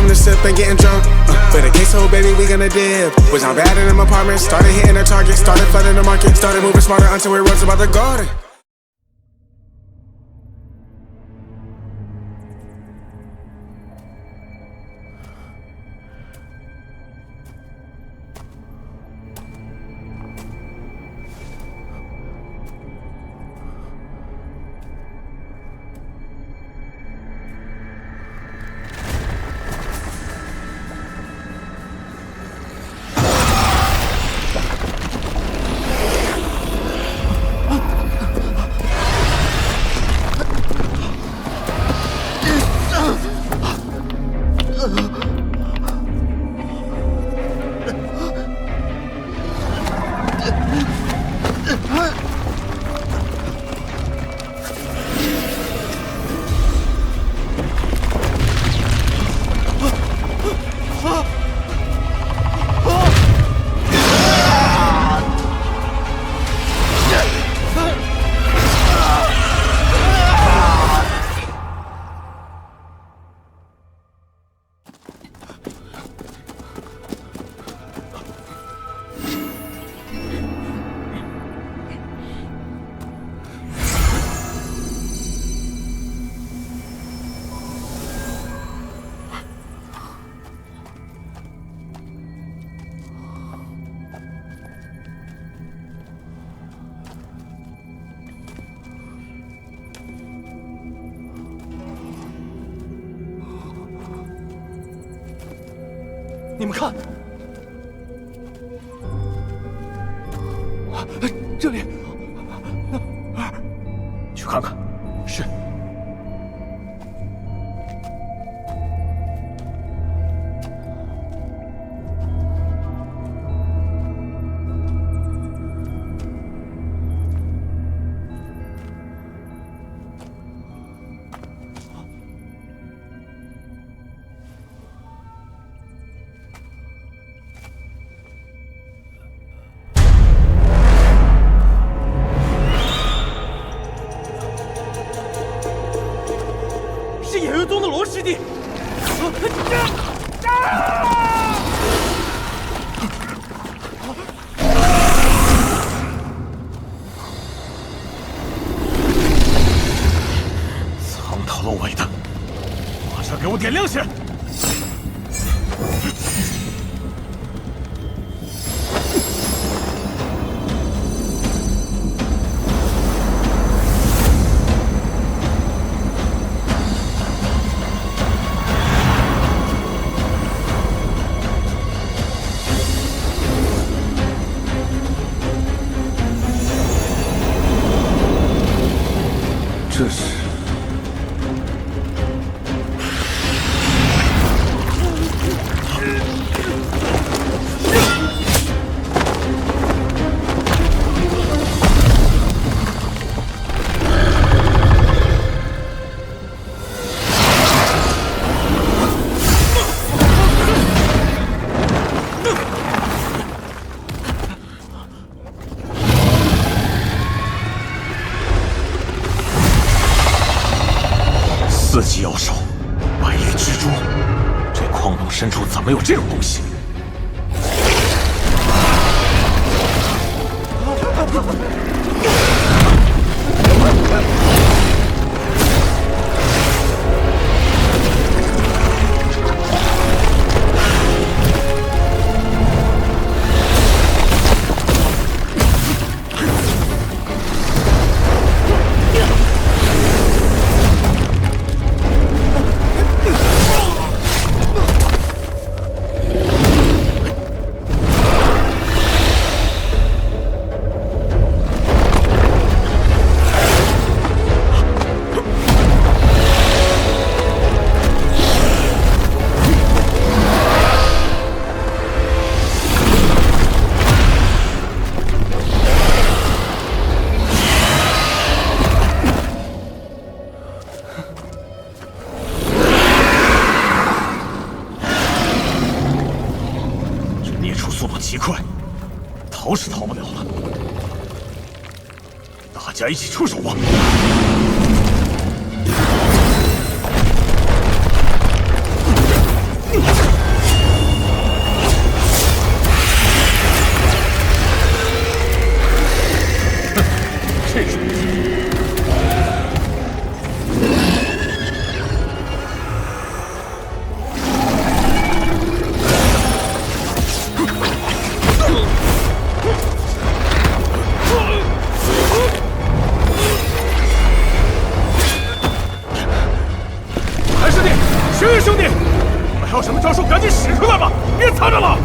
to sip and getting drunk. For the queso, baby, we gonna dip. Was on bad in them apartments, started hitting their target, started flooding the market, started moving smarter until we rose about the garden. 你们看，这里，去看看。是。是野月宗的罗师弟！藏头露尾的，马上给我点亮起来！ 这是四级妖兽，白玉蜘蛛，这矿洞深处怎么有这种东西？ 速度极快，逃是逃不了了。大家一起出手吧！还有什么招数，赶紧使出来吧！别藏着了。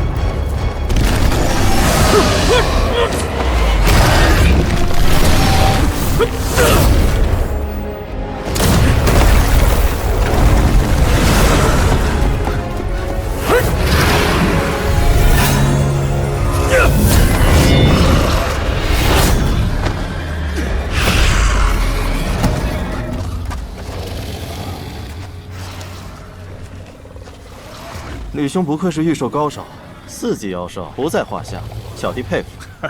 吕兄不愧是御兽高手，4级妖兽不在话下，小弟佩服。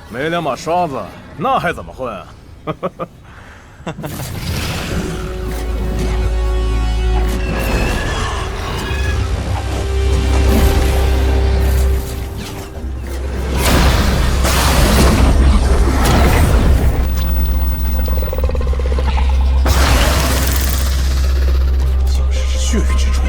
没两把刷子，那还怎么混啊？像是血域之蛛。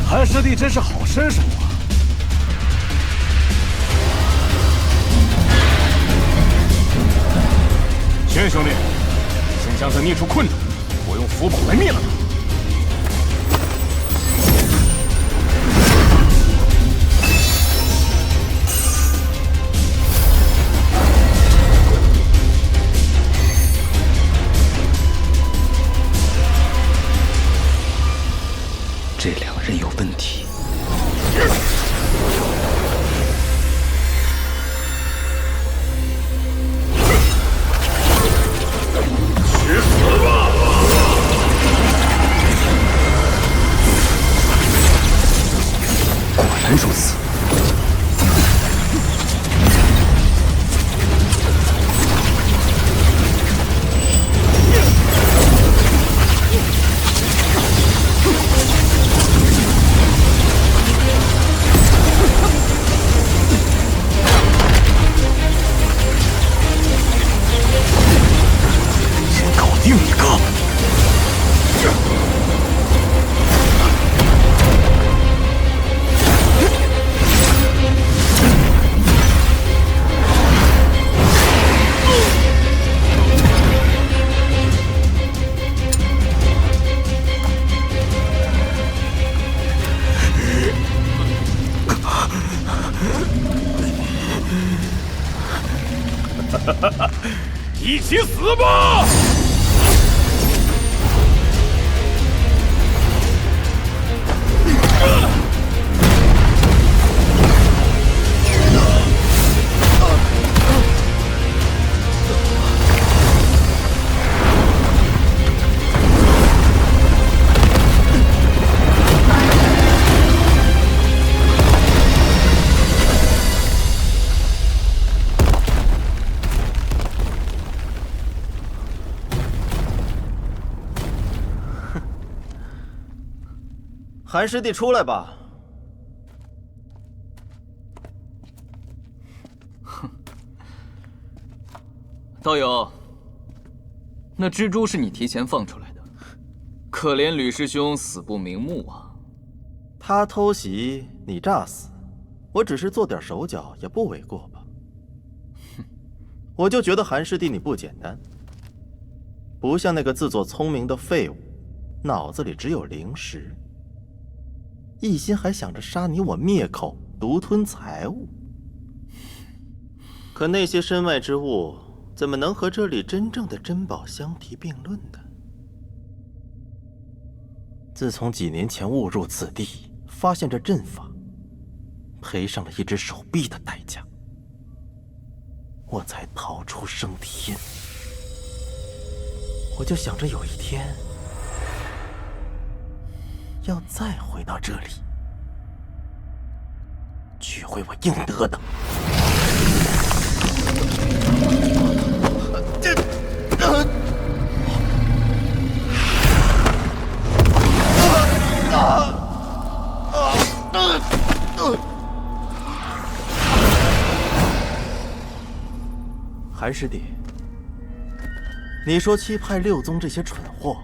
韩师弟真是好身手啊！轩兄弟，先将他捏出困住，我用符宝来灭了他。这两人有问题。去死吧！果然如此。另一个，一起死吧！韩师弟，出来吧。道友，那蜘蛛是你提前放出来的，可怜吕师兄死不瞑目啊！他偷袭，你诈死，我只是做点手脚，也不为过吧？哼，我就觉得韩师弟你不简单，不像那个自作聪明的废物，脑子里只有零食，一心还想着杀你我灭口，独吞财物。可那些身外之物，怎么能和这里真正的珍宝相提并论呢？自从几年前误入此地，发现这阵法，赔上了一只手臂的代价，我才逃出升天。我就想着有一天，要再回到这里，取回我应得的。韩师弟，你说七派六宗这些蠢货，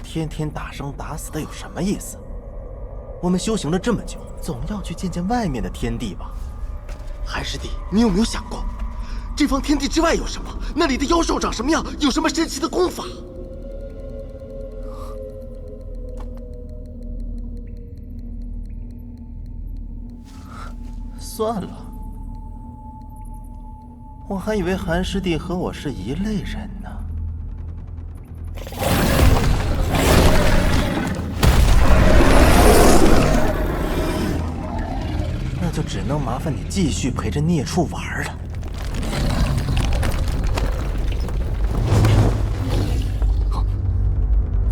天天打生打死的有什么意思？我们修行了这么久，总要去见见外面的天地吧。韩师弟，你有没有想过，这方天地之外有什么？那里的妖兽长什么样？有什么神奇的功法？算了，我还以为韩师弟和我是一类人呢。那就只能麻烦你继续陪着孽畜玩了。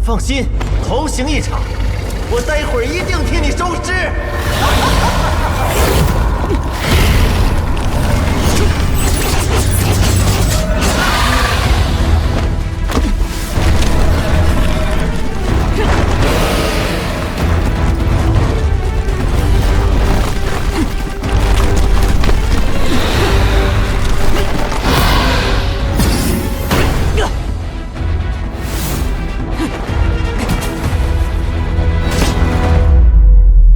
放心，同行一场，我待会儿一定替你收尸。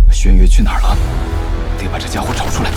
轩辕去哪儿了？得把这家伙找出来。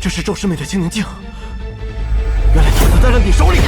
这是宙师妹的清灵镜，原来天子在了你手里。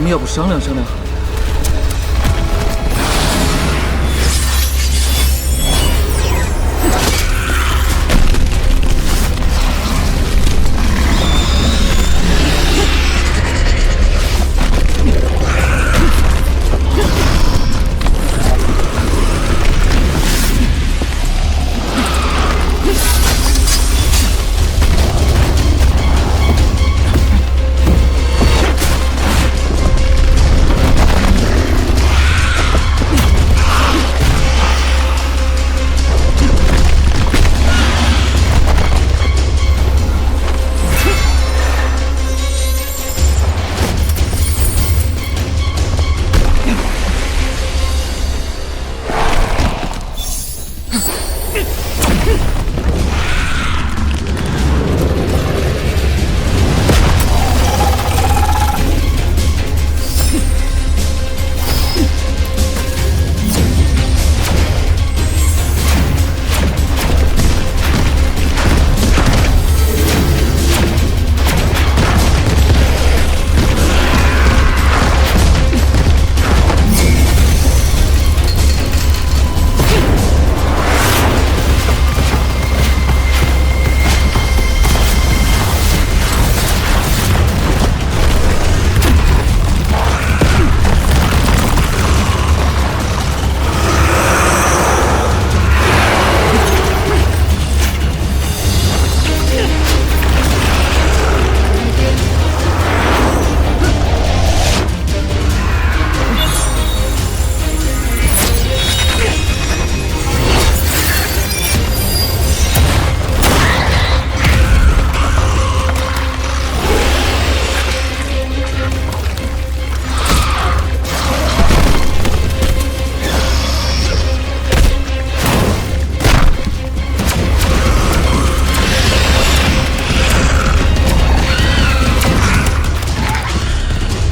们要不商量商量？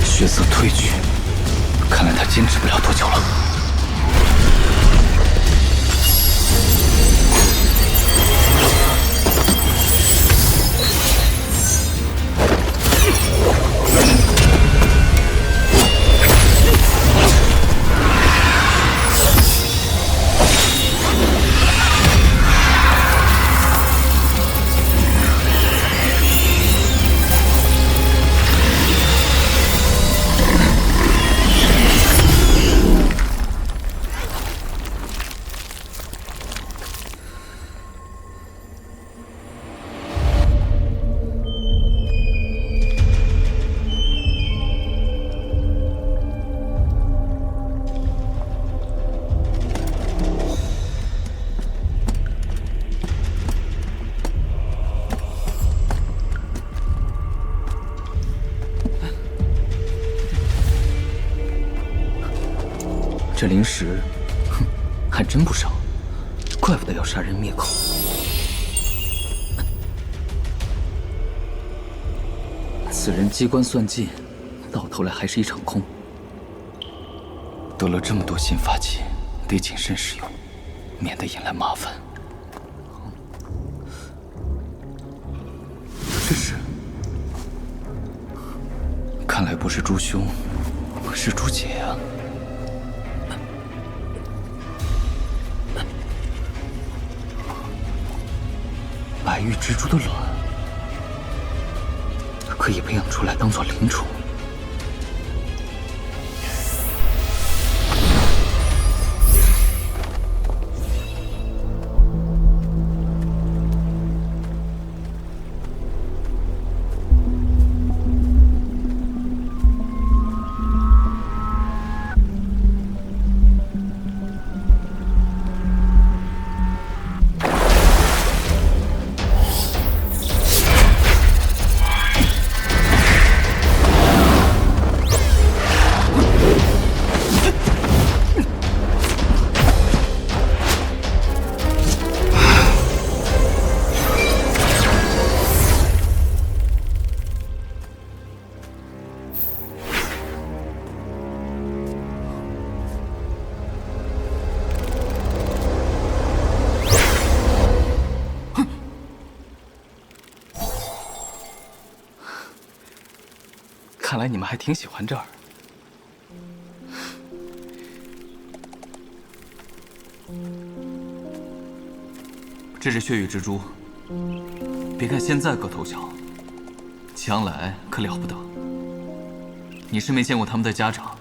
血色褪去，看来他坚持不了多久了。这灵石，哼，还真不少，怪不得要杀人灭口。此人机关算尽，到头来还是一场空。得了这么多新法器，得谨慎使用，免得引来麻烦。这是，看来不是朱兄，是朱姐啊。白玉蜘蛛的卵可以培养出来当做灵宠。看来你们还挺喜欢这儿。这是血域蜘蛛，别看现在个头小，将来可了不得。你是没见过他们的家长。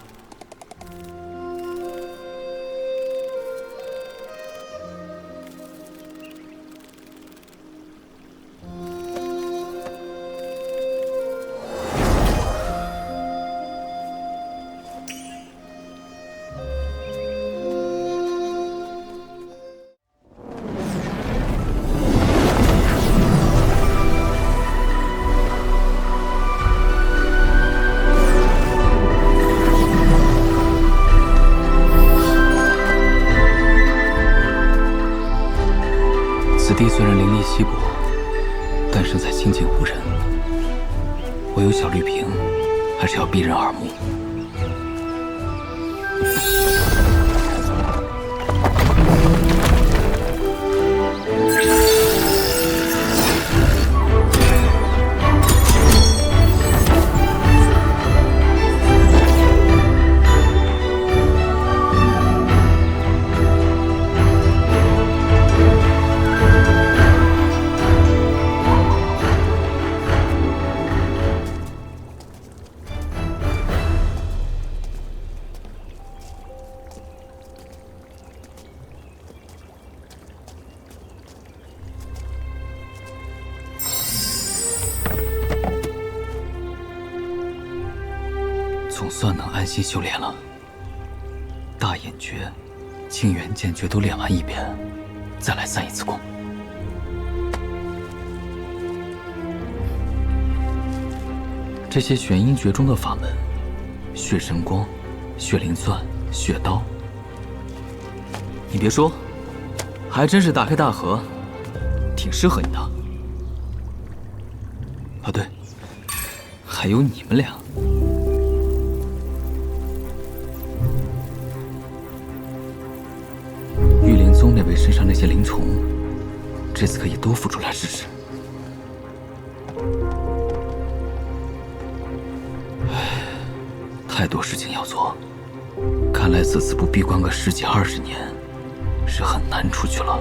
此地虽然林立稀薄，但胜在清静无人。我有小绿瓶，还是要避人耳目。总算能安心修炼了。大眼诀、清源剑诀都练完一遍，再来散一次功。这些玄阴诀中的法门，血神光、血灵钻、血刀，你别说，还真是大开大合，挺适合你的。啊，对，还有你们俩。玉灵宗那位身上那些灵虫，这次可以都孵出来试试。唉，太多事情要做，看来此次不闭关个10几20年，是很难出去了。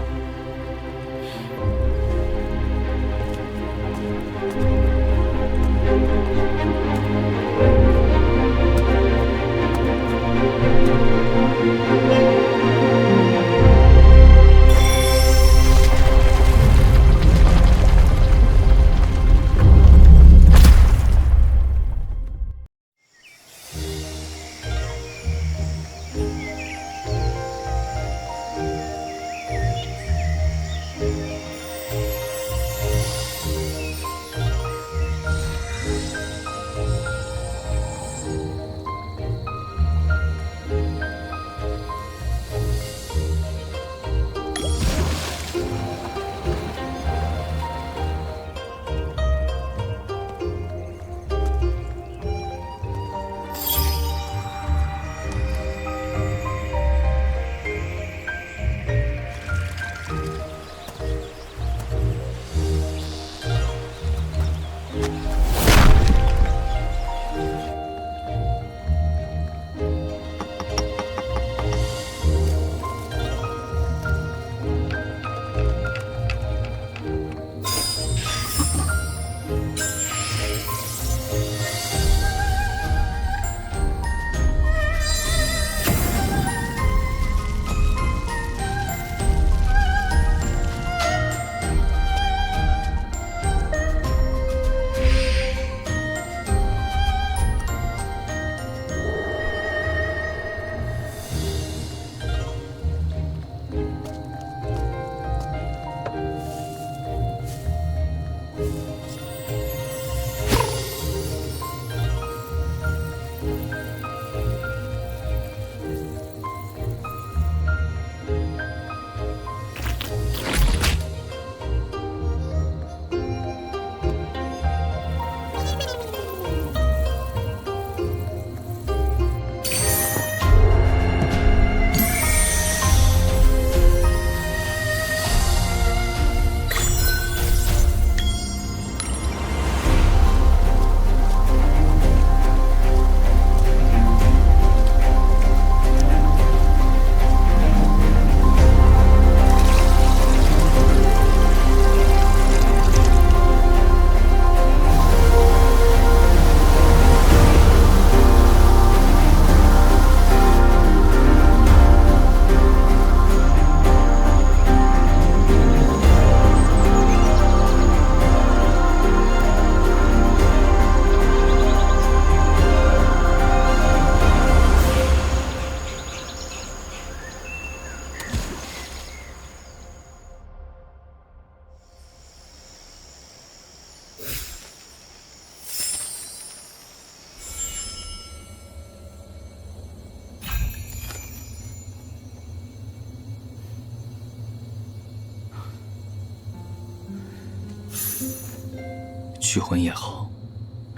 虚魂也好，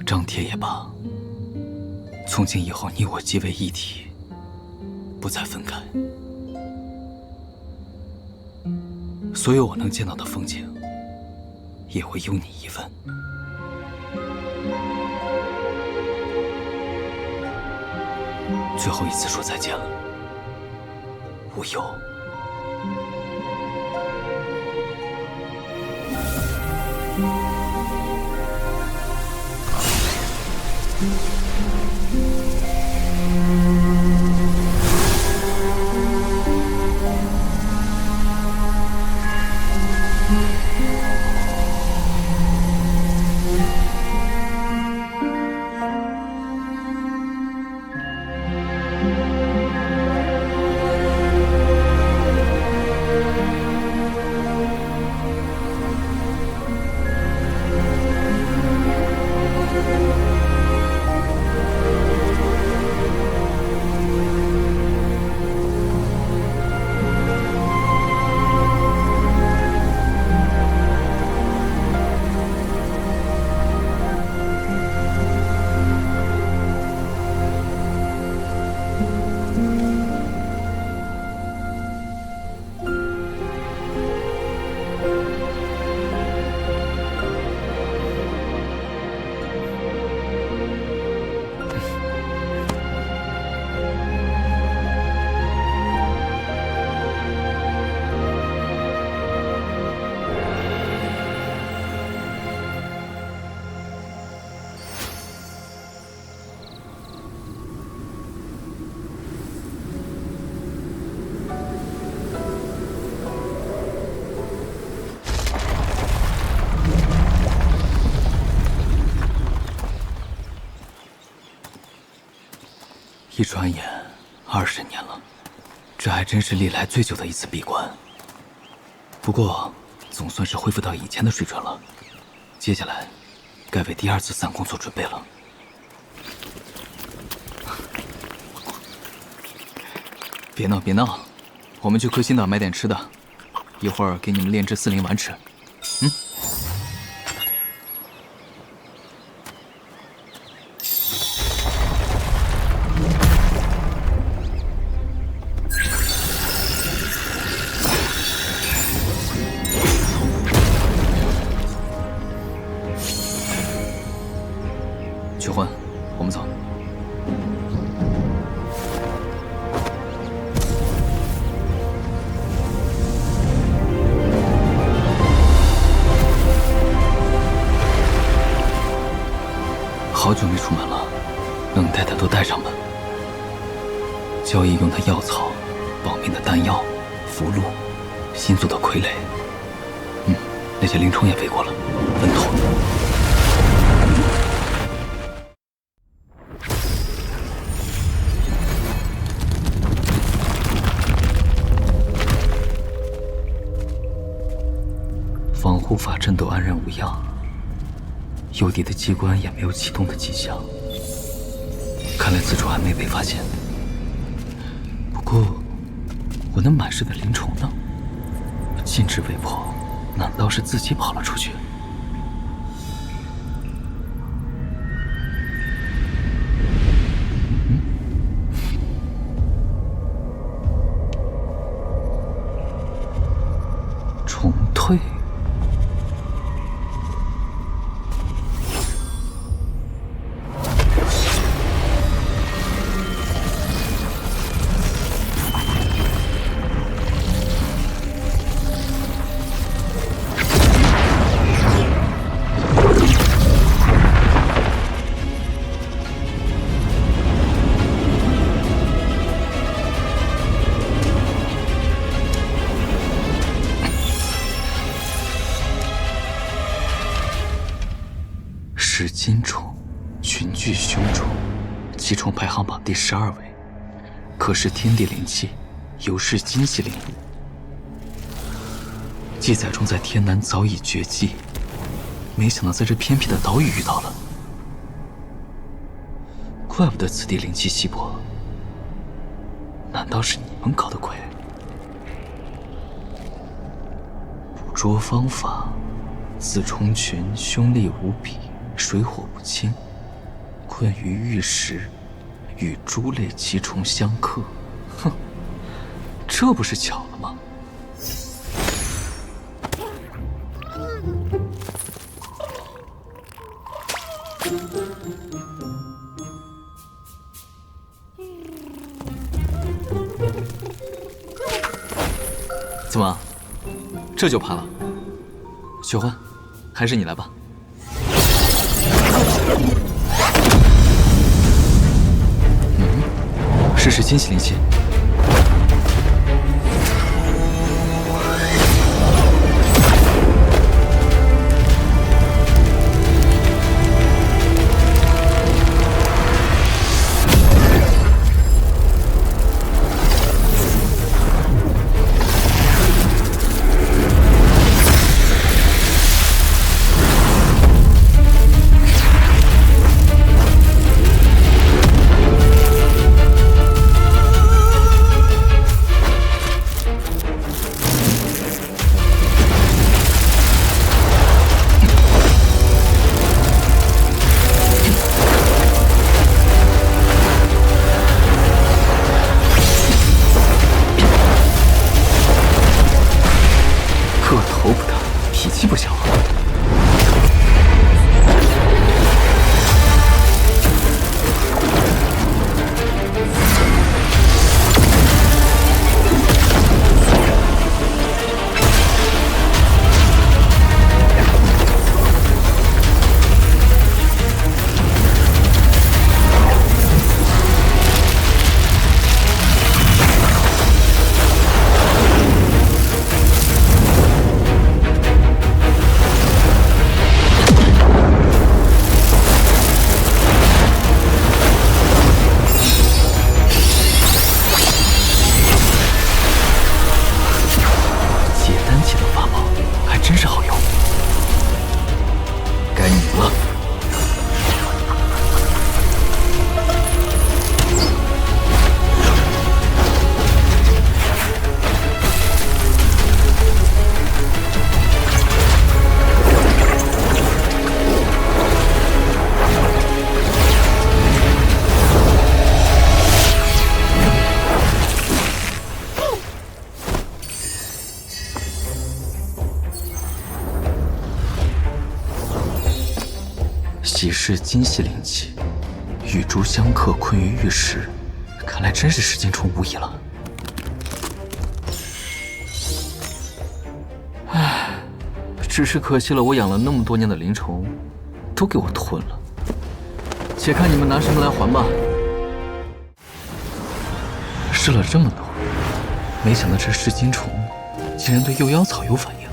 张贴也罢，从今以后你我即为一体，不再分开。所有我能见到的风景，也会有你一份。最后一次说再见了，无忧。一转眼20年了，这还真是历来最久的一次闭关。不过，总算是恢复到以前的水准了。接下来，该为第2次散宫做准备了。别闹别闹，我们去魁星岛买点吃的，一会儿给你们炼制4灵丸吃。嗯。取魂，我们走。好久没出门了，能带的都带上吧。交易用的药草，保命的丹药，符箓，新做的傀儡。那些灵虫也喂过了，稳妥。防护法阵都安然无恙，幽底的机关也没有启动的迹象，看来此处还没被发现。不过，我那满室的灵虫呢？禁制未破，难道是自己跑了出去？重退。是金虫，群聚凶虫，七虫排行榜第12位，可是天地灵气，尤是金系灵物。记载中在天南早已绝迹，没想到在这偏僻的岛屿遇到了。怪不得此地灵气稀薄，难道是你们搞的鬼？捕捉方法：紫虫群凶力无比。水火不侵，困于玉石，与诸类奇虫相克。哼，这不是巧了吗？怎么，这就怕了？雪欢，还是你来吧。试试精细灵气。个头不大，脾气不小啊。真是好用，该你了。喜事精细灵气，与诸相克，困于玉石。看来真是石金虫无疑了。唉，只是可惜了，我养了那么多年的灵虫，都给我吞了。且看你们拿什么来还吧。试了这么多，没想到这石金虫竟然对幼妖草有反应。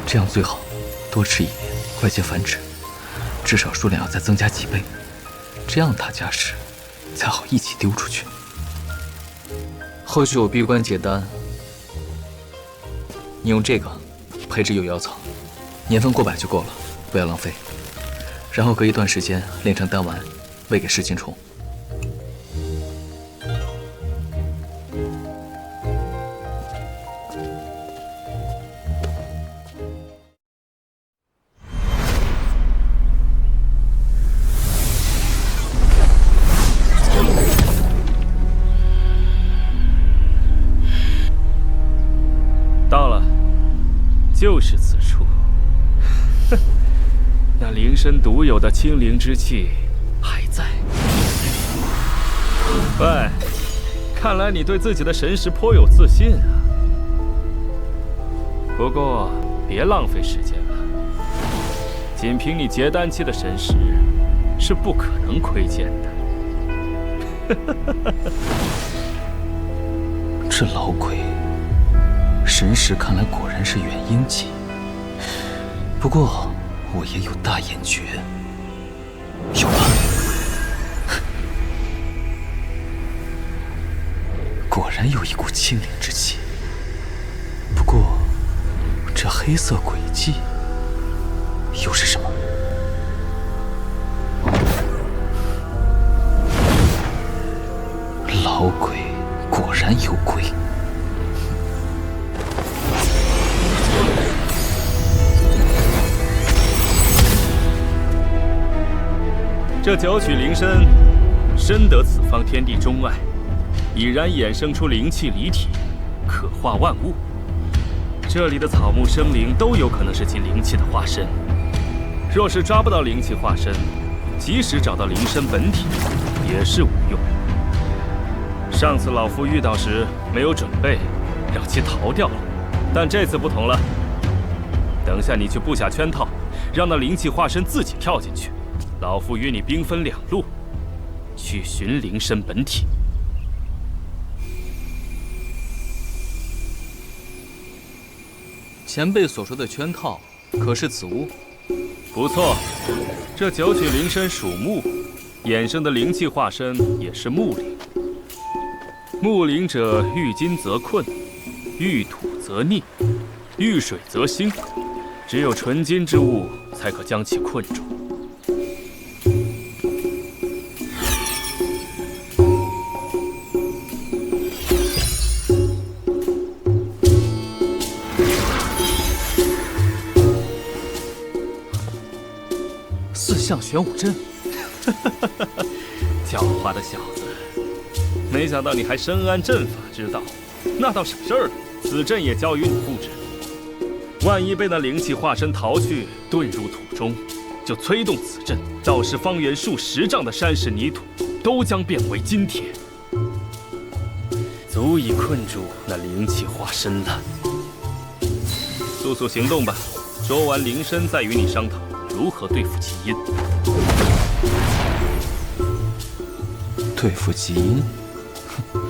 这样最好多吃一点，快些繁殖。至少数量要再增加几倍，这样大家时才好一起丢出去。后续我闭关结丹，你用这个配置幼妖草，年份过百就够了，不要浪费。然后隔一段时间炼成丹丸，喂给噬金虫。到了，就是此处。哼，那灵身独有的清灵之气还在。喂，看来你对自己的神识颇有自信啊。不过别浪费时间了，仅凭你结丹期的神识，是不可能窥见的。这老鬼。神识看来果然是元婴级，不过我也有大眼诀，有了，果然有一股清灵之气。不过这黑色轨迹又是什么？老鬼果然有鬼。这九曲灵参深得此方天地钟爱，已然衍生出灵气离体，可化万物。这里的草木生灵都有可能是其灵气的化身。若是抓不到灵气化身，即使找到灵参本体，也是无用。上次老夫遇到时没有准备，让其逃掉了，但这次不同了。等下你去布下圈套，让那灵气化身自己跳进去，老夫与你兵分两路，去寻灵参本体。前辈所说的圈套，可是此物？不错，这九曲灵参属木，衍生的灵气化身也是木灵。木灵者，遇金则困，遇土则溺，遇水则兴。只有纯金之物，才可将其困住。四象玄武阵，狡猾的小子，没想到你还深谙阵法之道，那倒省事儿了。此阵也交于你布置。万一被那灵气化身逃去，遁入土中，就催动此阵，到时方圆数10丈的山石泥土都将变为金铁，足以困住那灵气化身了。速速行动吧！捉完灵参再与你商讨如何对付其因。对付基因？哼，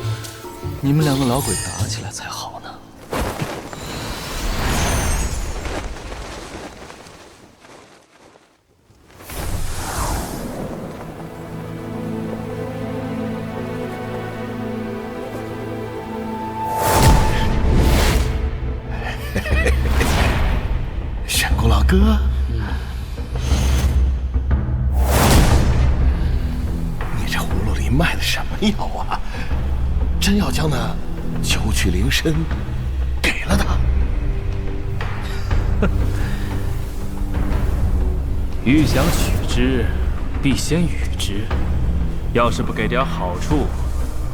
你们两个老鬼打起来才好呢。沈公老哥，你这葫芦里卖的什么药啊？真要将那九曲灵参给了他？欲想取之，必先予之。要是不给点好处，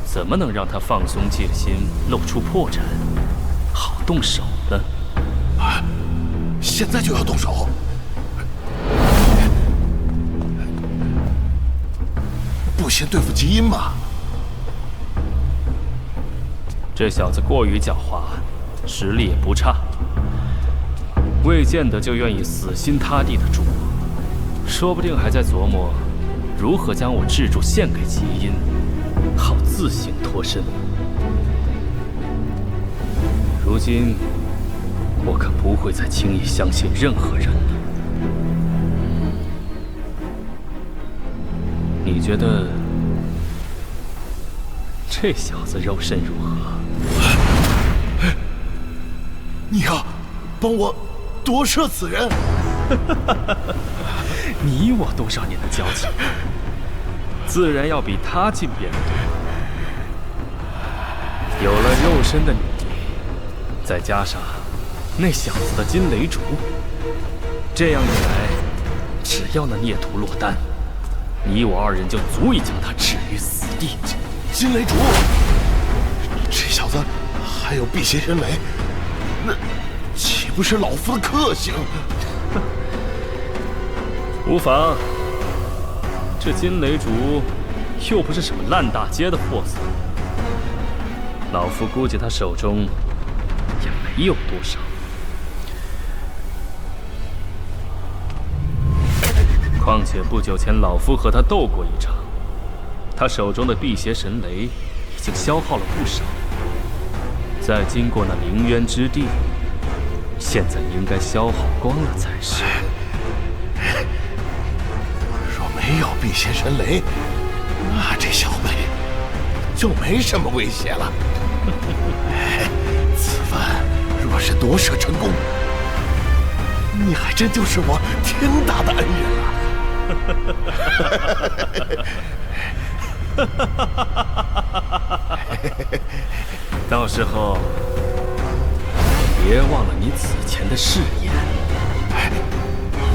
怎么能让他放松戒心，露出破绽，好动手呢？啊！现在就要动手？不先对付基因吗？这小子过于狡猾，实力也不差，未见得就愿意死心塌地的助我，说不定还在琢磨如何将我制住献给基因，好自行脱身。如今我可不会再轻易相信任何人了。你觉得这小子肉身如何？你要帮我夺舍此人？你我多少年的交情，自然要比他近便多。有了肉身的你，再加上那小子的金雷烛，这样一来，只要那孽徒落单，你我二人就足以将他置于死地。金雷烛，这小子还有辟邪神雷，那岂不是老夫的克星？无妨，这金雷烛又不是什么烂大街的货色，老夫估计他手中也没有多少。况且不久前老夫和他斗过一场，他手中的辟邪神雷已经消耗了不少，再经过那灵渊之地，现在应该消耗光了才是。若没有辟邪神雷，那这小辈就没什么威胁了。此番若是夺舍成功，你还真就是我天大的恩人了。到时候别忘了你此前的誓言。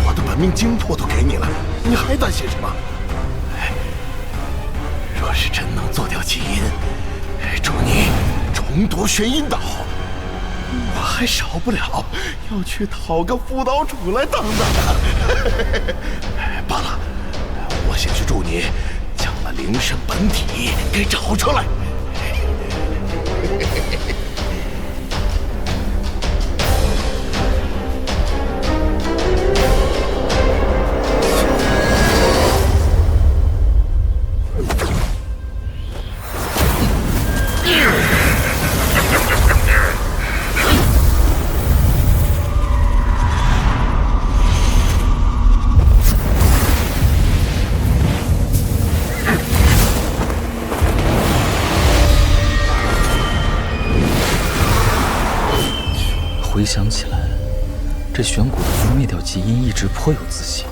我的本命精魄都给你了，你还担心什么？是真能做掉基因，助你重夺玄阴岛，我还少不了要去讨个副岛主来当当的。罢了，我先去助你将那灵身本体给找出来。回想起来，这玄古对灭掉基因一直颇有自信。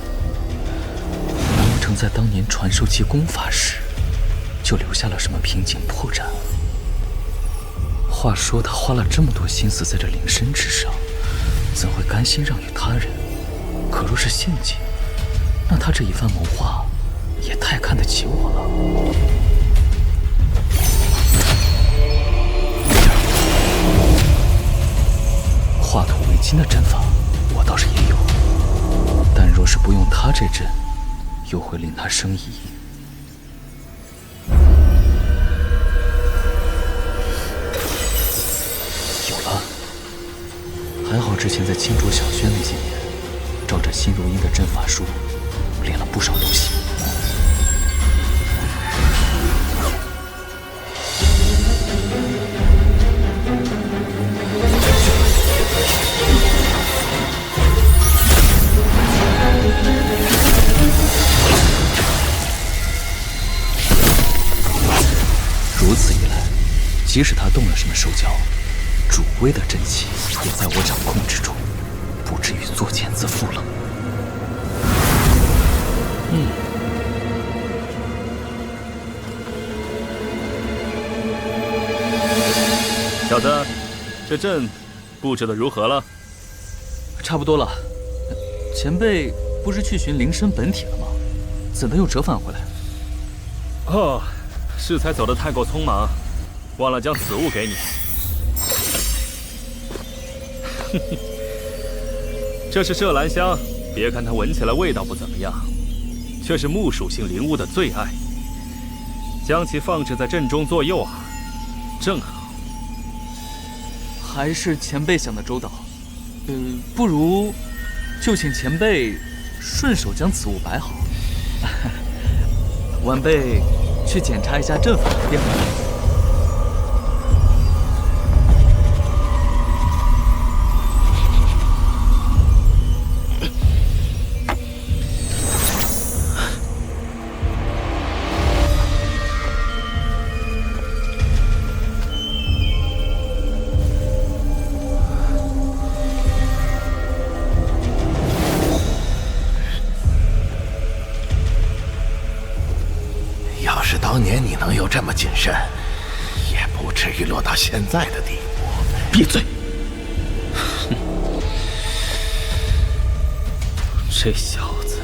难不成在当年传授其功法时，就留下了什么瓶颈破绽？话说他花了这么多心思在这灵身之上，怎会甘心让与他人？可若是陷阱，那他这一番谋划，也太看得起我了。化土为金的阵法，我倒是也有，但若是不用他这阵，又会令他生疑。有了，还好之前在青竹小轩那些年，照着新如音的阵法术，练了不少东西。如此一来，即使他动了什么手脚，主威的真气也在我掌控之中，不至于作茧自缚了。小子，这阵布置的如何了？差不多了。前辈不是去寻灵身本体了吗？怎的又折返回来？哦，适才走得太过匆忙，忘了将此物给你。这是麝兰香，别看它闻起来味道不怎么样，却是木属性灵物的最爱。将其放置在阵中作诱饵，正好。还是前辈想的周到。不如就请前辈顺手将此物摆好。晚辈去检查一下阵法便回来。要是当年你能有这么谨慎，也不至于落到现在的地步。闭嘴！这小子，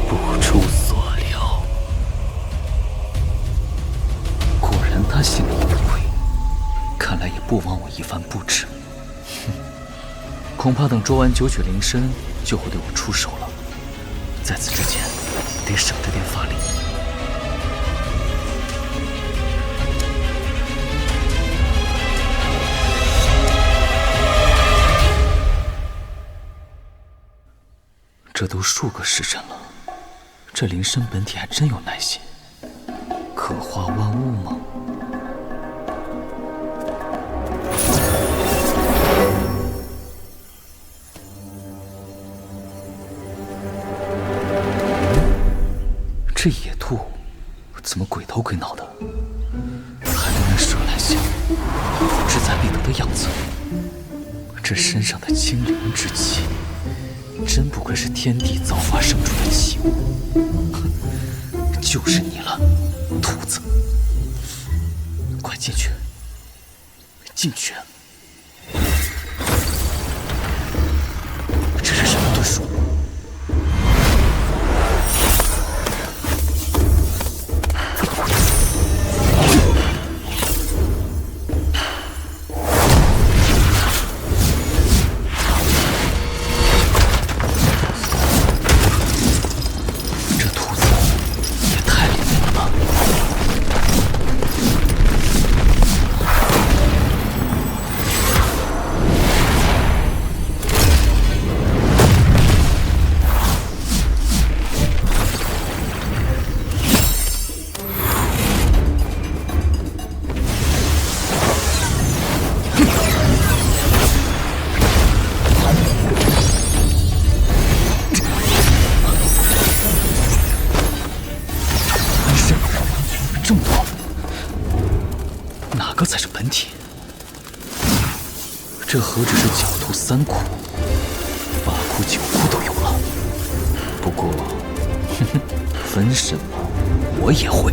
不出所料，果然他心里有鬼，看来也不枉我一番布置。恐怕等捉完九曲灵身，就会对我出手了。在此之前，得省着点法力。这都数个时辰了，这灵身本体还真有耐心，可化万物吗？这野兔怎么鬼头鬼脑的？还跟那麝兰香志在必得的样子。这身上的清灵之气，真不愧是天地造化生出的奇物。哼，就是你了，兔子！快进去，进去！这是什么遁术？本体，这何止是狡兔3窟，8窟9窟都有了。不过，分身嘛，我也会。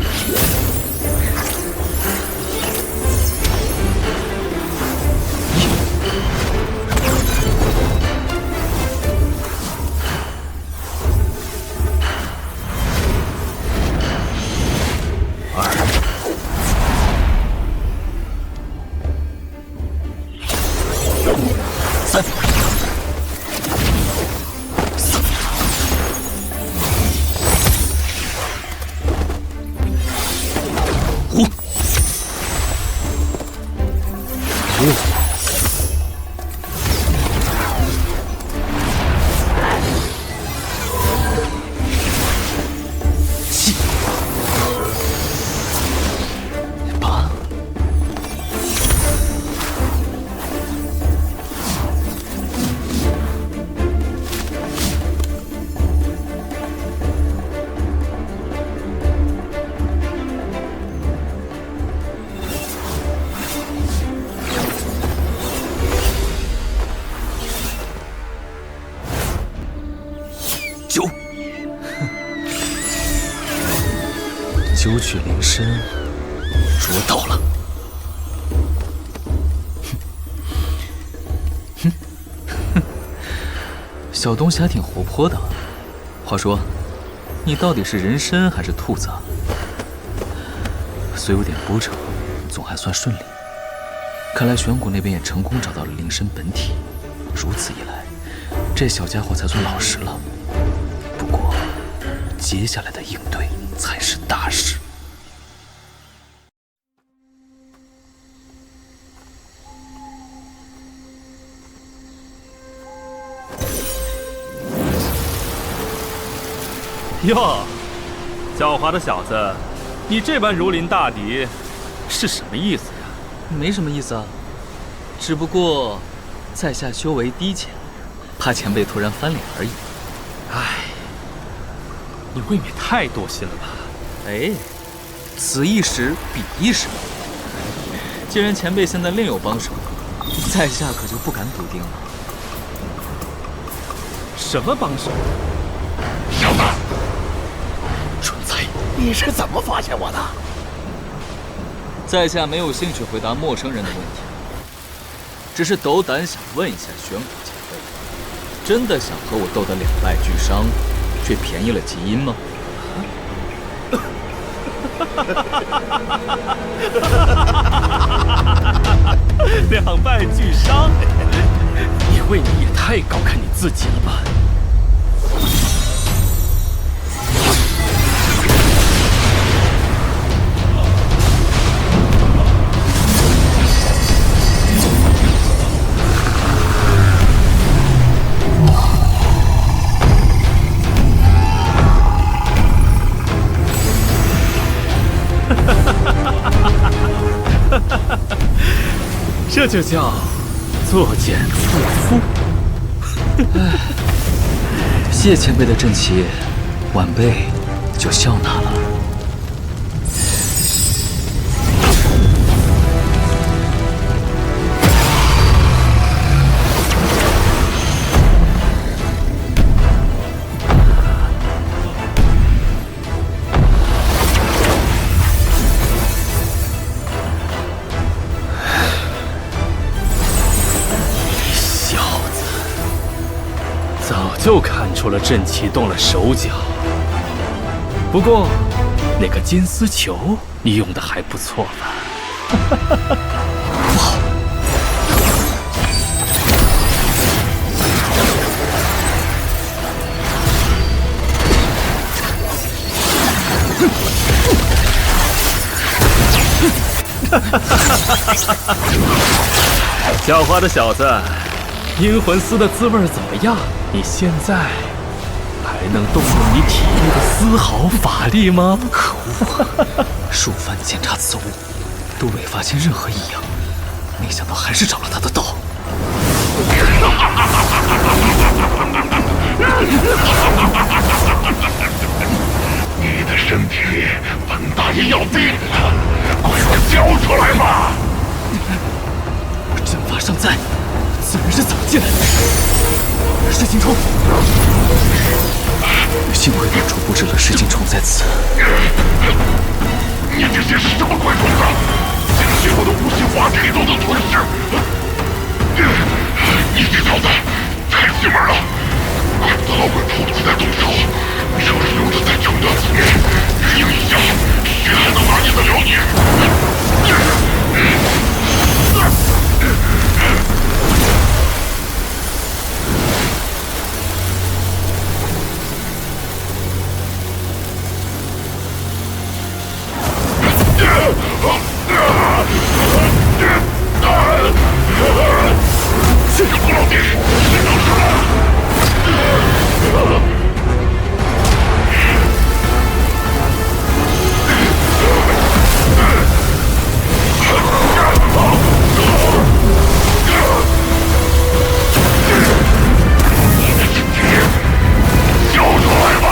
九曲灵参，捉到了。小东西还挺活泼的。话说，你到底是人参还是兔子啊？虽有点波折，总还算顺利。看来玄谷那边也成功找到了灵参本体，如此一来，这小家伙才算老实了。不过，接下来的应对才是大事。哟，狡猾的小子，你这般如临大敌，是什么意思呀？没什么意思啊，只不过在下修为低浅，怕前辈突然翻脸而已。唉，你未免太多心了吧？哎，此一时彼一时。既然前辈现在另有帮手，在下可就不敢笃定了。什么帮手？小子，蠢材，你是怎么发现我的？在下没有兴趣回答陌生人的问题，只是斗胆想问一下玄武前辈，真的想和我斗得两败俱伤，却便宜了吉因吗？两败俱伤，你未免也太高看你自己了吧？这就叫作茧复肤。谢前辈的正气，晚辈就笑纳了。就看出了阵旗动了手脚，不过那个金丝球你用的还不错吧？不好！狡猾的小子，阴魂丝的滋味怎么样？你现在还能动用你体内的丝毫法力吗？可恶！数番检查此物，都未发现任何异样，没想到还是找了他的道。你的身体本大爷要病了，快给我交出来吧！马上在，此人是怎么进来的？石金冲，幸亏当初布置了石金冲在此。你这些是什么怪种子？竟连我的无形法体都能吞噬！你这小子太邪门了！怪不得老鬼迫不及待动手，要是留着再穷得几年，运用一下，谁还能拿捏得了你？这个不老弟，你能什么？交出来吧！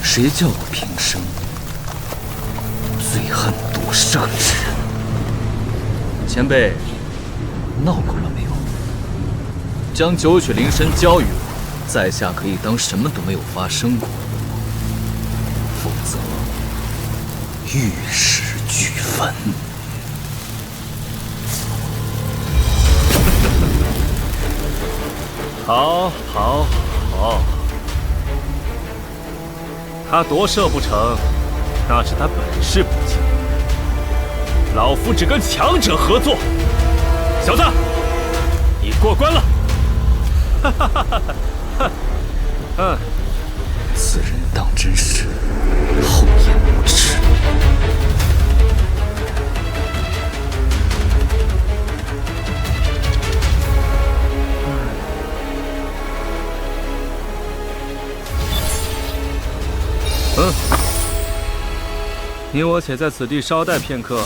谁叫我平生最恨毒杀之人？前辈，闹够了没有？将九曲灵参交予我，在下可以当什么都没有发生过，否则玉石俱焚。好，好，好。他夺舍不成，那是他本事不精。老夫只跟强者合作。小子，你过关了。哈哈哈哈哈！嗯，此人当真是厚颜无耻。你我且在此地稍待片刻，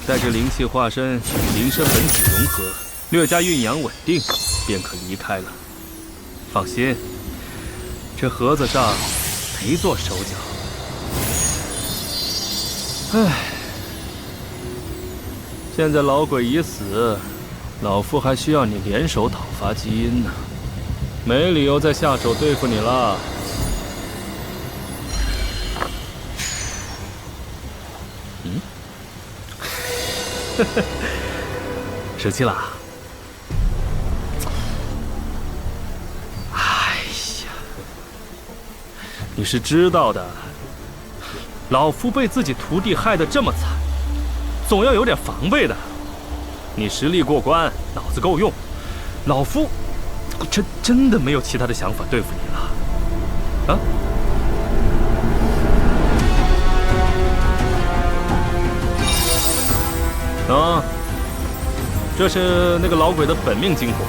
待这灵气化身与灵身本体融合，略加运养稳定，便可离开了。放心，这盒子上没做手脚。唉，现在老鬼已死，老夫还需要你联手讨伐基因呢，没理由再下手对付你了。生气了？哎呀，你是知道的，老夫被自己徒弟害得这么惨，总要有点防备的。你实力过关，脑子够用，老夫真的没有其他的想法对付你了。啊？啊，这是那个老鬼的本命金火，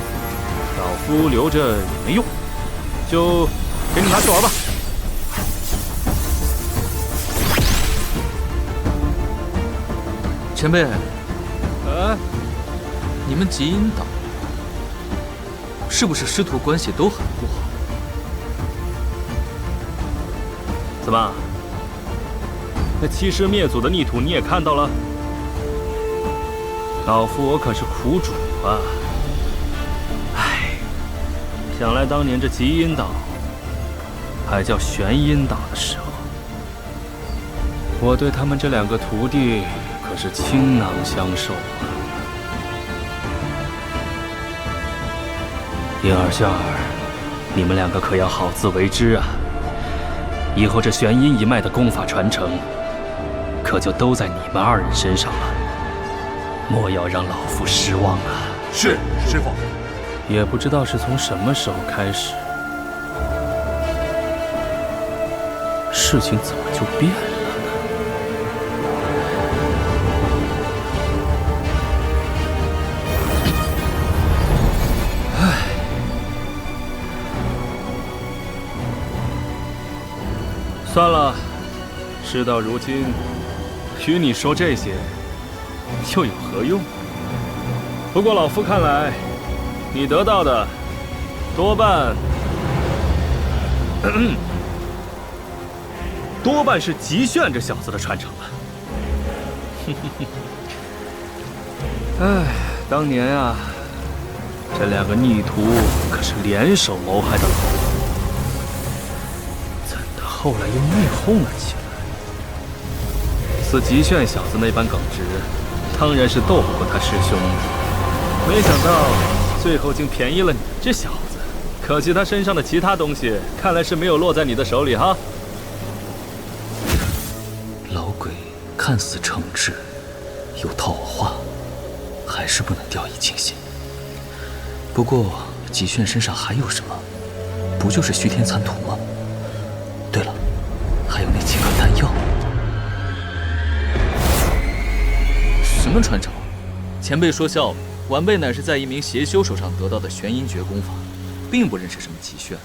老夫留着也没用，就给你拿去玩吧。前辈，你们极阴岛是不是师徒关系都很不好？怎么？那欺师灭祖的逆徒你也看到了？老夫我可是苦主啊！唉，想来当年这极阴岛还叫玄阴岛的时候，我对他们这两个徒弟可是倾囊相授啊！叶儿炫儿，你们两个可要好自为之啊！以后这玄阴一脉的功法传承，可就都在你们二人身上了。莫要让老夫失望啊！是，师傅。也不知道是从什么时候开始，事情怎么就变了呢？唉，算了，事到如今，与你说这些又有何用？不过老夫看来，你得到的多半是极炫这小子的传承了。哎，当年啊，这两个逆徒可是联手谋害的老夫，怎的后来又内讧了起来？似极炫小子那般耿直，当然是斗不过他师兄的。没想到最后竟便宜了你这小子，可惜他身上的其他东西，看来是没有落在你的手里哈。老鬼看似诚挚，有套我话，还是不能掉以轻心。不过极炫身上还有什么？不就是虚天残土吗？对了，还有那几颗丹药。什么传承？前辈说笑了。晚辈乃是在一名邪修手上得到的玄阴诀功法，并不认识什么极炫。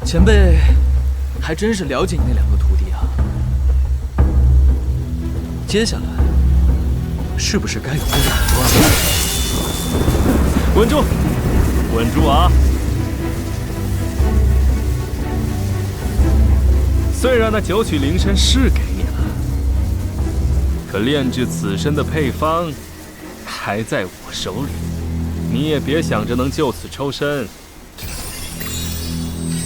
前辈还真是了解你那两个徒弟啊。接下来是不是该有个了断了？稳住，稳住啊！虽然那九曲灵参是给你了，可炼制此身的配方还在我手里，你也别想着能就此抽身。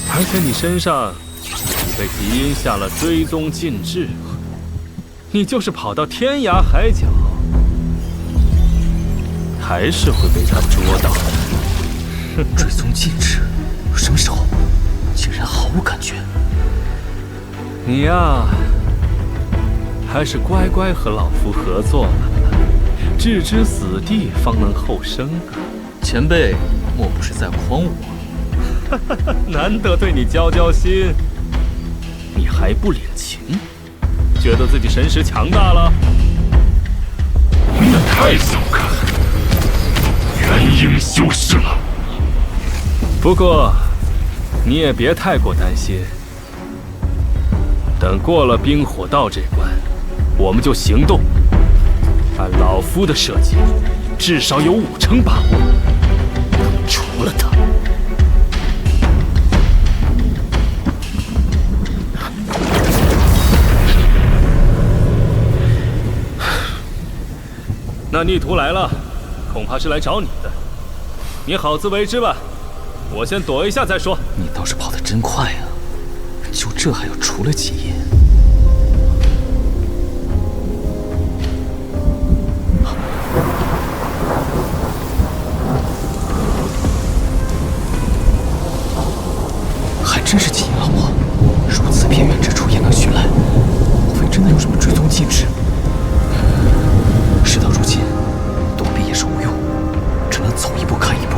而且你身上已被敌阴下了追踪禁制，你就是跑到天涯海角，还是会被他捉到的。追踪禁制？什么时候？竟然毫无感觉。你呀，还是乖乖和老夫合作吧，置之死地方能后生啊！前辈莫不是在诓我？难得对你交交心，你还不领情？觉得自己神识强大了？那太小看元婴修士了。不过，你也别太过担心。等过了冰火道这关，我们就行动。按老夫的设计，至少有50%把握。除了他，那逆徒来了，恐怕是来找你的。你好自为之吧，我先躲一下再说。你倒是跑得真快啊！就这还要除了基因？还真是基因老魔，如此偏远之处也能寻来，莫非真的有什么追踪禁制？事到如今，躲避也是无用，只能走一步看一步。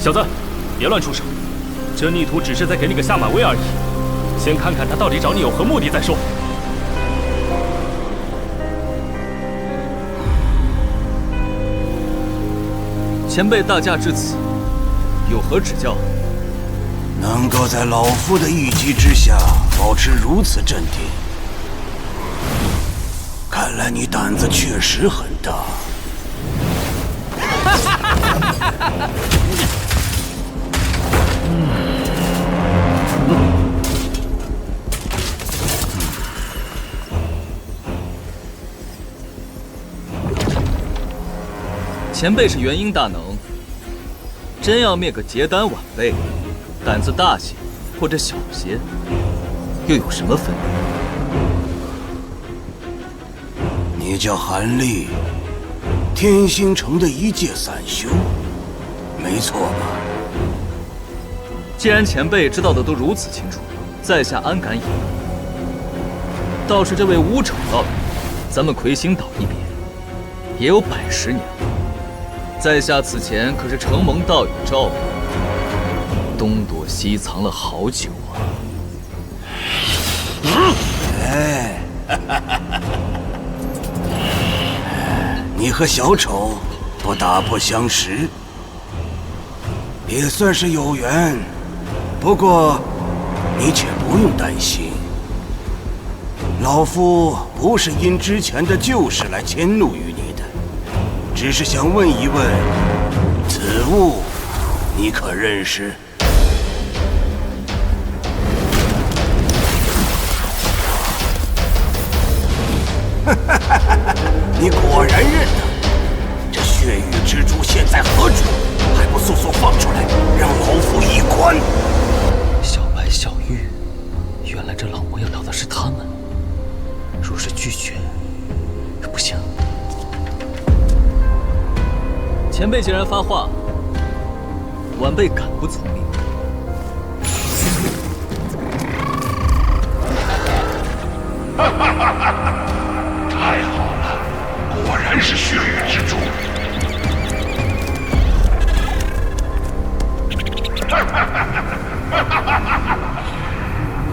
小子，别乱出手！这逆徒只是在给你个下马威而已，先看看他到底找你有何目的再说。前辈大驾至此，有何指教？能够在老夫的一击之下保持如此镇定，看来你胆子确实很大。前辈是元婴大能，真要灭个结丹晚辈，胆子大些或者小些，又有什么分别？你叫韩立，天星城的一介散修，没错吧？既然前辈知道的都如此清楚，在下安敢隐瞒。倒是这位乌丑道友，咱们魁星岛一别，也有110年了。在下此前可是承蒙道友照顾，东躲西藏了好久啊。哎，你和小丑不打不相识，也算是有缘。不过，你且不用担心，老夫不是因之前的旧事来迁怒于你的，只是想问一问，此物你可认识？你果然认得。这血域蜘蛛现在何处？还不速速放出来，让老夫一观！小白、小玉，原来这老魔要找的是他们。若是拒绝，不行。前辈既然发话，晚辈敢不从命？太好了，果然是血域蜘蛛。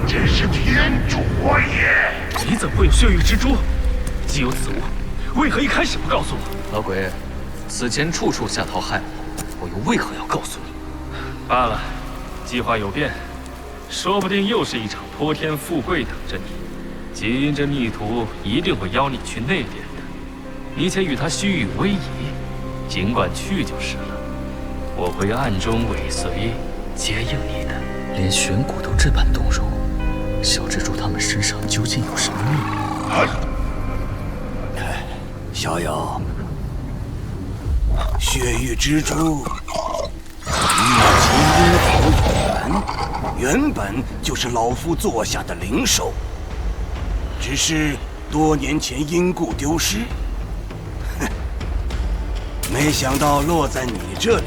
真是天助我也！你怎么会有血域蜘蛛？既有此物，为何一开始不告诉我？老鬼，此前处处下桃害我，我又为何要告诉你？罢了，计划有变，说不定又是一场泼天富贵等着你。基因这逆徒一定会邀你去那边的，你且与他虚与委蛇，尽管去就是了。我会暗中尾随，接应你的。连玄骨都这般动容，小蜘蛛他们身上究竟有什么秘密？小友，血域蜘蛛与基因好有缘，原本就是老夫座下的灵兽，只是多年前因故丢失。没想到落在你这里，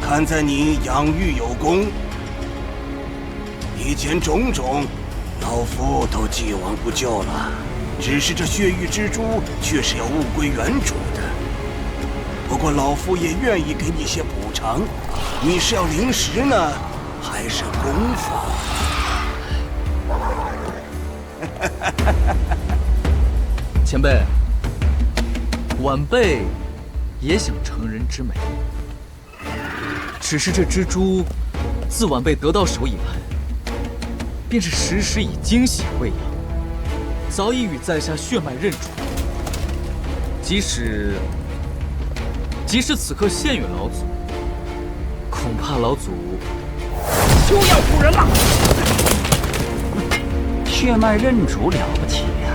看在你养育有功，以前种种，老夫都既往不咎了。只是这血域蜘蛛却是要物归原主的。不过老夫也愿意给你些补偿。你是要灵石呢，还是功法？前辈，晚辈也想成人之美，只是这蜘蛛自晚辈得到手以来，便是时时以精血喂养，早已与在下血脉认主。即使此刻现与老祖，恐怕老祖休要唬人了！血脉认主了不起呀，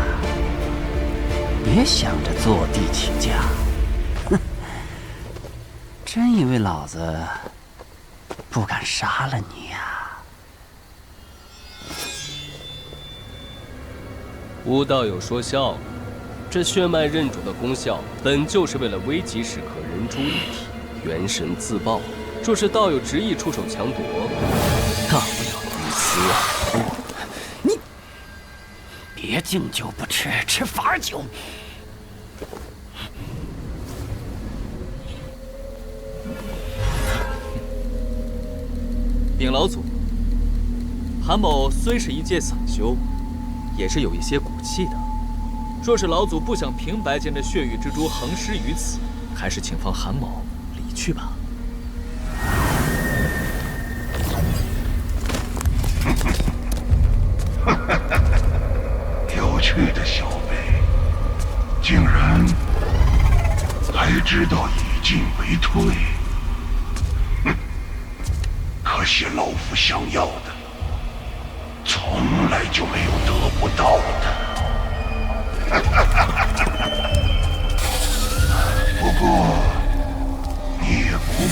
别想着坐地起价。哼，真以为老子不敢杀了你呀？吴道友说笑了，这血脉认主的功效本就是为了危急时刻人猪一体，元神自爆。若是道友执意出手强夺，大不了一死啊！你别敬酒不吃吃罚酒。禀老祖，韩某虽是一介散修，也是有一些骨气的。若是老祖不想平白间的血域蜘蛛横尸于此，还是请放韩某离去吧。有趣的小辈，竟然还知道以进为退。哼，可惜老夫想要的，从来就没有得不到的。不过，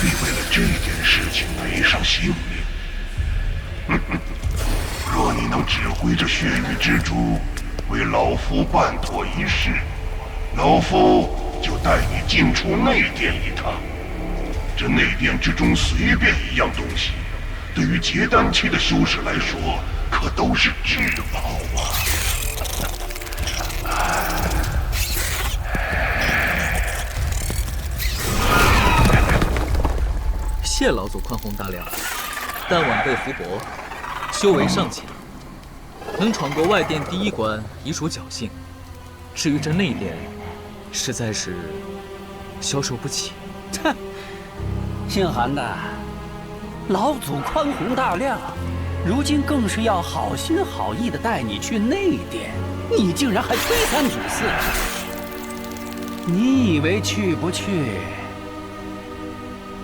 必为了这件事情赔上性命。若你能指挥着血域之珠为老夫办妥一事，老夫就带你进出内殿一趟。这内殿之中随便一样东西，对于结丹期的修士来说，可都是至宝啊！谢老祖宽宏大量，但晚辈福薄，修为尚浅，能闯过外殿第一关已属侥幸。至于这内殿，实在是消受不起。哼，姓韩的，老祖宽宏大量，如今更是要好心好意的带你去内殿，你竟然还推三阻四。你以为去不去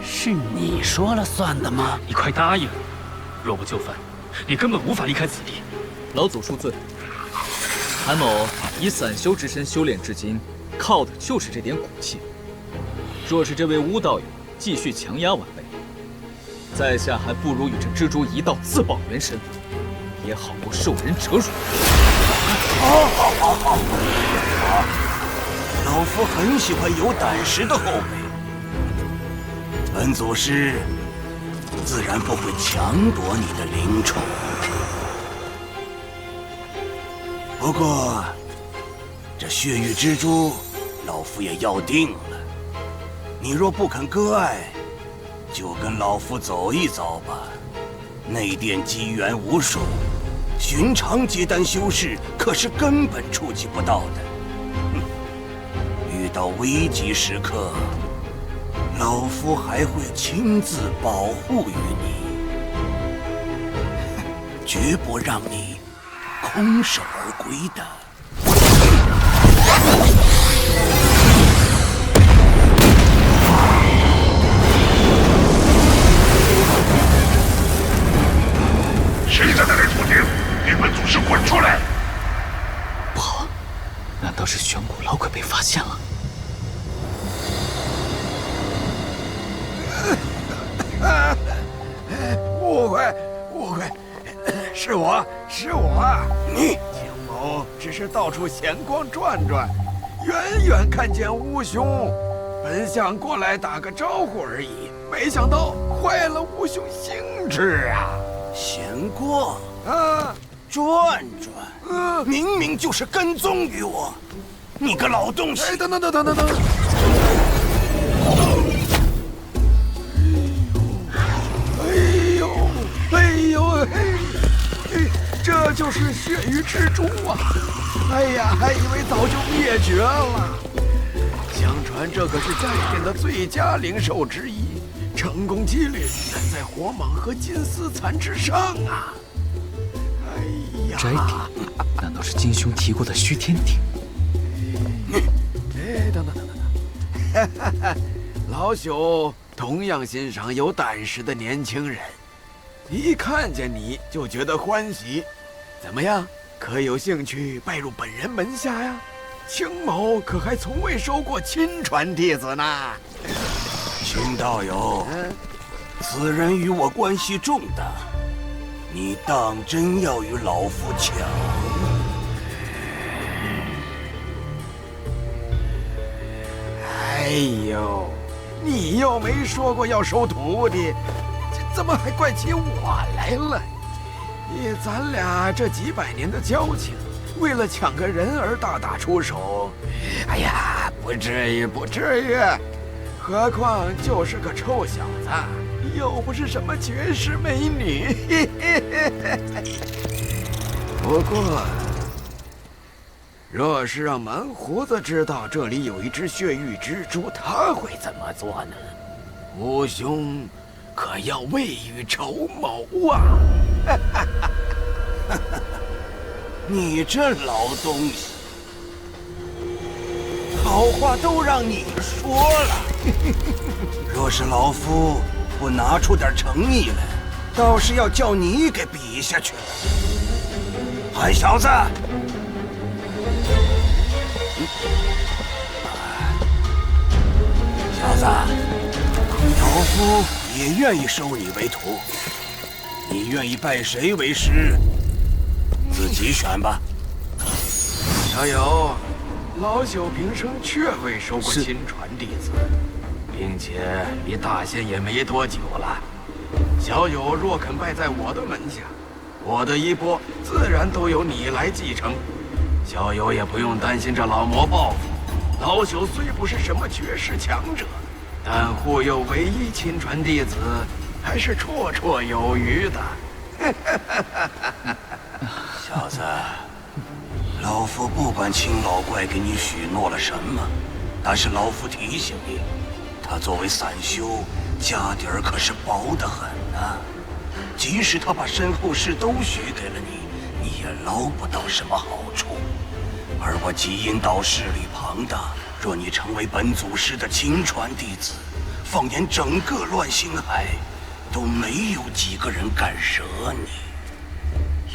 是你说了算的吗？你快答应！若不就范，你根本无法离开此地。老祖恕罪。韩某以散修之身修炼至今，靠的就是这点骨气。若是这位巫道友继续强压晚辈，在下还不如与这蜘蛛一道自保元神，也好过受人折辱。好，老夫很喜欢有胆识的后辈。本祖师自然不会强夺你的灵宠，不过这血域之珠，老夫也要定了。你若不肯割爱，就跟老夫走一遭吧。内殿机缘无数，寻常结丹修士可是根本触及不到的。遇到危急时刻，老夫还会亲自保护于你，绝不让你空手而归的。谁在那里图钉？给本祖师滚出来！不好，难道是玄古老鬼被发现了？误会，是我。你青某只是到处闲逛转转，远远看见乌兄，本想过来打个招呼而已，没想到坏了乌兄兴致啊！闲逛啊，转，明明就是跟踪于我，你个老东西！哎，等！这就是血域之珠啊！哎呀，还以为早就灭绝了。相传这可是在殿的最佳灵兽之一，成功几率远在火蟒和金丝蚕之上啊！哎呀，斋鼎，难道是金兄提过的虚天鼎？哎，等，老朽同样欣赏有胆识的年轻人，一看见你就觉得欢喜。怎么样，可有兴趣拜入本人门下呀？青某可还从未收过亲传弟子呢。秦道友，此人与我关系重大，你当真要与老夫抢？哎呦，你又没说过要收徒弟，怎么还怪起我来了？以咱俩这几百年的交情，为了抢个人而大打出手，哎呀，不至于。何况就是个臭小子，又不是什么绝世美女。不过，若是让蛮胡子知道这里有一只血域蜘蛛，他会怎么做呢？吴兄可要未雨绸缪啊！你这老东西，好话都让你说了。若是老夫不拿出点诚意来，倒是要叫你给比下去了。坏小子！小子，有夫也愿意收你为徒。你愿意拜谁为师，自己选吧。小友，老朽平生确未收过亲传弟子，并且离大仙也没多久了。小友若肯拜在我的门下，我的衣钵自然都由你来继承。小友也不用担心这老魔报复。老朽虽不是什么绝世强者，但护佑唯一亲传弟子，还是绰绰有余的。小子，老夫不管青老怪给你许诺了什么，但是老夫提醒你，他作为散修，家底儿可是薄得很呐。即使他把身后事都许给了你，你也捞不到什么好处。而我极阴岛势力庞大，若你成为本祖师的亲传弟子，放眼整个乱星海，都没有几个人敢惹你。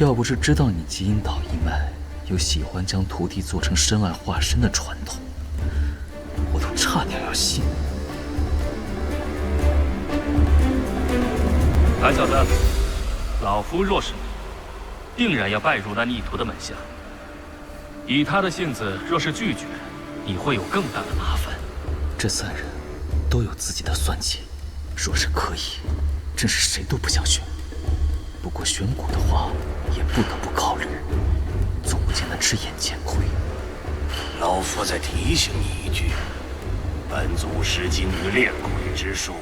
要不是知道你极阴岛一脉有喜欢将徒弟做成身外化身的传统，我都差点要信。胆小子，老夫若是你，定然要拜入那逆徒的门下。以他的性子，若是拒绝，你会有更大的麻烦。这三人都有自己的算计，若是可以，真是谁都不想选。不过选股的话，也不得不考虑，总不见得只眼见亏。老夫再提醒你一句，本祖师精于炼鬼之术，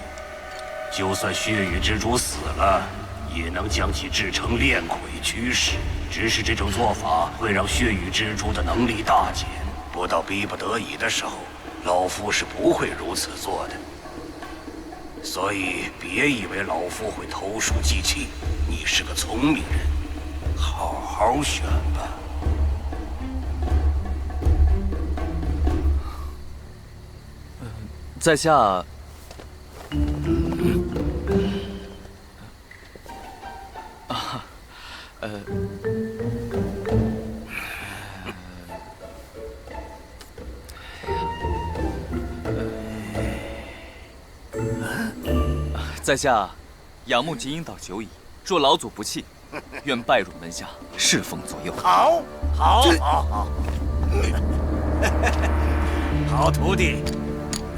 就算血雨之主死了，也能将其制成炼鬼驱使。只是这种做法会让血雨之主的能力大减，不到逼不得已的时候，老夫是不会如此做的。所以别以为老夫会投鼠忌器，你是个聪明人，好好选吧。在下，在下仰慕极阴岛久矣，若老祖不弃，愿拜入门下，侍奉左右。好，好，好，好，好徒弟，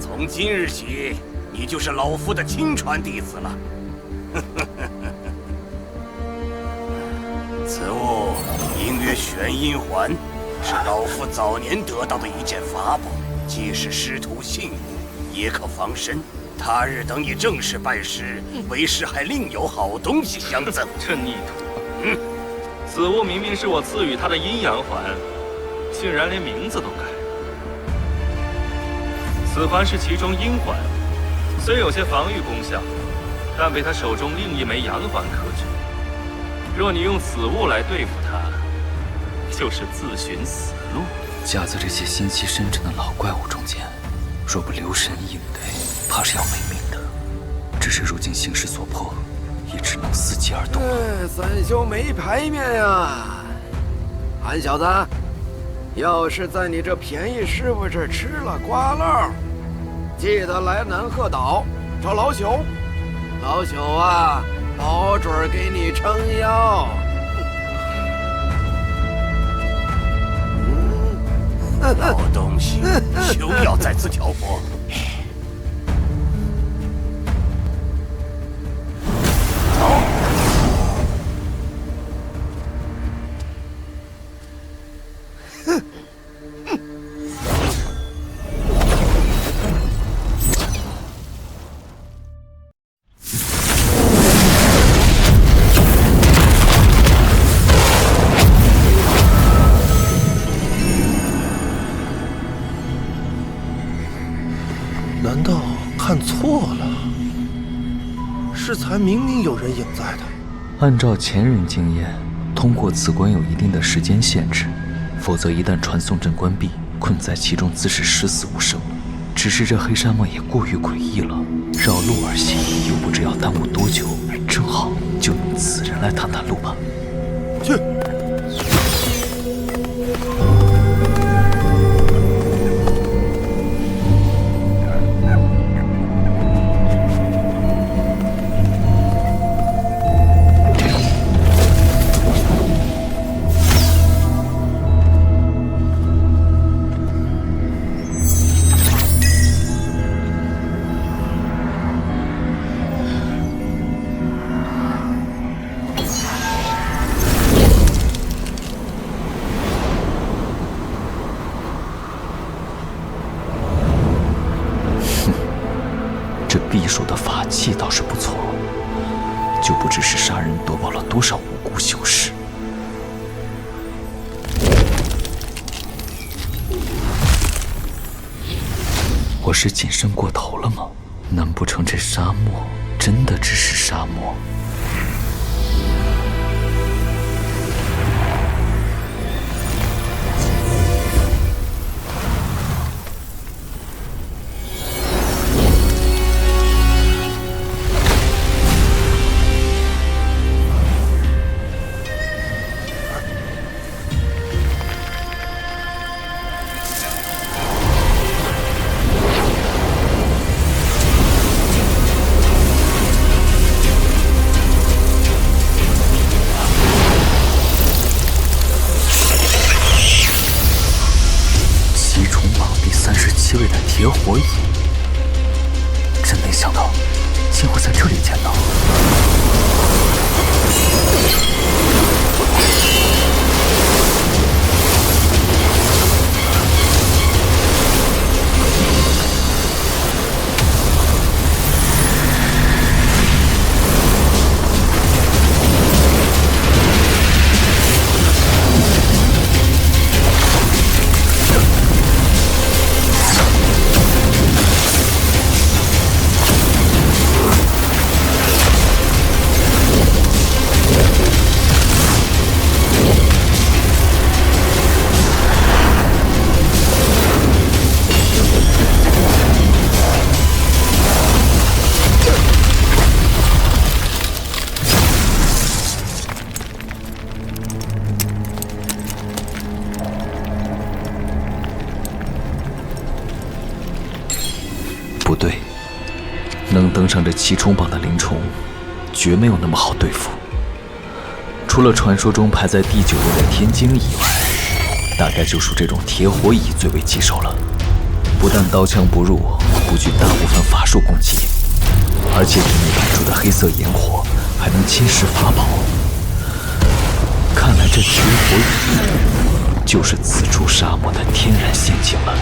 从今日起，你就是老夫的亲传弟子了。此物名曰玄阴环，是老夫早年得到的一件法宝，既是师徒信物，也可防身。他日等你正式拜师，为师还另有好东西相赠。这逆徒，此物明明是我赐予他的阴阳环，竟然连名字都改。此环是其中阴环，虽有些防御功效，但被他手中另一枚阳环克制。若你用此物来对付他，就是自寻死路。夹在这些心机深沉的老怪物中间，若不留神应对，怕是要没命的。只是如今形势所迫，也只能伺机而动了。三兄没牌面呀！韩小子，要是在你这便宜师傅这儿吃了瓜漏，记得来南鹤岛找老朽。老朽啊，保准给你撑腰。老东西，休要再次挑拨。难道看错了？适才明明有人影在的。按照前人经验，通过此关有一定的时间限制，否则一旦传送阵关闭，困在其中自是十死无生。只是这黑山梦也过于诡异了，绕路而行又不知要耽误多久，正好就用此人来探探路吧。去。气倒是不错，就不知是杀人夺宝了多少无辜修士。我是谨慎过头了吗？难不成这沙漠真的只是沙漠？7位的铁火蚁，真没想到竟会在这里见到。不对，能登上这七冲榜的灵虫，绝没有那么好对付。除了传说中排在第9位的天鲸以外，大概就属这种铁火蚁最为棘手了。不但刀枪不入，不惧大部分法术攻击，而且体内排出的黑色炎火还能侵蚀法宝。看来这铁火蚁就是此处沙漠的天然陷阱了。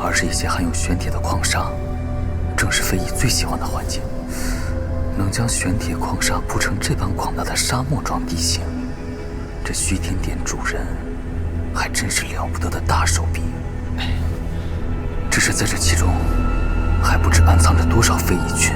而是一些含有玄铁的矿砂，正是飞蚁最喜欢的环境。能将玄铁矿砂铺成这般广大的沙漠状地形，这虚天殿主人还真是了不得的大手笔。只是在这其中，还不知暗藏着多少飞蚁群。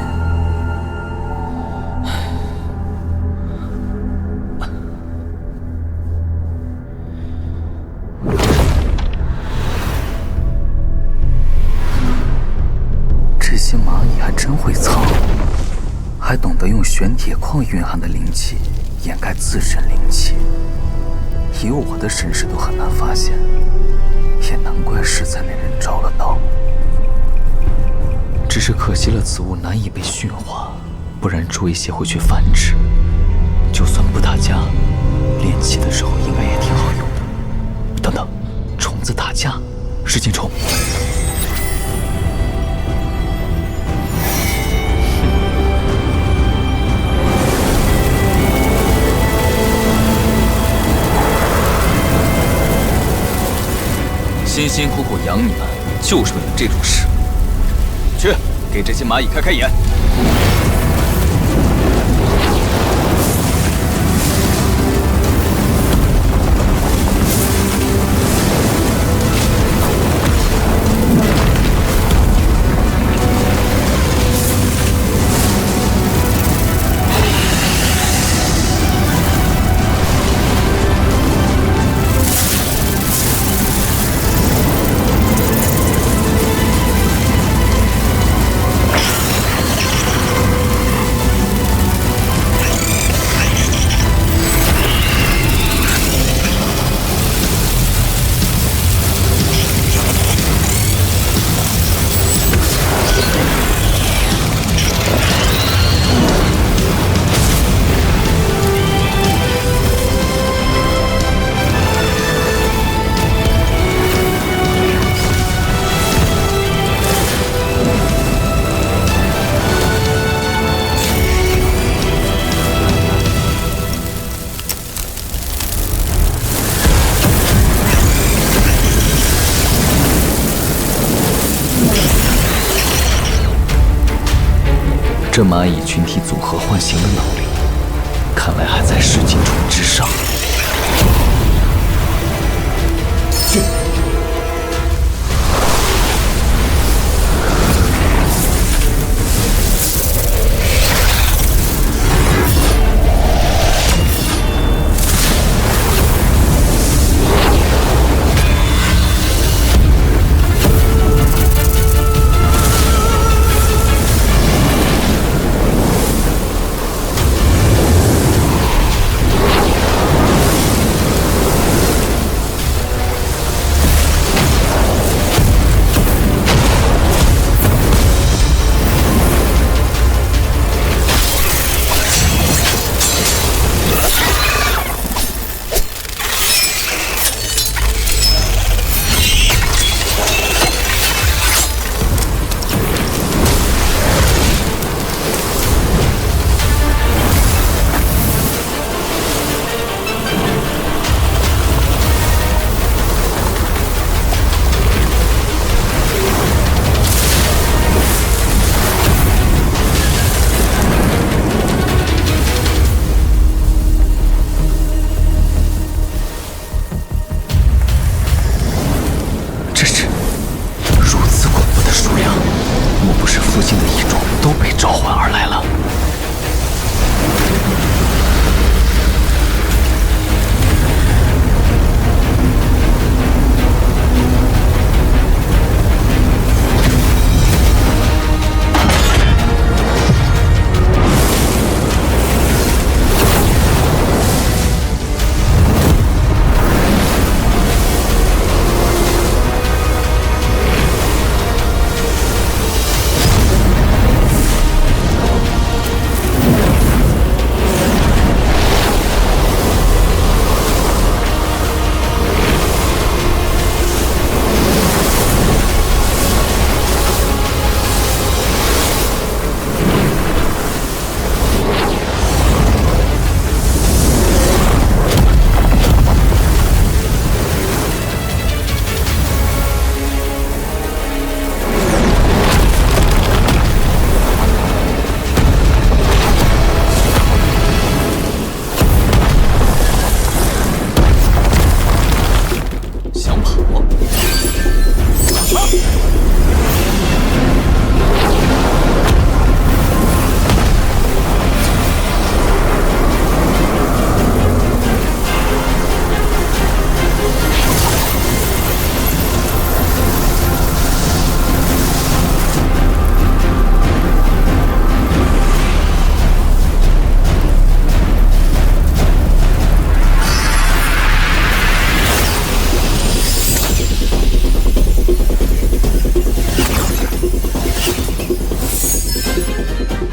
这些蚂蚁还真会藏，还懂得用玄铁矿蕴含的灵气掩盖自身灵气。以我的身世都很难发现，也难怪适才那人着了道。只是可惜了此物难以被驯化，不然捉一些回去繁殖，就算不打架，练气的时候应该也挺好用的。等等，虫子打架，噬金虫。辛辛苦苦养你们，就是为了这种事。去，给这些蚂蚁开开眼。这蚂蚁群体组合唤醒的能力，看来还在噬金虫之上。去！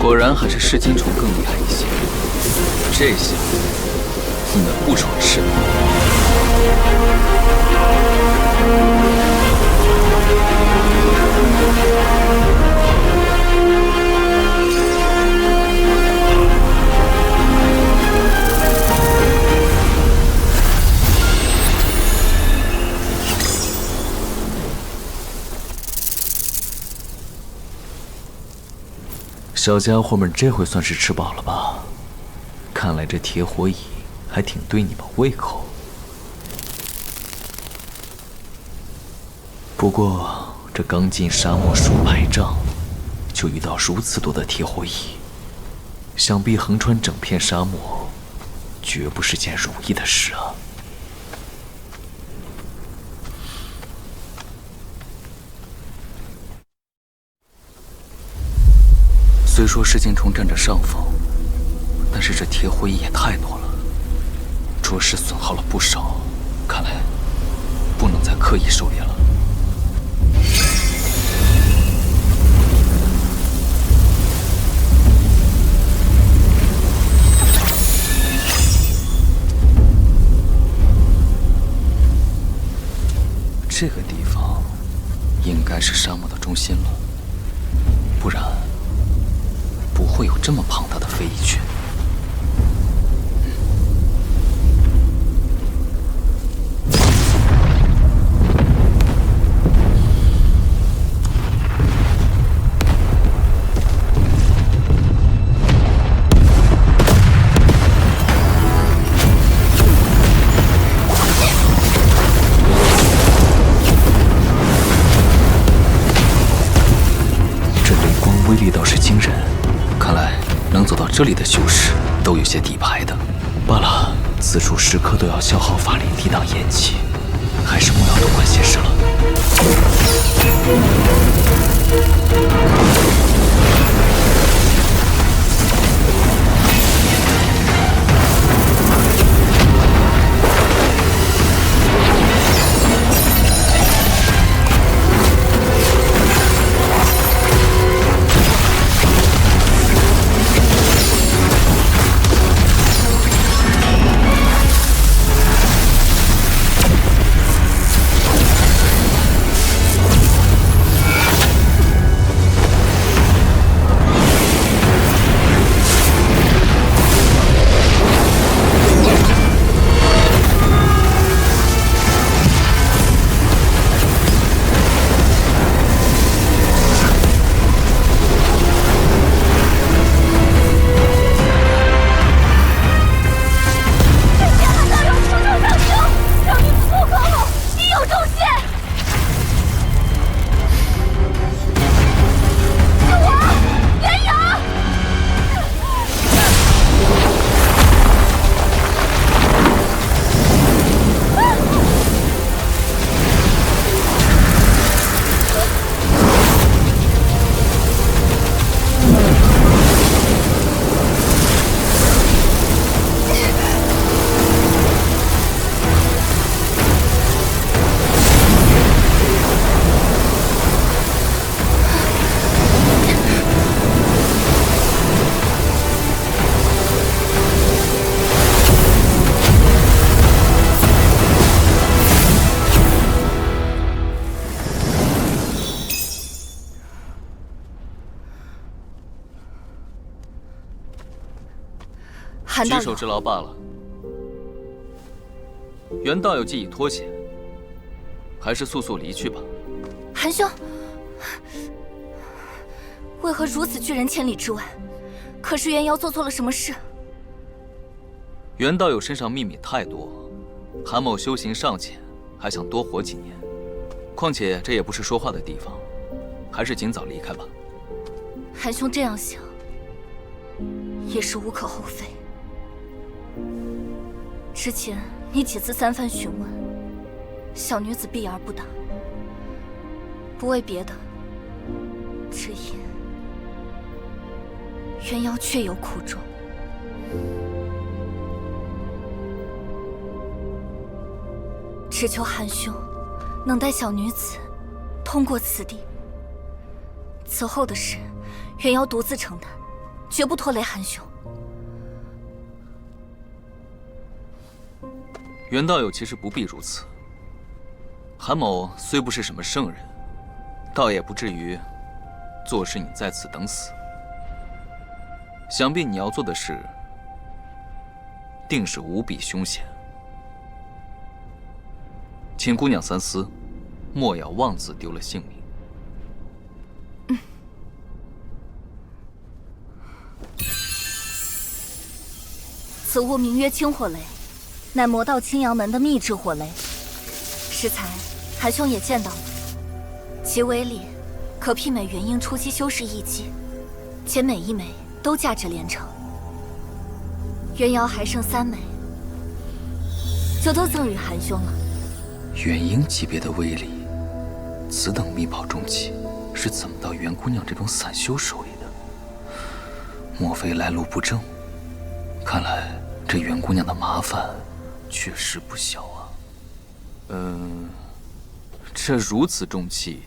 果然还是噬金虫更厉害一些。这下你们不爽是吗？小家伙们这回算是吃饱了吧？看来这铁火蚁还挺对你们胃口。不过这刚进沙漠数百丈，就遇到如此多的铁火蚁，想必横穿整片沙漠，绝不是件容易的事啊。虽说噬金虫占着上风，但是这铁火蚁也太多了，着实损耗了不少。看来不能再刻意狩猎了。这个地方应该是沙漠的中心了，不然不会有这么庞大的飞蚁群。威力倒是惊人，看来能走到这里的修士都有些底牌的。罢了，此处时刻都要消耗法力抵挡炎气，还是莫要多管闲事了。举手之劳罢了。袁道友既已脱险，还是速速离去吧。韩兄，为何如此拒人千里之外？可是袁瑶做错了什么事？袁道友身上秘密太多，韩某修行尚浅，还想多活几年。况且这也不是说话的地方，还是尽早离开吧。韩兄这样想，也是无可厚非。之前你几次三番询问，小女子避而不答，不为别的，只因袁瑶确有苦衷。只求韩兄能带小女子通过此地，此后的事，袁瑶独自承担。绝不拖累韩兄。袁道友其实不必如此。韩某虽不是什么圣人，倒也不至于坐视你在此等死。想必你要做的事，定是无比凶险。请姑娘三思，莫要妄自丢了性命。此物名曰青火雷，乃魔道青阳门的秘制火雷。适才韩兄也见到了，其威力可媲美元婴初期修士一击，且每一枚都价值连城。元瑶还剩3枚，就都赠与韩兄了。元婴级别的威力，此等秘宝重器是怎么到袁姑娘这种散修手里的？莫非来路不正？看来这袁姑娘的麻烦确实不小啊。这如此重器，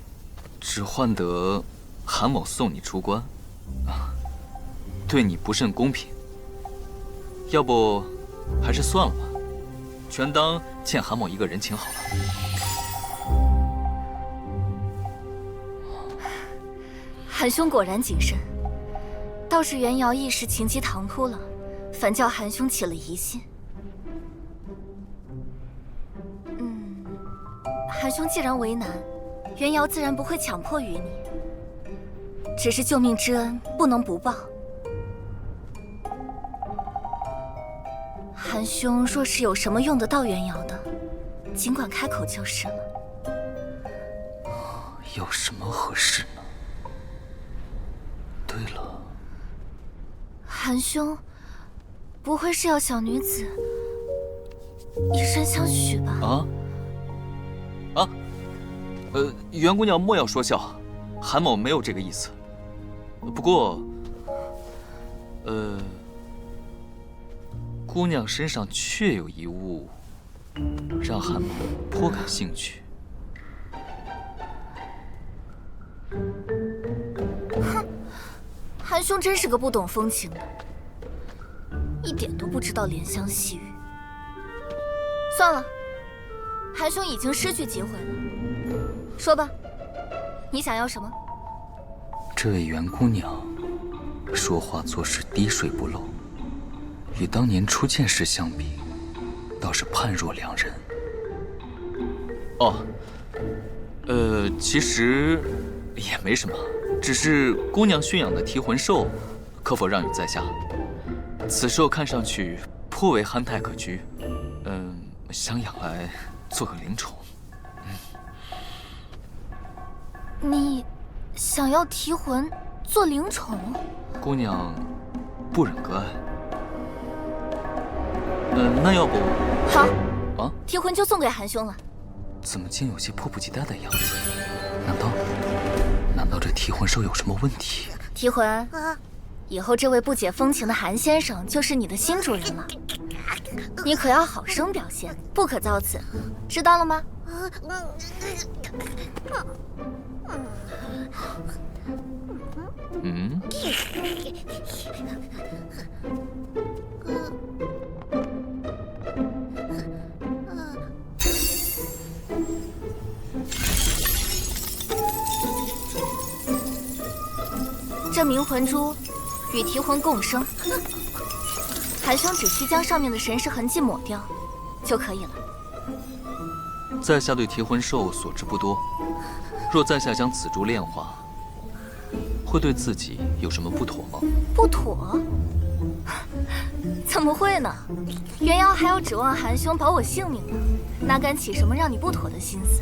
只换得韩某送你出关，对你不甚公平。要不，还是算了吧，全当欠韩某一个人情好了。韩兄果然谨慎，倒是袁瑶一时情急唐突了，反叫韩兄起了疑心。韩兄既然为难，袁瑶自然不会强迫于你，只是救命之恩不能不报。韩兄若是有什么用得到袁瑶的，尽管开口就是了。有什么合适呢？对了，韩兄，不会是要小女子以身相许吧？袁姑娘莫要说笑，韩某没有这个意思。不过，姑娘身上确有一物，让韩某颇感兴趣。哼，韩兄真是个不懂风情的，一点都不知道怜香惜玉。算了，韩兄已经失去机会了，说吧，你想要什么？这位袁姑娘说话做事滴水不漏，与当年初见时相比，倒是判若两人。其实也没什么，只是姑娘驯养的提魂兽，可否让与在下？此兽看上去颇为憨态可掬，想养来做个灵宠。你想要提魂做灵宠？姑娘不忍割爱。那要不好啊？提魂就送给韩兄了。怎么竟有些迫不及待的样子？难道这提魂兽有什么问题？提魂，以后这位不解风情的韩先生就是你的新主人了。你可要好生表现，不可造次，知道了吗？这冥魂珠与提魂共生，韩兄只需将上面的神识痕迹抹掉就可以了。在下对提魂兽所知不多，若在下将此珠炼化，会对自己有什么不妥吗？不妥？怎么会呢？袁瑶还要指望韩兄保我性命呢，哪敢起什么让你不妥的心思？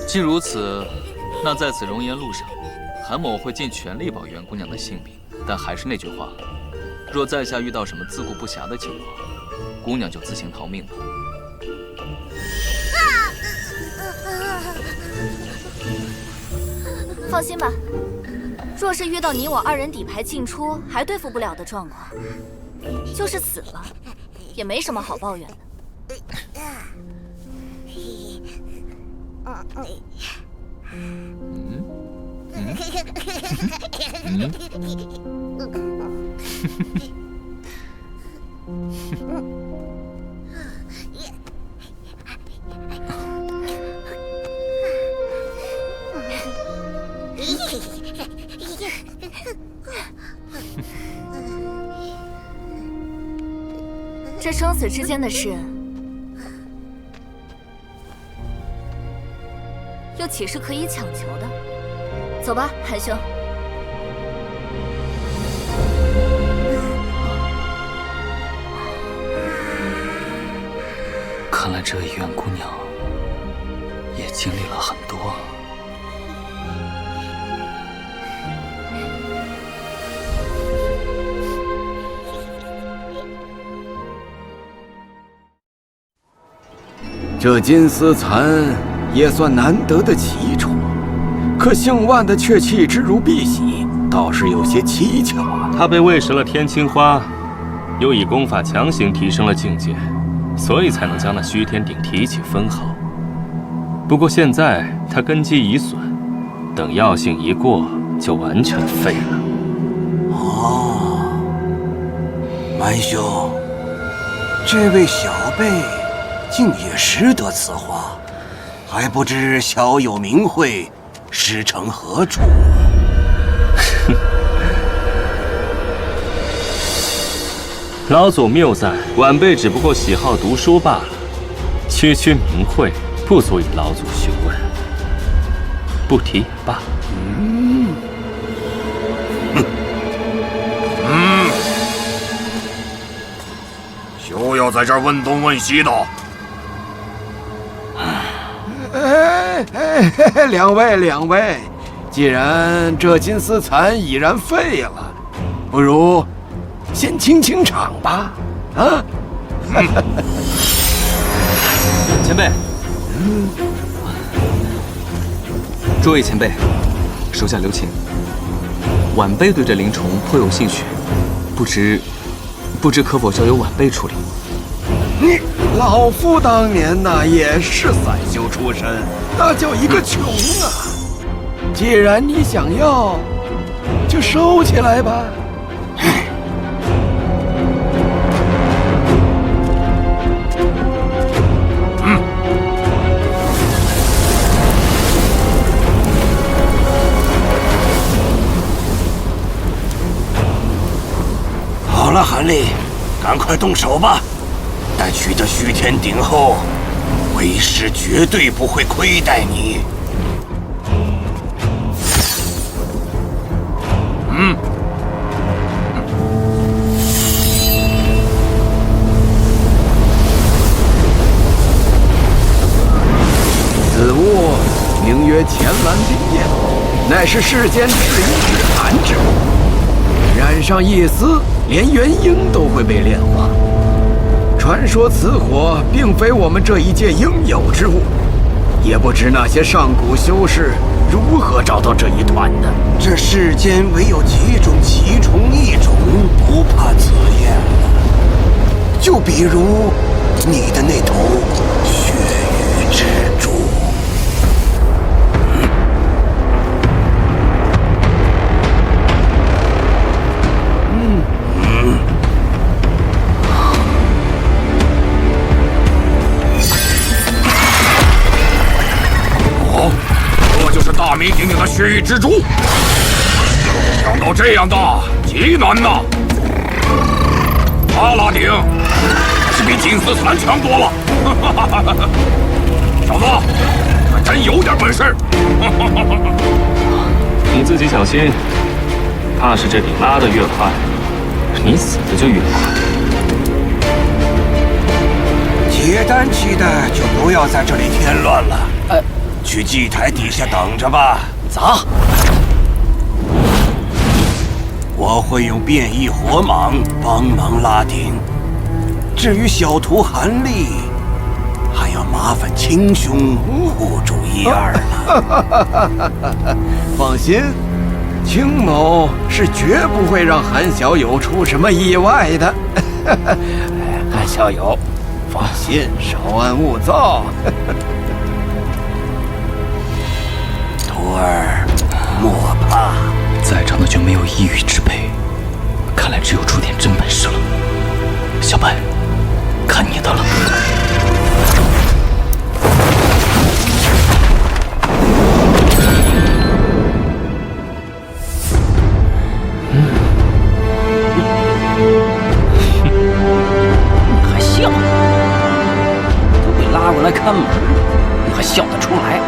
既如此，那在此容颜路上，韩某会尽全力保袁姑娘的性命。但还是那句话，若在下遇到什么自顾不暇的情况，姑娘就自行逃命吧。放心吧，若是遇到你我二人底牌进出还对付不了的状况，就是死了，也没什么好抱怨的。这生死之间的事，又岂是可以强求的？走吧，韩兄。看来这一袁姑娘也经历了很多。这金丝蚕也算难得的奇宠，可姓万的却弃之如敝屣，倒是有些蹊跷啊。他被喂食了天青花，又以功法强行提升了境界，所以才能将那虚天鼎提起分毫。不过现在他根基已损，等药性一过，就完全废了。哦，蛮兄，这位小辈竟也识得此话，还不知小有名讳，师承何处？老祖谬在，晚辈只不过喜好读书罢了，区区名讳不足以老祖询问，不提也罢。休要在这儿问东问西的。两位，既然这金丝蚕已然废了，不如先清清场吧。啊！前辈，诸位前辈，手下留情。晚辈对这灵虫颇有兴趣，不知可否交由晚辈处理？你老夫当年呐也是散修出身，那叫一个穷啊！既然你想要，就收起来吧。好了，韩立，赶快动手吧！待取得虚天鼎后，为师绝对不会亏待你。此物名曰乾蓝冰焰，乃是世间至阴至寒之物，染上一丝，连元婴都会被炼化。传说此火并非我们这一界应有之物，也不知那些上古修士如何找到这一团的。这世间唯有几种奇虫异种不怕此焰了，就比如你的那头血雨之蛛。大名鼎鼎的血域蜘蛛，养到这样大极难呐！阿拉鼎还是比金丝蚕强多了。小子，还真有点本事。你自己小心，怕是这鼎拉得越快，你死的就越快。铁丹期待就不要在这里添乱了。去祭台底下等着吧。砸！我会用变异火蟒帮忙拉鼎。至于小徒韩立，还要麻麻烦青兄护主一二了。放心，青某是绝不会让韩小友出什么意外的。韩小友，放心，稍安勿躁。徒儿莫怕，在场的就没有一羽之辈，看来只有出点真本事了。小白，看你的了。还笑？都被拉过来看门，你还笑得出来？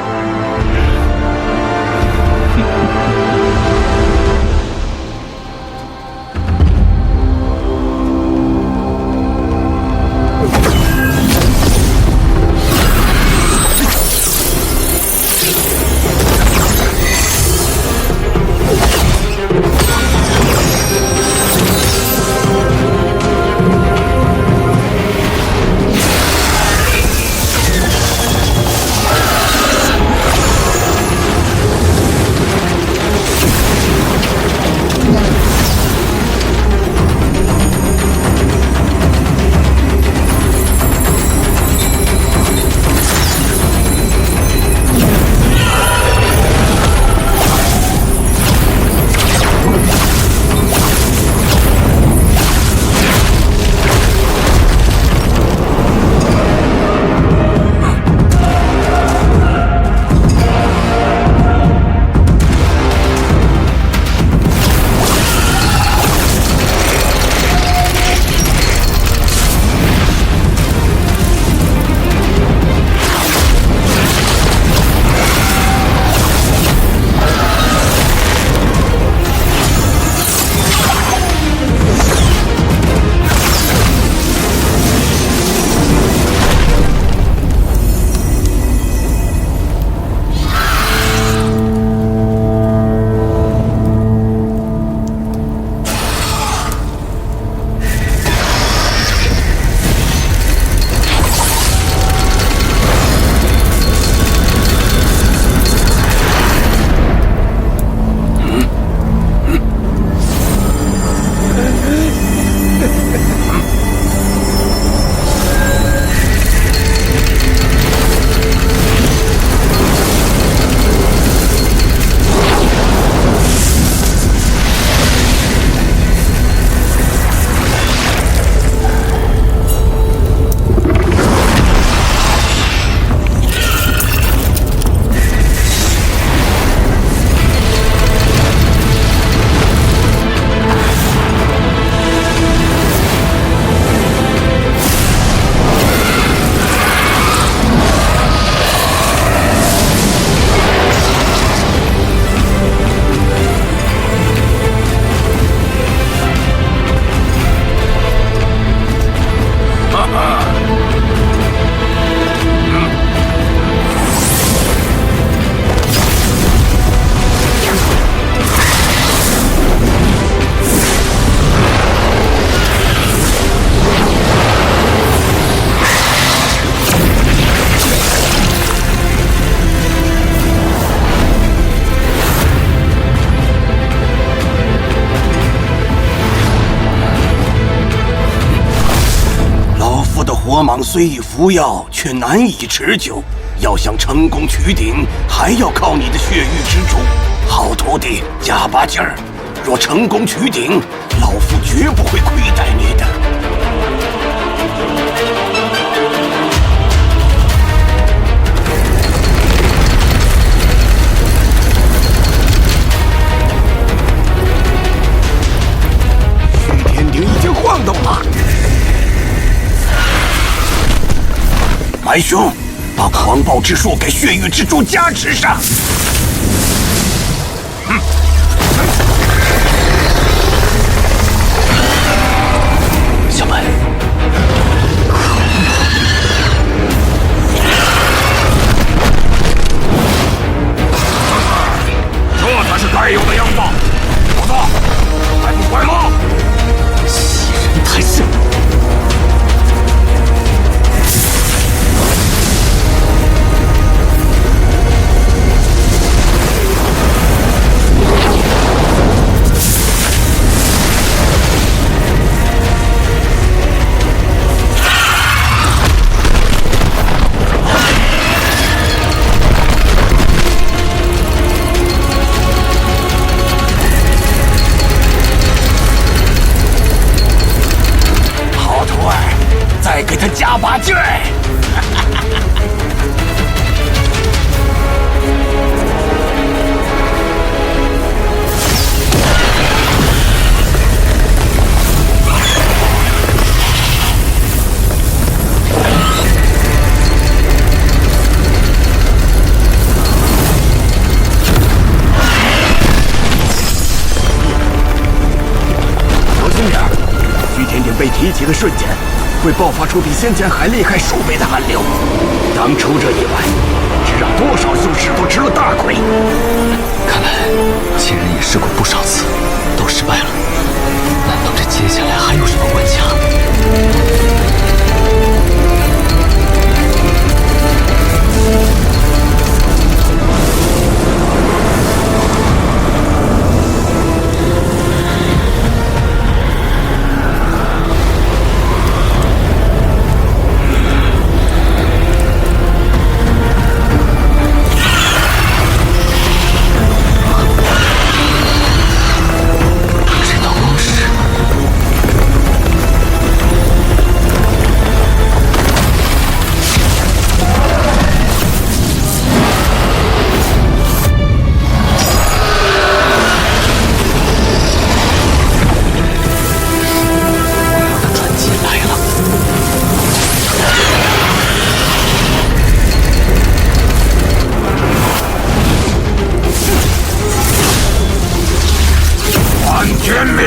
火蟒虽已服药，却难以持久。要想成功取鼎，还要靠你的血域之珠。好徒弟，加把劲儿！若成功取鼎，老夫绝不会亏待你的。许天鼎已经晃动了。白兄，把狂暴之术给血域之珠加持上。小白，这才是该有的样貌。小子，还不快吗？欺人太甚！他加把劲儿！小心点儿，巨甜点被提起的瞬间，会爆发出比先前还厉害数倍的寒流。当初这意外，只让多少修士都吃了大亏。看来前人也试过不少次，都失败了。难道这接下来还有什么关卡？天明！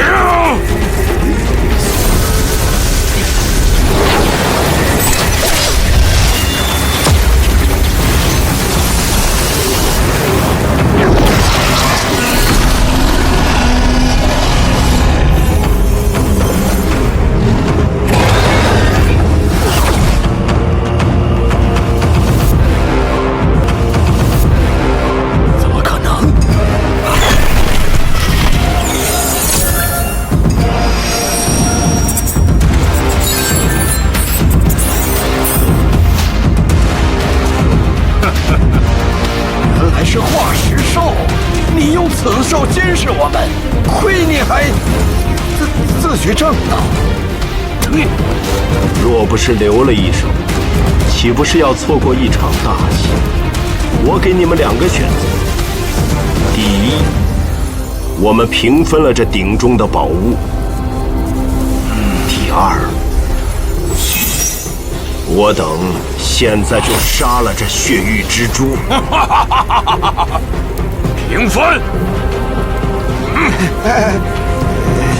怎么可能？原来是化石兽！你用此兽监视我们，亏你还自诩正道。若不是留了一手，岂不是要错过一场大戏？我给你们2个选择：第一，我们平分了这鼎中的宝物；第二，我等现在就杀了这血域之蛛。平分！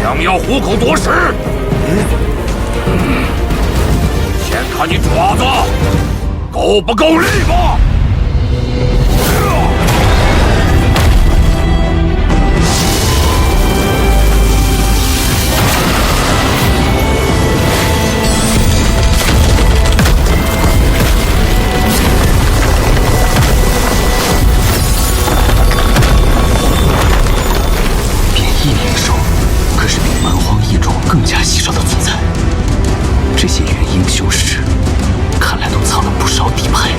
想要虎口夺食？先看你爪子够不够力吧！可是比蛮荒异种更加稀少的存在。这些元婴修士，看来都藏了不少底牌。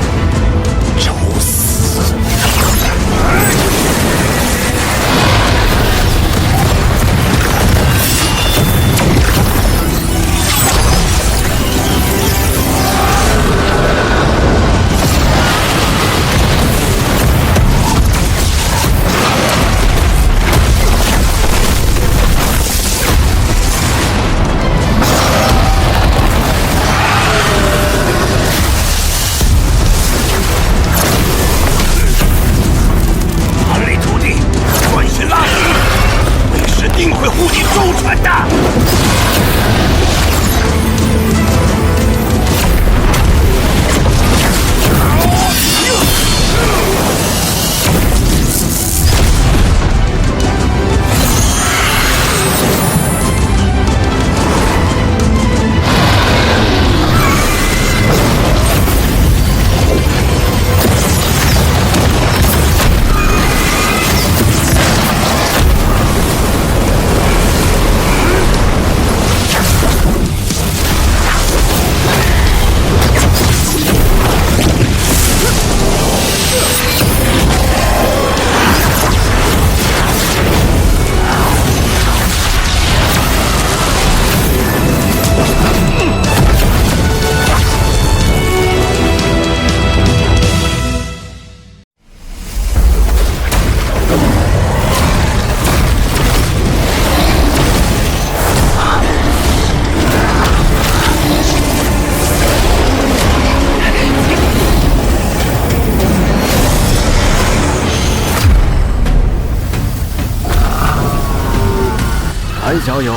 小友，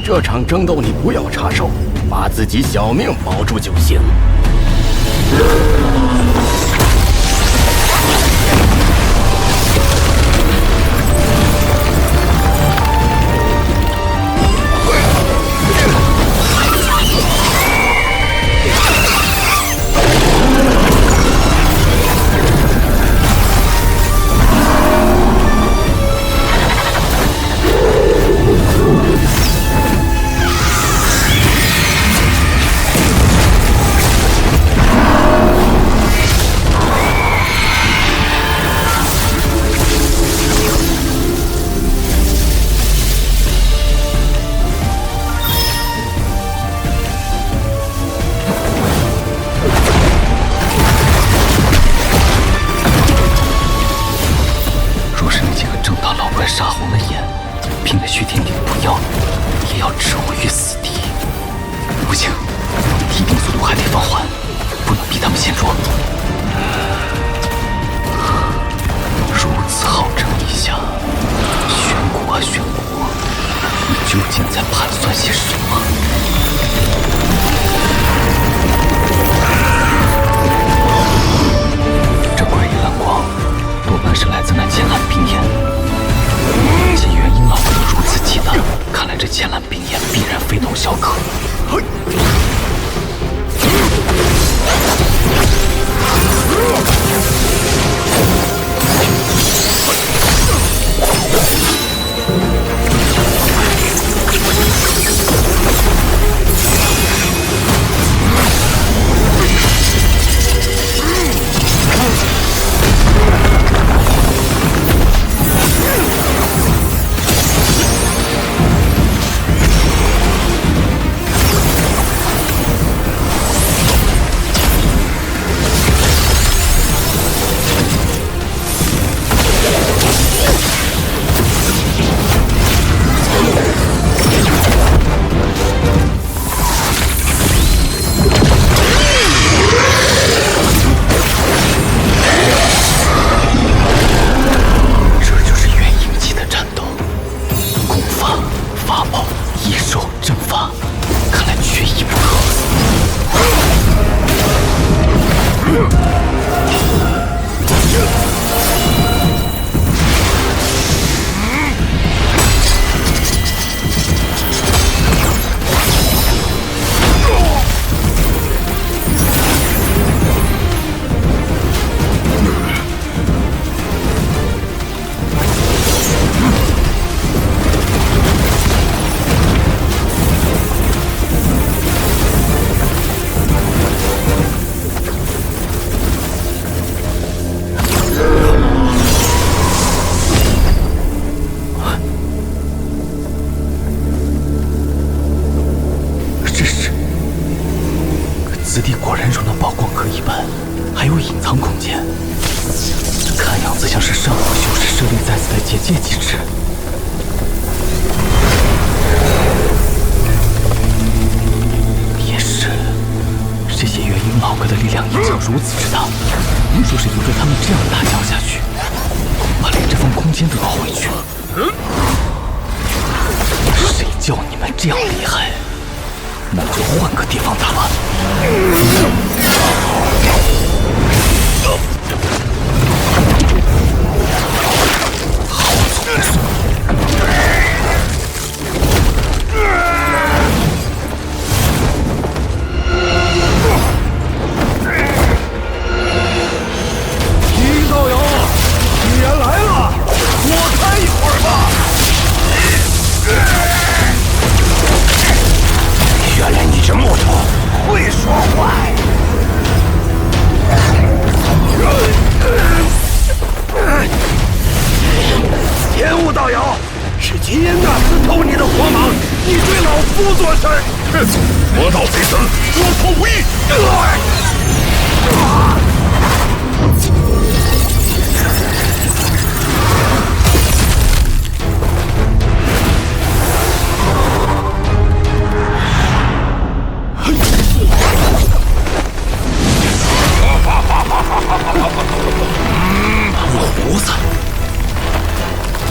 这场争斗你不要插手，把自己小命保住就行。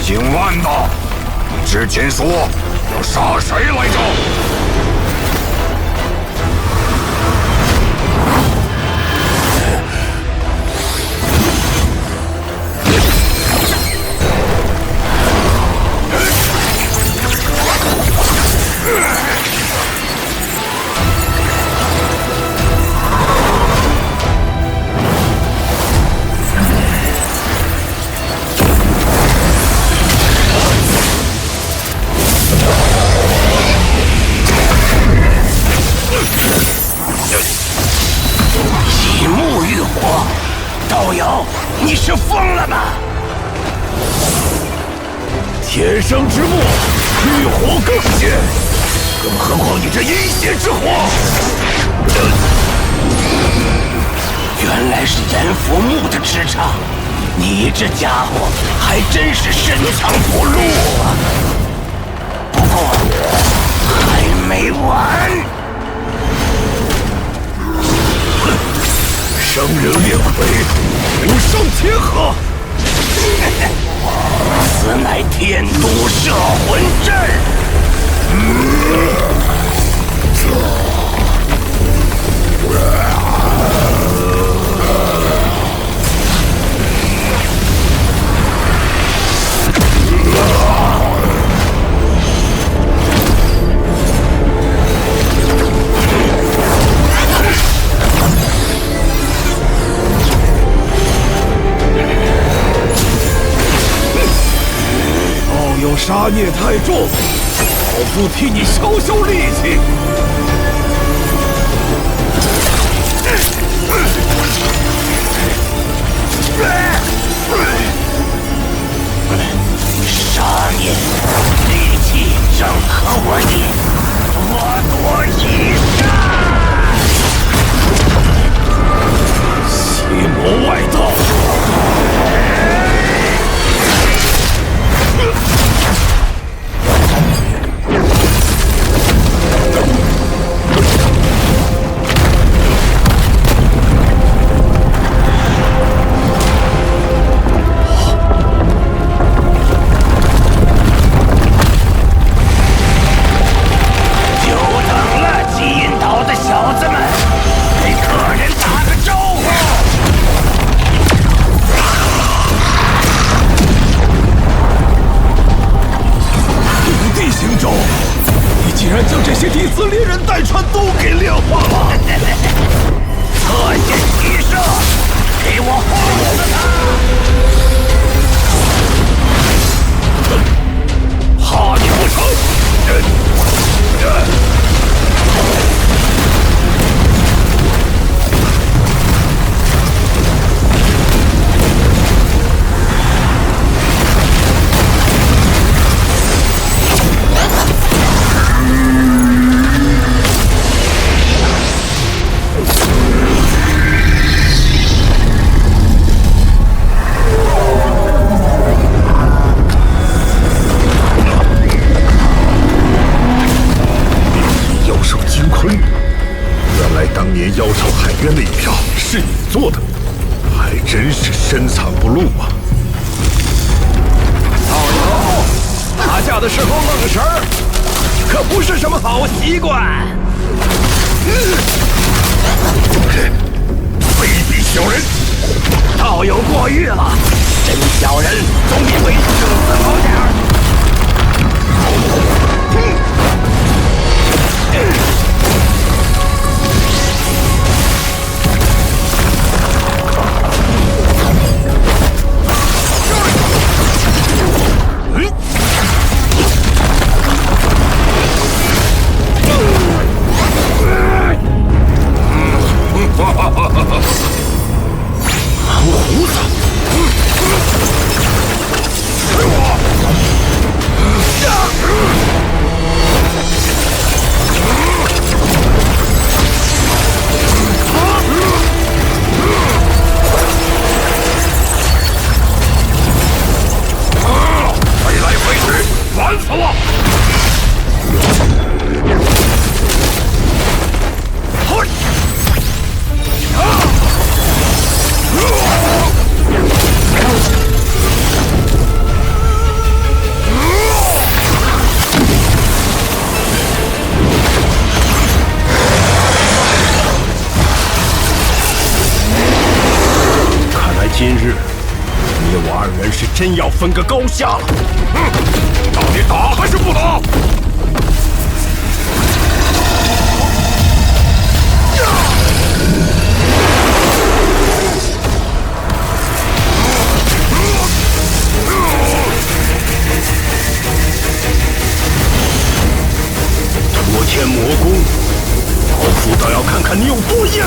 姓万的，之前说要杀谁来着？以木浴火，道友，你是疯了吗？天生之木，遇火更险，更何况你这阴邪之火！原来是炎佛木的支差，你这家伙还真是深藏不露啊！不过还没完。生人列魁，无上天河。此乃天都摄魂阵。有杀孽太重，老夫替你消消戾气。杀孽戾气正合我意，我夺一杀。邪魔外道。吃我！今日你我二人是真要分个高下了。到底打还是不打？脱天魔功，老夫倒要看看你有多硬！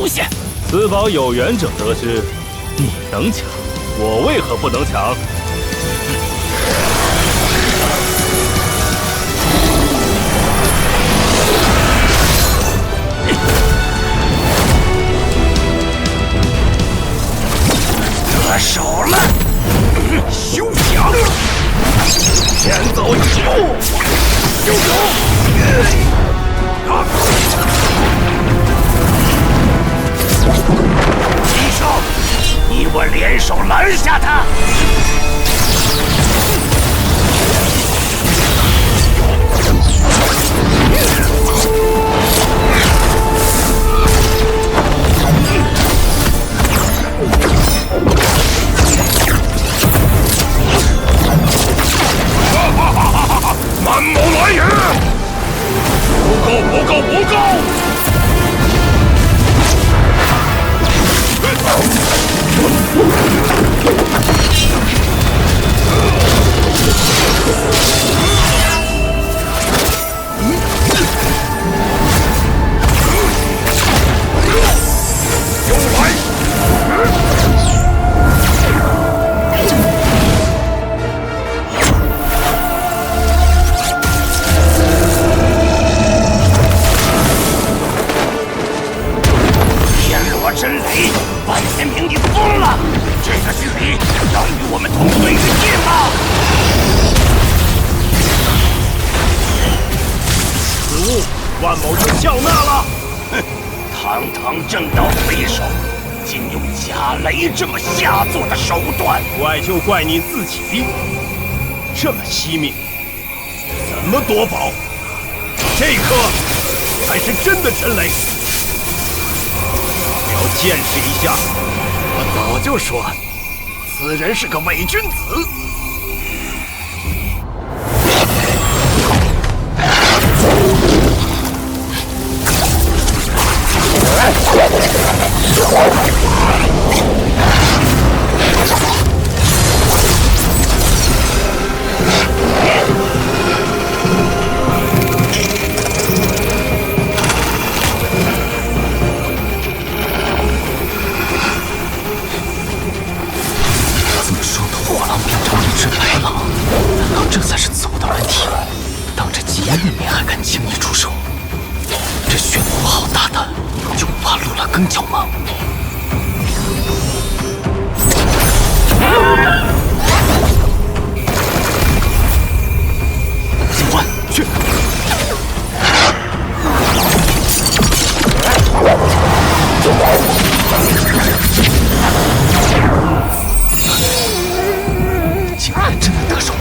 东西？此宝有缘者得之，你能抢，我为何不能抢？得手了，休想！先走一步，休走！齐少，你我联手拦下他！满谋来也！不够！又来！天罗真雷，半天明，你疯了！这个距离要与我们同归于尽吗？此物，万某就笑纳了。哼，堂堂正道匪首，竟用假雷这么下作的手段，怪就怪你自己。这么惜命，怎么夺宝？这颗才是真的真雷。要见识一下，我早就说，此人是个伪君子。怎么双头火狼变成一只白狼？难道这才是此物的本体？当着极阴的面还敢轻易出手？这玄武好大胆，就不怕入了更角吗？警官，去！竟然真的得手了！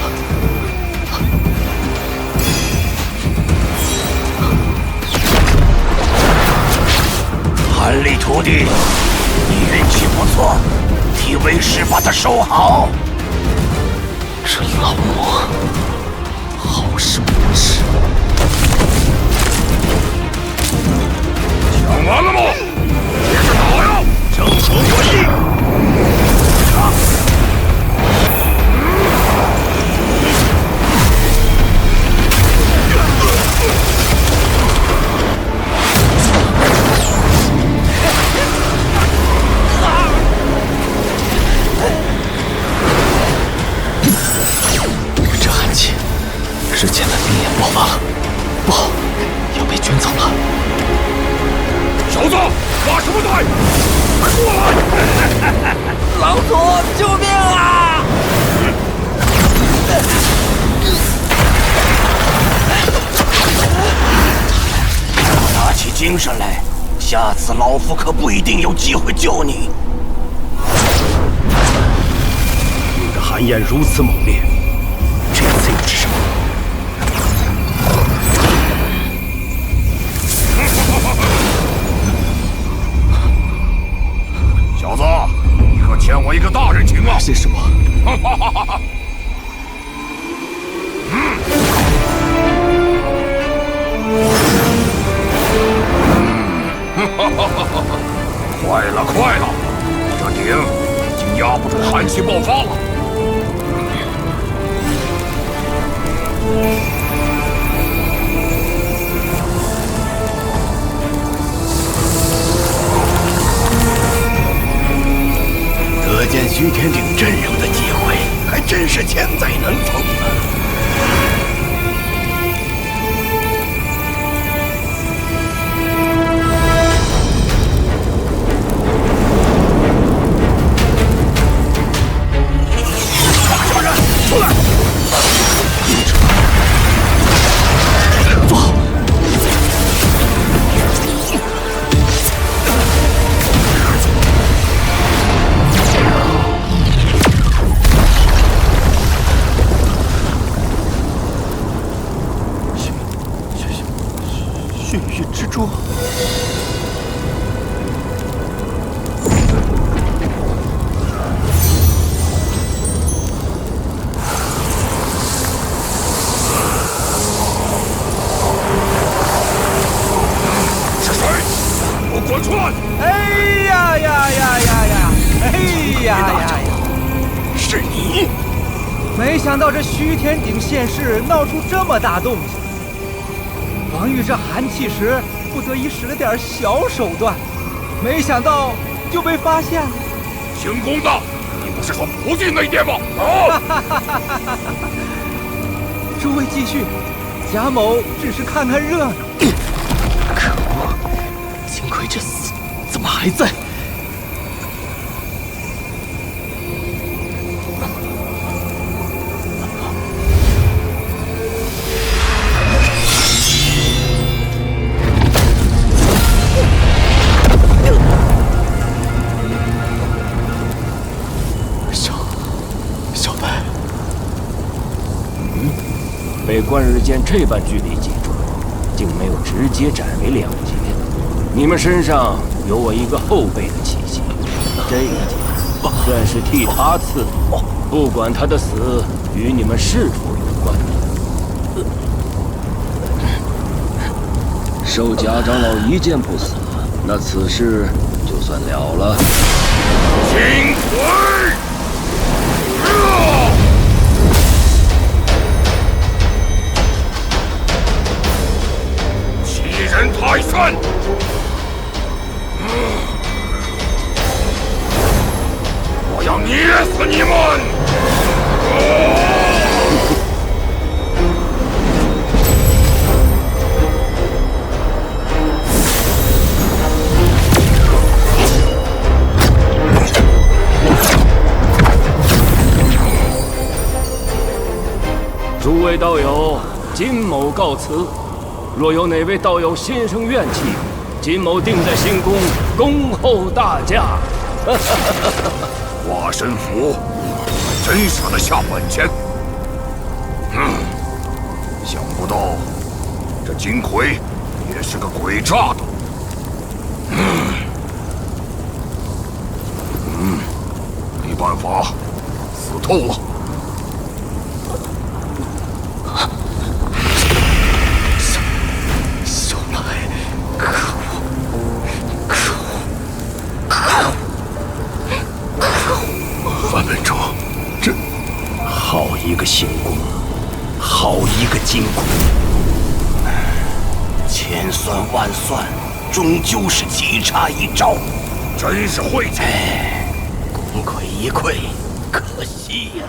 韩立徒弟，你运气不错，替为师把他收好。这老魔好生无耻！抢完了吗？接着打呀！正合我意。这寒气，之前的冰焰爆发了，不好，要被卷走了。小子，发什么呆？快过来！狼族，救命啊！打起精神来，下次老夫可不一定有机会救你。你的寒焰如此猛烈，这次又是什么？小子，你可欠我一个大人情啊！谢师傅。快了，快了！这鼎已经压不住寒气爆发了。可见徐天鼎真有的机会，还真是千载难逢啊！什么人？出来！血域之珠。是谁？给我滚出来！哎呀呀呀呀呀！哎呀呀呀！是你！没想到这徐天鼎现世，闹出这么大动静。王玉这寒气时，不得已使了点小手段，没想到就被发现了。行宫的，你不是说不进内殿吗？啊！诸位继续，贾某只是看看热闹。可恶，金魁这厮怎么还在？被关日坚这般距离击中，竟没有直接斩为两截。你们身上有我一个后辈的气息，这一劫算是替他赐福，不管他的死与你们是否有关。受贾长老一剑不死，那此事就算了了。金魁！欺人太甚！我要捏死你们！诸位道友，金某告辞。若有哪位道友心生怨气，金某定在新宫恭候大驾。华神府真舍得下本钱。想不到这金魁也是个诡诈的。没办法，死透了。范本忠，这好一个行宫，好一个金宫，千算万算，终究是棋差一招，真是晦气！功亏一篑，可惜呀。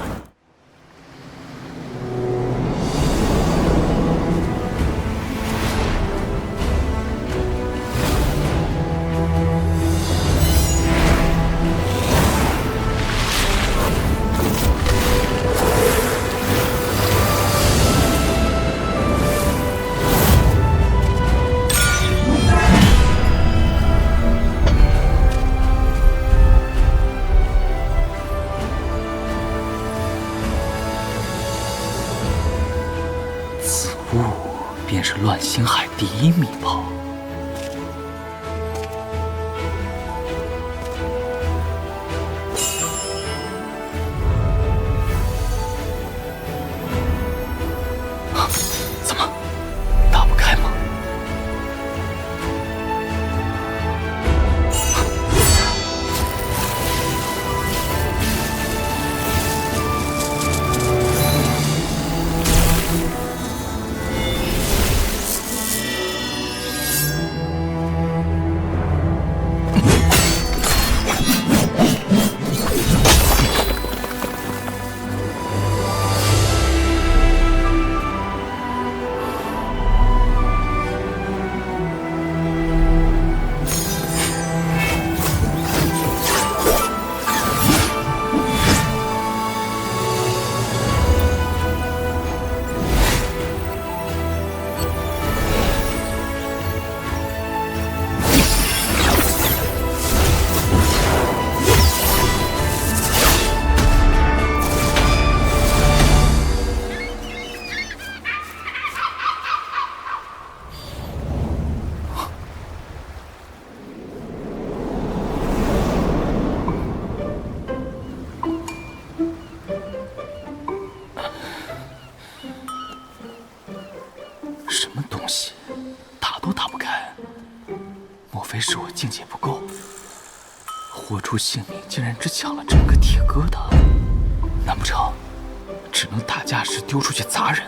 便是乱星海第一密报。怎么打不开吗？是我境界不够，豁出性命竟然只抢了整个铁疙瘩，难不成只能打架时丢出去砸人？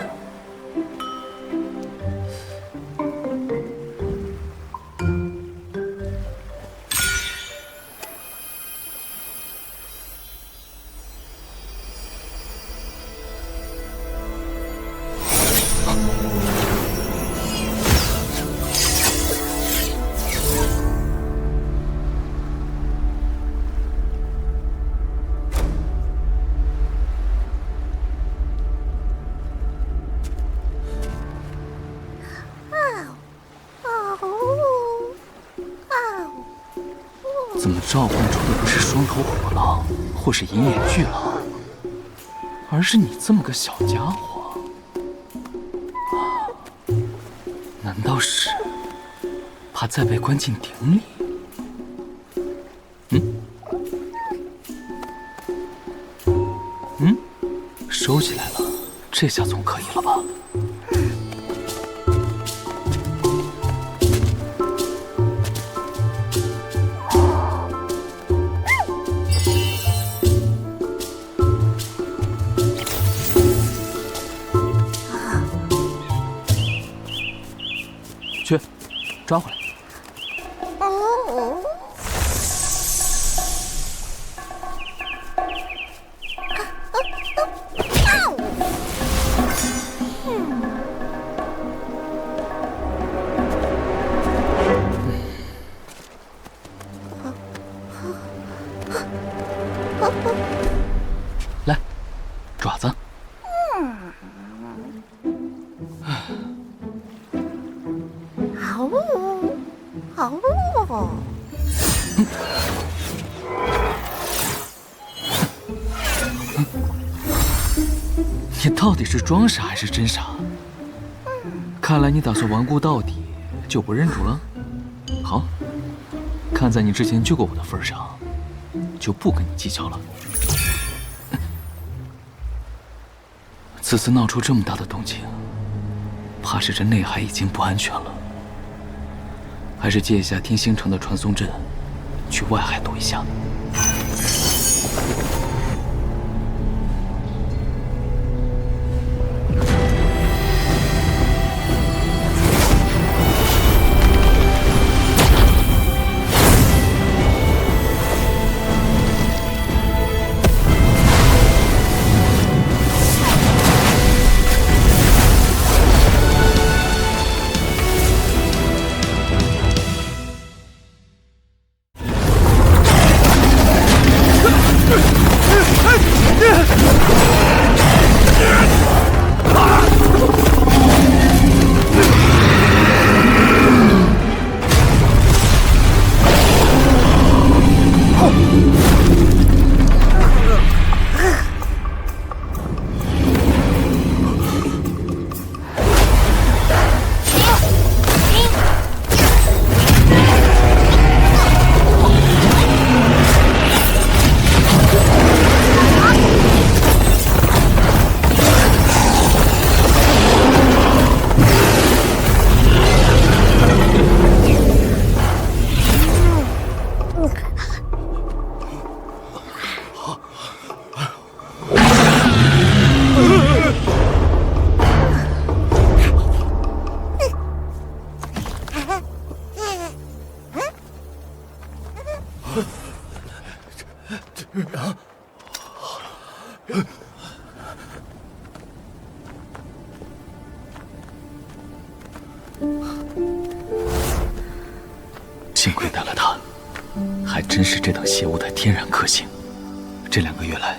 怎么召唤出的不是双头虎狼或是银眼巨狼，而是你这么个小家伙？难道是怕再被关进鼎里？收起来了，这下总可以了吧？去，抓回来。来，爪子。你到底是装傻还是真傻？看来你打算顽固到底，就不认主了。好，看在你之前救过我的份上，就不跟你计较了。此次闹出这么大的动静，怕是这内海已经不安全了。还是借一下天星城的传送阵，去外海躲一下。幸亏带了他，还真是这等邪物的天然克星。这2个月来，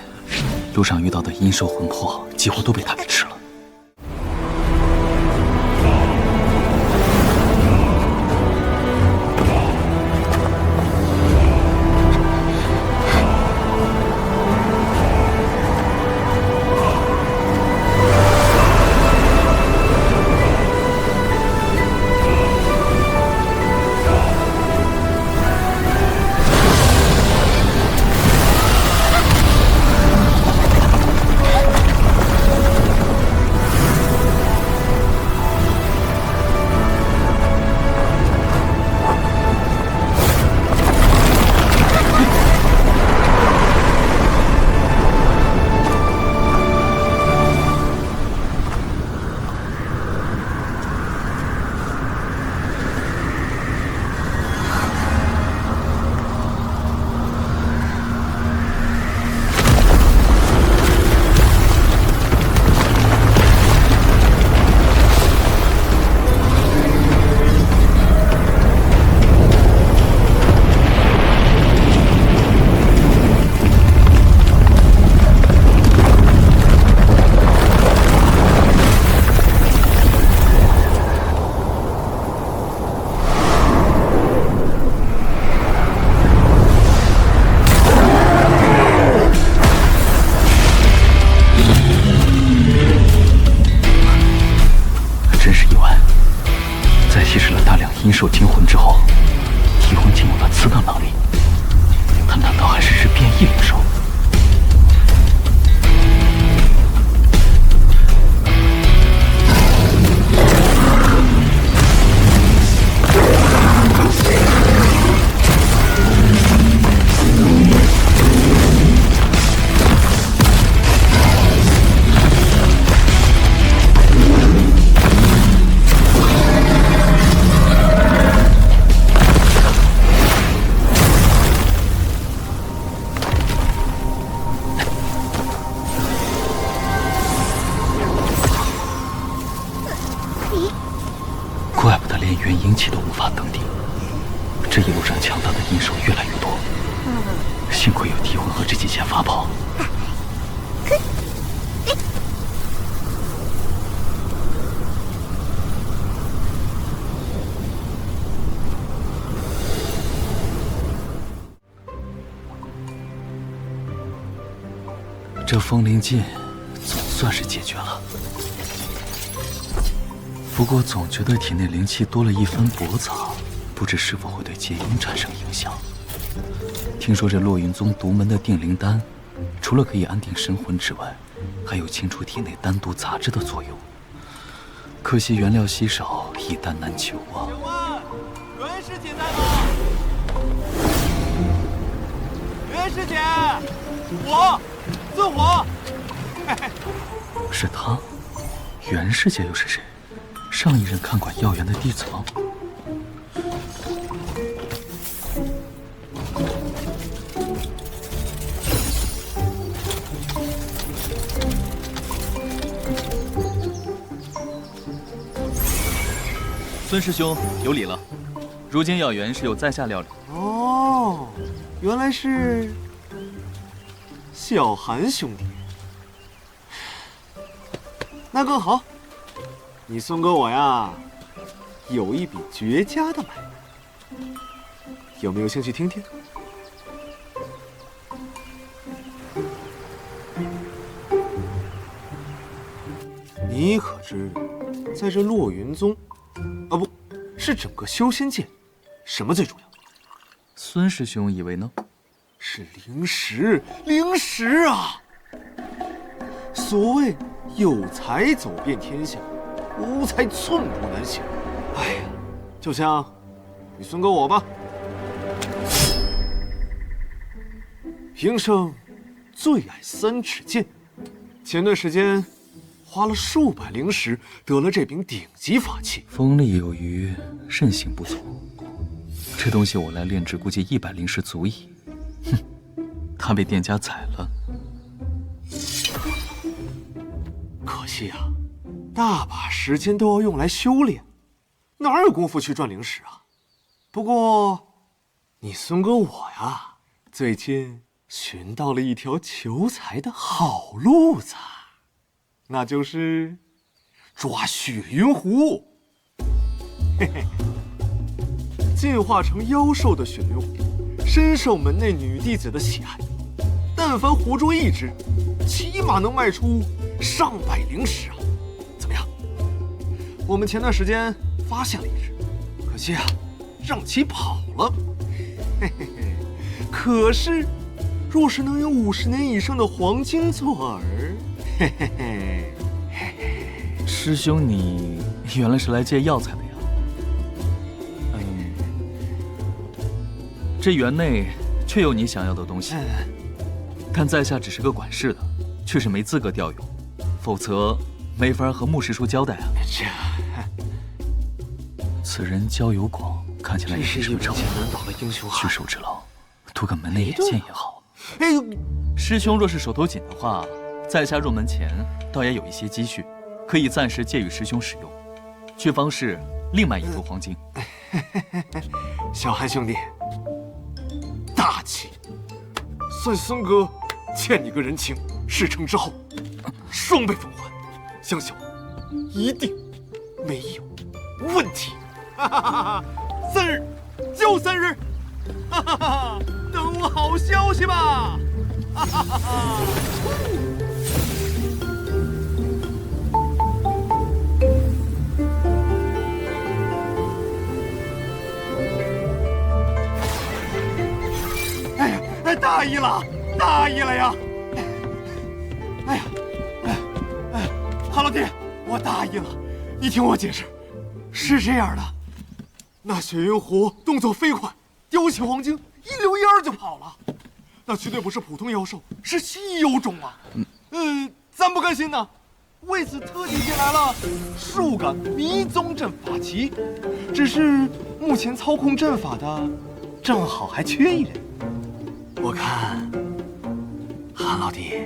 路上遇到的阴兽魂魄几乎都被他给吃了。兽惊魂之后，体魂进入了刺杠能力，他难道还是变异灵兽？怪不得连元婴期都无法登顶，这一路上强大的阴兽越来越多，幸亏有体魂和这几件法宝。这风灵剑总算是解决了。不过总觉得体内灵气多了一分薄草，不知是否会对结阴产生影响。听说这落云宗独门的定灵丹，除了可以安定神魂之外，还有清除体内丹毒杂质的作用。可惜原料稀少，一丹难求啊！袁师姐在吗？袁师姐，我尊火。是他？袁师姐又是谁？上一任看管药园的弟子吗？孙师兄有礼了。如今药园是由在下料理。哦，原来是小韩兄弟，那更好。你孙哥我呀，有一笔绝佳的买卖，有没有兴趣听听？你可知，在这落云宗，啊不，是整个修仙界，什么最重要？孙师兄以为呢？是灵石，灵石啊！所谓有才走遍天下，无才寸步难行。哎呀，就像你孙哥我吧，平生最爱3尺剑，前段时间花了数百灵石得了这柄顶级法器。锋利有余，韧性不足。这东西我来炼制，估计100灵石足矣。哼，他被店家宰了。可惜啊，大把时间都要用来修炼，哪有功夫去赚灵石啊？不过，你孙哥我呀，最近寻到了一条求财的好路子，那就是抓血云狐。嘿嘿，进化成妖兽的血云狐，深受门内女弟子的喜爱。但凡活捉一只，起码能卖出上百灵石啊！怎么样？我们前段时间发现了一只，可惜啊，让其跑了。嘿嘿嘿。可是，若是能有50年以上的黄金做饵，嘿嘿嘿，嘿嘿。师兄，你原来是来借药材的呀？这园内确有你想要的东西，但在下只是个管事的，确实没资格调用，否则没法和穆师叔交代啊。此人交友广，看起来也是一位难倒的英雄汉。举手之劳，图个门内眼线也好。哎呦，师兄若是手头紧的话，在下入门前倒也有一些积蓄，可以暂时借与师兄使用，去方氏另卖1幅黄金。小韩兄弟，大气！算孙哥欠你个人情，事成之后双倍奉还，相信我，一定没有问题。哈哈哈！3日，就3日，哈哈哈！等我好消息吧！哈哈哈！了，大意了呀！哎呀，韩老弟，我大意了，你听我解释，是这样的，那雪云狐动作飞快，叼起黄金，一溜烟就跑了，那绝对不是普通妖兽，是稀有种啊！咱不甘心呢，为此特地借来了数个迷踪阵法旗，只是目前操控阵法的正好还缺一人。我看，韩老弟，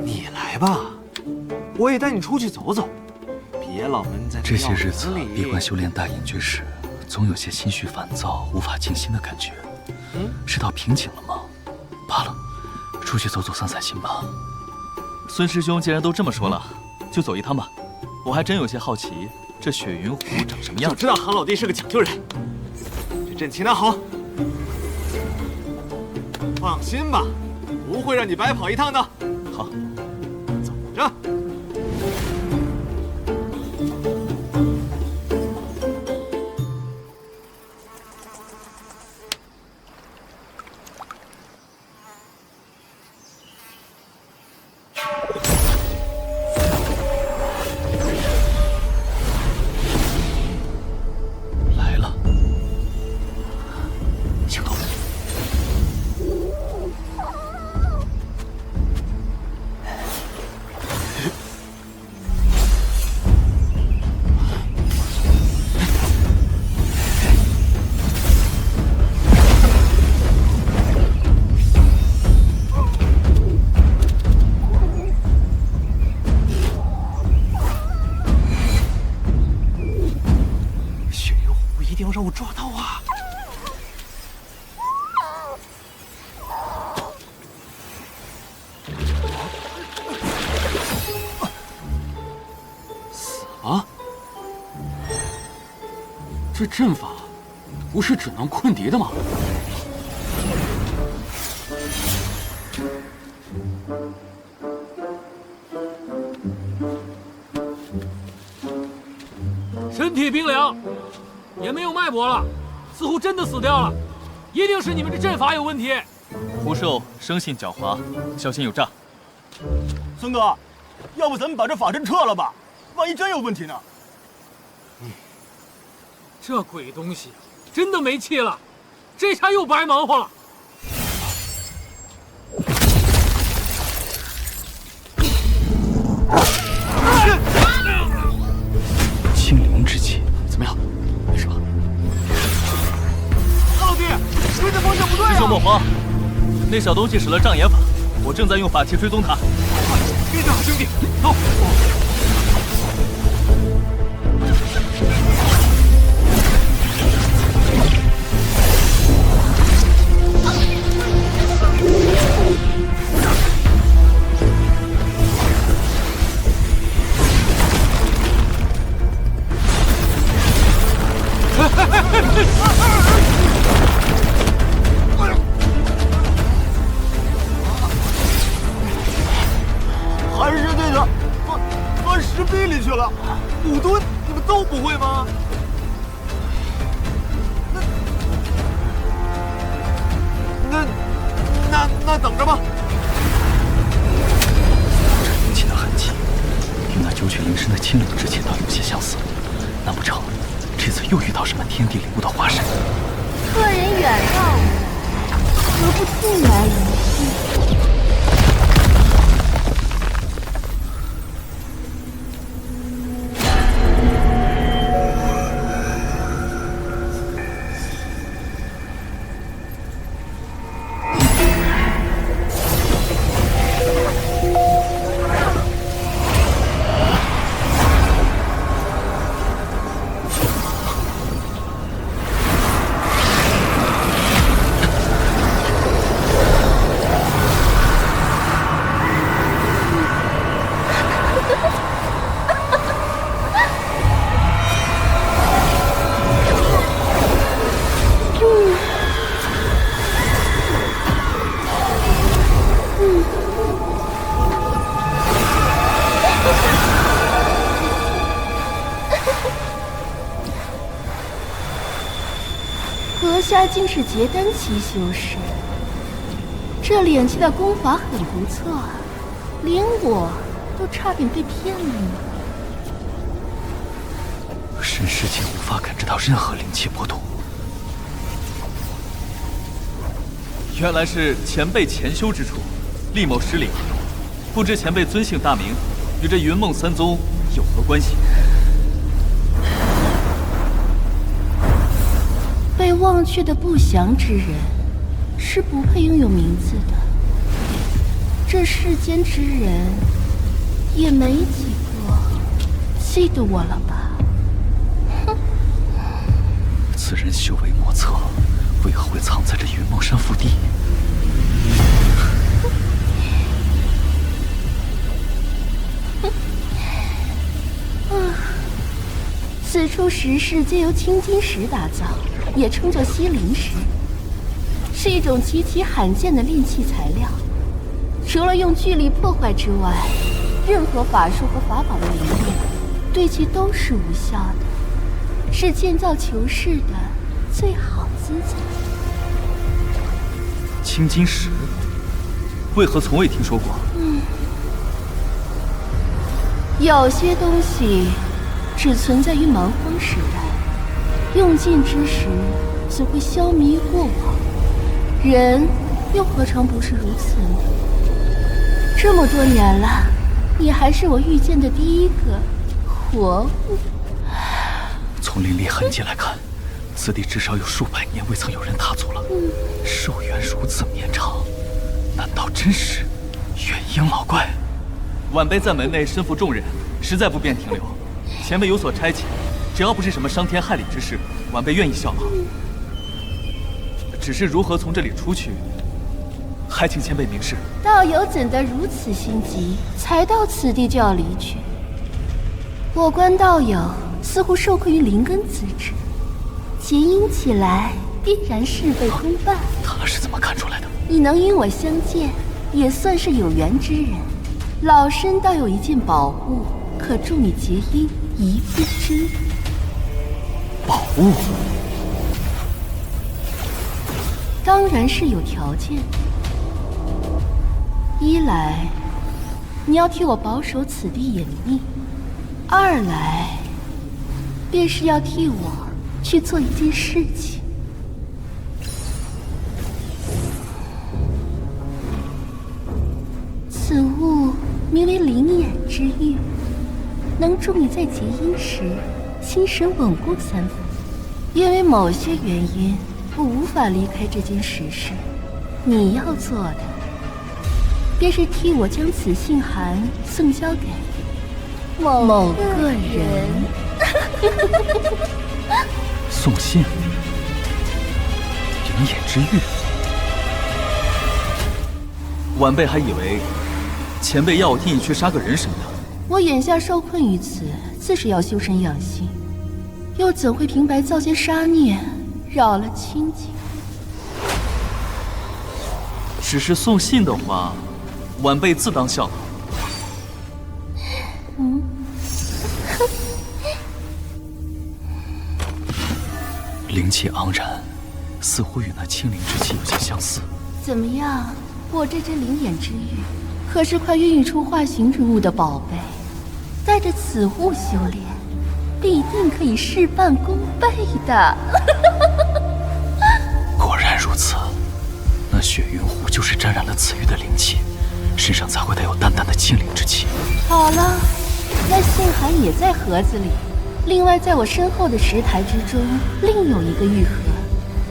你来吧，我也带你出去走走，别老闷在这些日子闭关修炼大隐诀时，总有些心绪烦躁、无法静心的感觉。是到瓶颈了吗？罢了，出去走走散散心吧。孙师兄既然都这么说了，就走一趟吧。我还真有些好奇，这雪云狐长什么样子。就知道韩老弟是个讲究人。这阵旗拿好，放心吧，不会让你白跑一趟的。好，走着。让我抓到啊！死了？这阵法不是只能困敌的吗？身体冰凉。也没有脉搏了，似乎真的死掉了，一定是你们这阵法有问题。狐兽生性狡猾，小心有诈。孙哥，要不咱们把这法阵撤了吧？万一真有问题呢？这鬼东西真的没气了，这下又白忙活了。清灵之气，怎么样？没事吧？韩老弟，追的方向不对啊！师兄莫慌，那小东西使了障眼法，我正在用法器追踪他。快，跟着好兄弟，走！还是那个钻石壁里去了。五吨，你们都不会吗？那等着吧。这灵气的痕迹，与那九曲灵身的清灵之气倒有些相似。难不成这次又遇到什么天地灵物的化身？客人远道而来，何不进来一叙？阁下竟是结丹期修士，这敛气的功法很不错啊，连我都差点被骗了呢。神世间无法感知到任何灵气波动。原来是前辈潜修之处，力谋失礼。不知前辈尊姓大名，与这云梦三宗有何关系？被忘却的不祥之人，是不配拥有名字的。这世间之人，也没几个记得我了吧？哼！此人修为莫测，为何会藏在这云梦山腹地？此处石室皆由青金石打造，也称作西灵石，是一种极其罕见的炼器材料。除了用巨力破坏之外，任何法术和法宝的灵力对其都是无效的，是建造囚室的最好资材。青金石，为何从未听说过？有些东西只存在于蛮荒时代，用尽之时则会消弭过往。人又何尝不是如此呢？这么多年了，你还是我遇见的第一个活物。从灵力痕迹来看，此地至少有数百年未曾有人踏足了。寿元如此绵长，难道真是元婴老怪？晚辈在门内身负重任，实在不便停留。前辈有所差遣，只要不是什么伤天害理之事，晚辈愿意效劳。只是如何从这里出去，还请前辈明示。道友怎得如此心急，才到此地就要离去？我观道友似乎受困于灵根资质，结姻起来必然事倍功半。他是怎么看出来的？你能与我相见，也算是有缘之人。老身倒有一件宝物，可助你结姻一臂之力。宝物？当然是有条件的。一来，你要替我保守此地隐秘；二来，便是要替我去做一件事情。此物名为灵眼之玉，能助你在结姻时心神稳固3分。因为某些原因，我无法离开这间石室。你要做的，便是替我将此信函送交给某个人。送信？灵眼之玉？晚辈还以为前辈要我替你去杀个人什么的。我眼下受困于此，自是要修身养性，又怎会平白造些杀孽，扰了清静？只是送信的话，晚辈自当效劳。灵气盎然，似乎与那清灵之气有些相似。怎么样？我这只灵眼之玉，可是快孕育出化形之物的宝贝，带着此物修炼，必定可以事半功倍的。果然如此，那雪云湖就是沾染了此玉的灵气，身上才会带有淡淡的清灵之气。好了，那信函也在盒子里。另外，在我身后的石台之中，另有一个玉盒。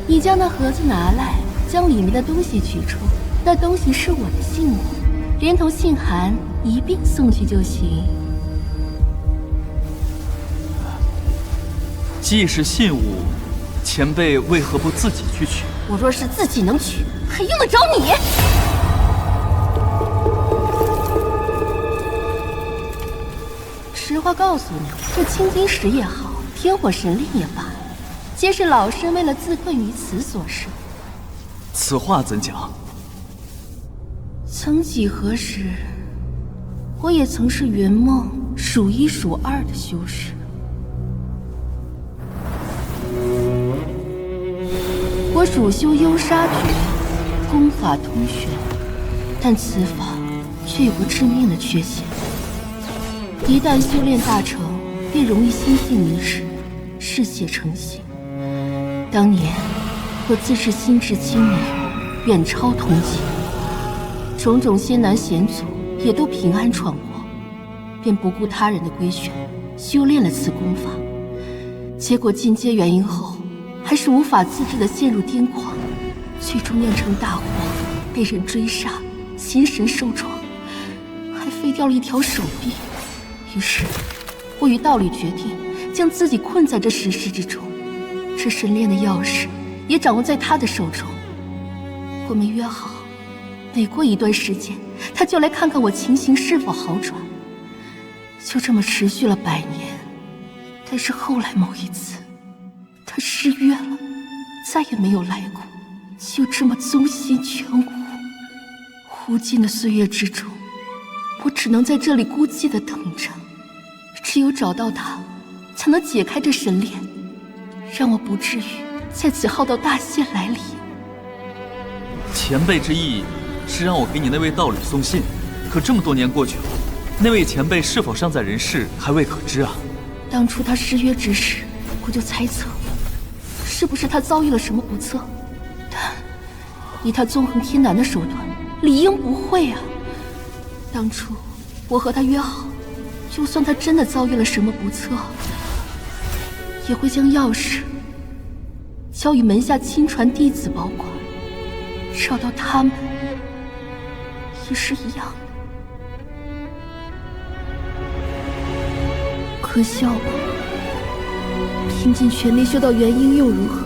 你将那盒子拿来，将里面的东西取出。那东西是我的信物，连同信函一并送去就行。既是信物，前辈为何不自己去取？我若是自己能取，还用得着你？实话告诉你，这青金石也好，天火神令也罢，皆是老身为了自困于此所设。此话怎讲？曾几何时，我也曾是圆梦数1数2的修士。我主修幽沙诀，功法通玄，但此法却有个致命的缺陷：一旦修炼大成，便容易心性迷失，嗜血成性。当年我自是心智清明，远超同级，种种艰难险阻也都平安闯过，便不顾他人的规劝，修炼了此功法。结果进阶元婴后，还是无法自制的陷入癫狂，最终酿成大祸，被人追杀，心神受创，还废掉了一条手臂。于是，我与道侣决定将自己困在这石室之中，这神炼的钥匙也掌握在他的手中。我们约好，每过一段时间，他就来看看我情形是否好转。就这么持续了100年。但是后来某一次，他失约了，再也没有来过，就这么踪心全无。无尽的岁月之中，我只能在这里孤寂地等着，只有找到他，才能解开这神链，让我不至于再次耗到大限来临。前辈之意是让我给你那位道侣送信，可这么多年过去了，那位前辈是否尚在人世，还未可知啊。当初他失约之时，我就猜测，是不是他遭遇了什么不测？但以他纵横天南的手段，理应不会啊。当初我和他约好，就算他真的遭遇了什么不测，也会将钥匙交与门下亲传弟子保管，找到他们也是一样的。可笑吧，拼尽全力修到元婴又如何？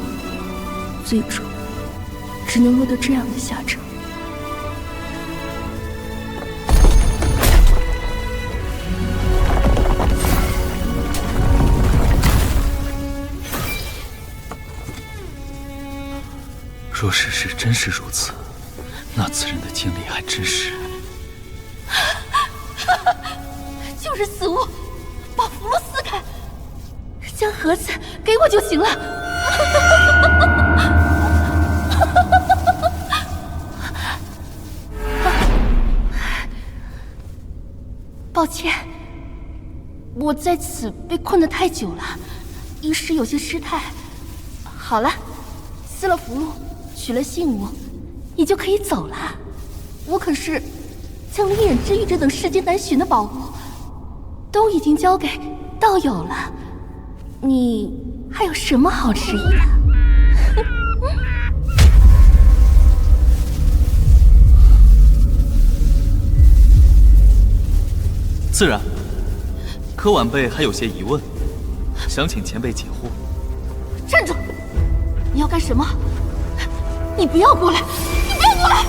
最终只能落得这样的下场。若事实真是如此，那此人的经历还真是……就是死物，把符箓撕开，将盒子给我就行了。抱歉，我在此被困得太久了，一时有些失态。好了，撕了符箓，取了信物，你就可以走了。我可是将灵眼之玉这等世间难寻的宝物，都已经交给道友了，你还有什么好迟疑的？自然，可晚辈还有些疑问，想请前辈解惑。站住！你要干什么？你不要过来！你不要过来！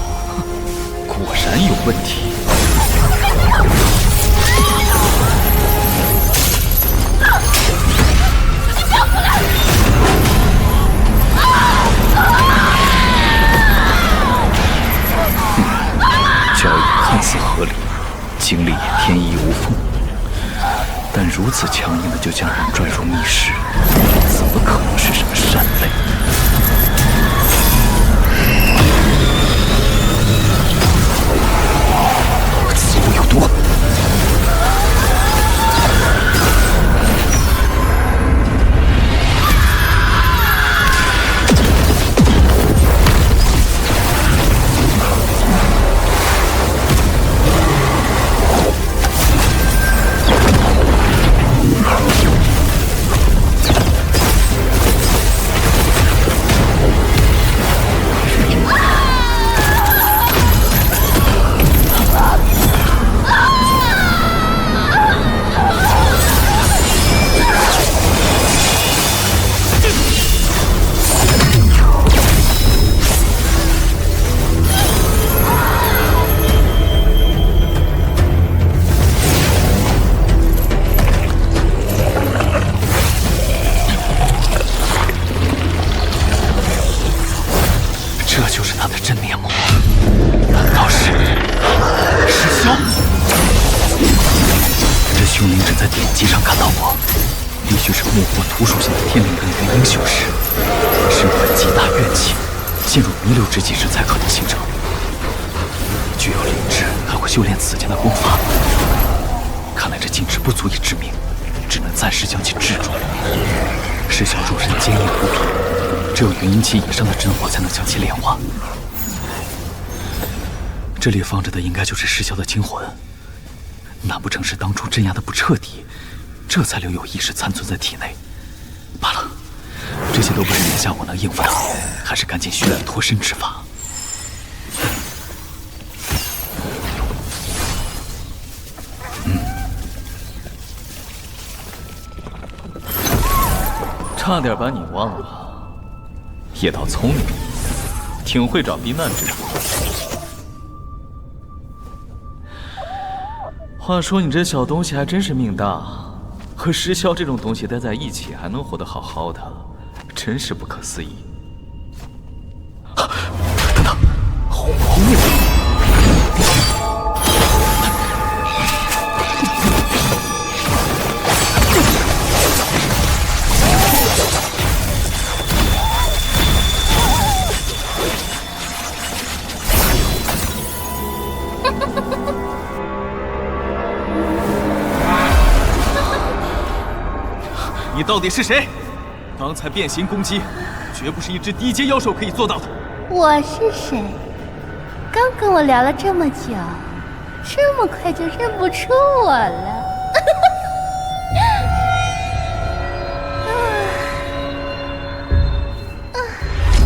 果然有问题。你不要过来！交易看似合理，经历也天衣无缝，但如此强硬的就将人拽入密室，怎么可能是什么善类？此物有毒！进入弥留之际时才可能形成。具有灵智，还会修炼此间的功法。看来这禁制不足以致命，只能暂时将其制住。石小肉身坚硬无比，只有元婴期以上的真火才能将其炼化。这里放着的应该就是石骁的精魂，难不成是当初镇压的不彻底，这才留有意识残存在体内？罢了，这些都不是眼下我能应付的，还是赶紧寻找脱身之法。差点把你忘了，叶道聪明，挺会找避难之处。话说你这小东西还真是命大，和石骁这种东西待在一起还能活得好好的，真是不可思议。等等，红鸟。你到底是谁？刚才变形攻击，绝不是一只低阶妖兽可以做到的。我是谁？刚跟我聊了这么久，这么快就认不出我了？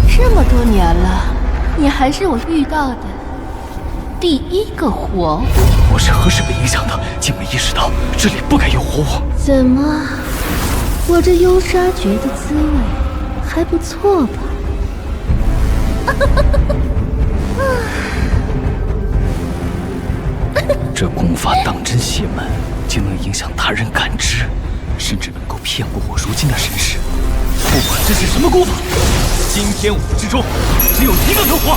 这么多年了，你还是我遇到的第一个活物。我是何时被影响的，竟没意识到这里不该有活物？怎么？我这幽沙诀的滋味还不错吧？这功法当真邪门，竟能影响他人感知，甚至能够骗过我如今的身世。不管这是什么功法，今天我之中只有一个能活。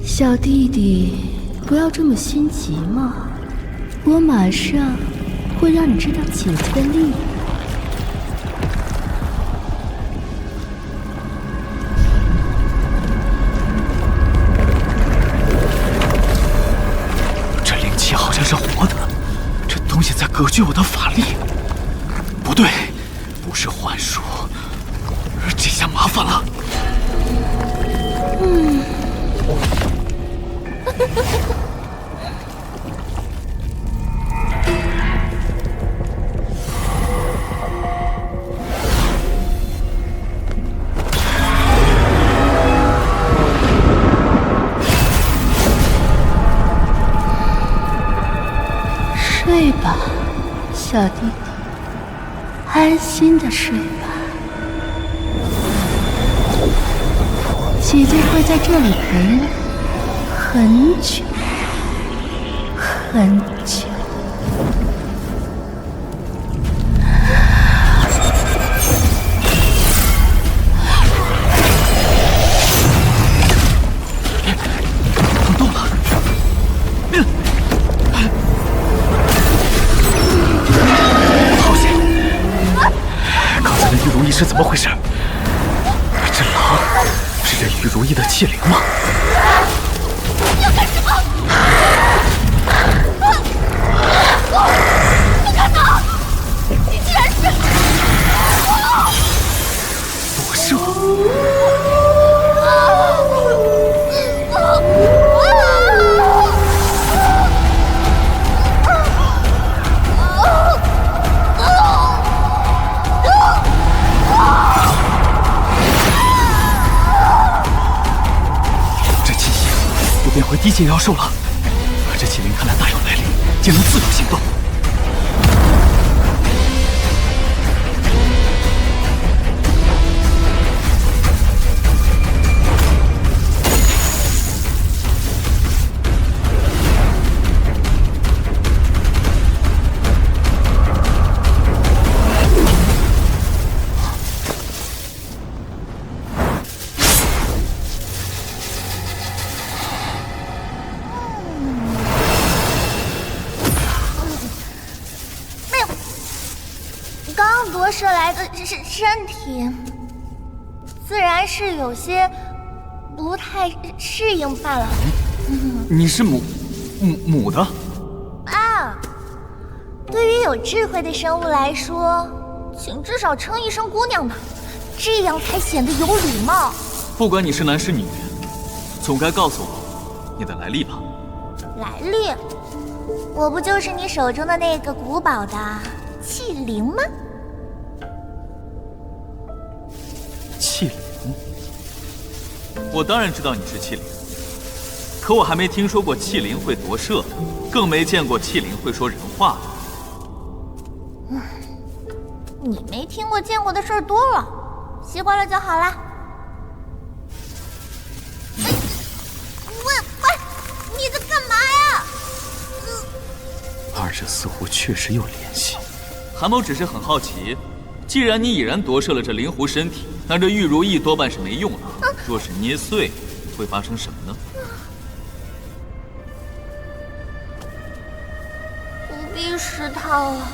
小弟弟，不要这么心急嘛，我马上会让你知道姐姐的力量。这灵气好像是活的，这东西在隔绝我的法力。不对，不是幻术，这下麻烦了。睡吧，小弟弟，安心的睡吧。姐姐会在这里陪你很久很久。是怎么回事？这狼是这玉如意的气灵吗？你要干什么？不可能！你竟然是夺舍！这气息又变回低阶妖兽了，这气灵看来大有来历，竟能自主行动。夺舍来的身体，自然是有些不太适应罢了。你是母的？啊，对于有智慧的生物来说，请至少称一声姑娘吧，这样才显得有礼貌。不管你是男是女，总该告诉我你的来历吧。来历？我不就是你手中的那个古堡的气灵吗？气灵？我当然知道你是气灵，可我还没听说过气灵会夺舍，更没见过气灵会说人话。你没听过见过的事儿多了，习惯了就好了。喂，你在干嘛呀？二者似乎确实有联系。韩某只是很好奇，既然你已然夺舍了这灵狐身体，那这玉如意多半是没用了。若是捏碎，会发生什么呢？不必试探了，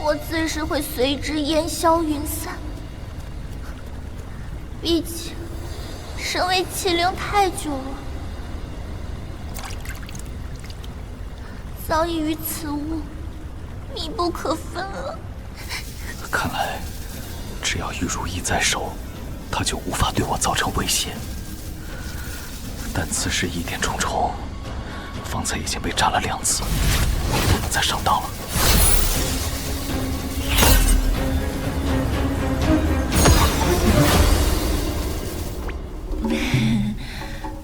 我自是会随之烟消云散。毕竟，身为气灵太久了，早已与此物密不可分了。看来，只要玉如意在手，他就无法对我造成威胁。但此事疑点重重，方才已经被炸了2次，不能再上当了。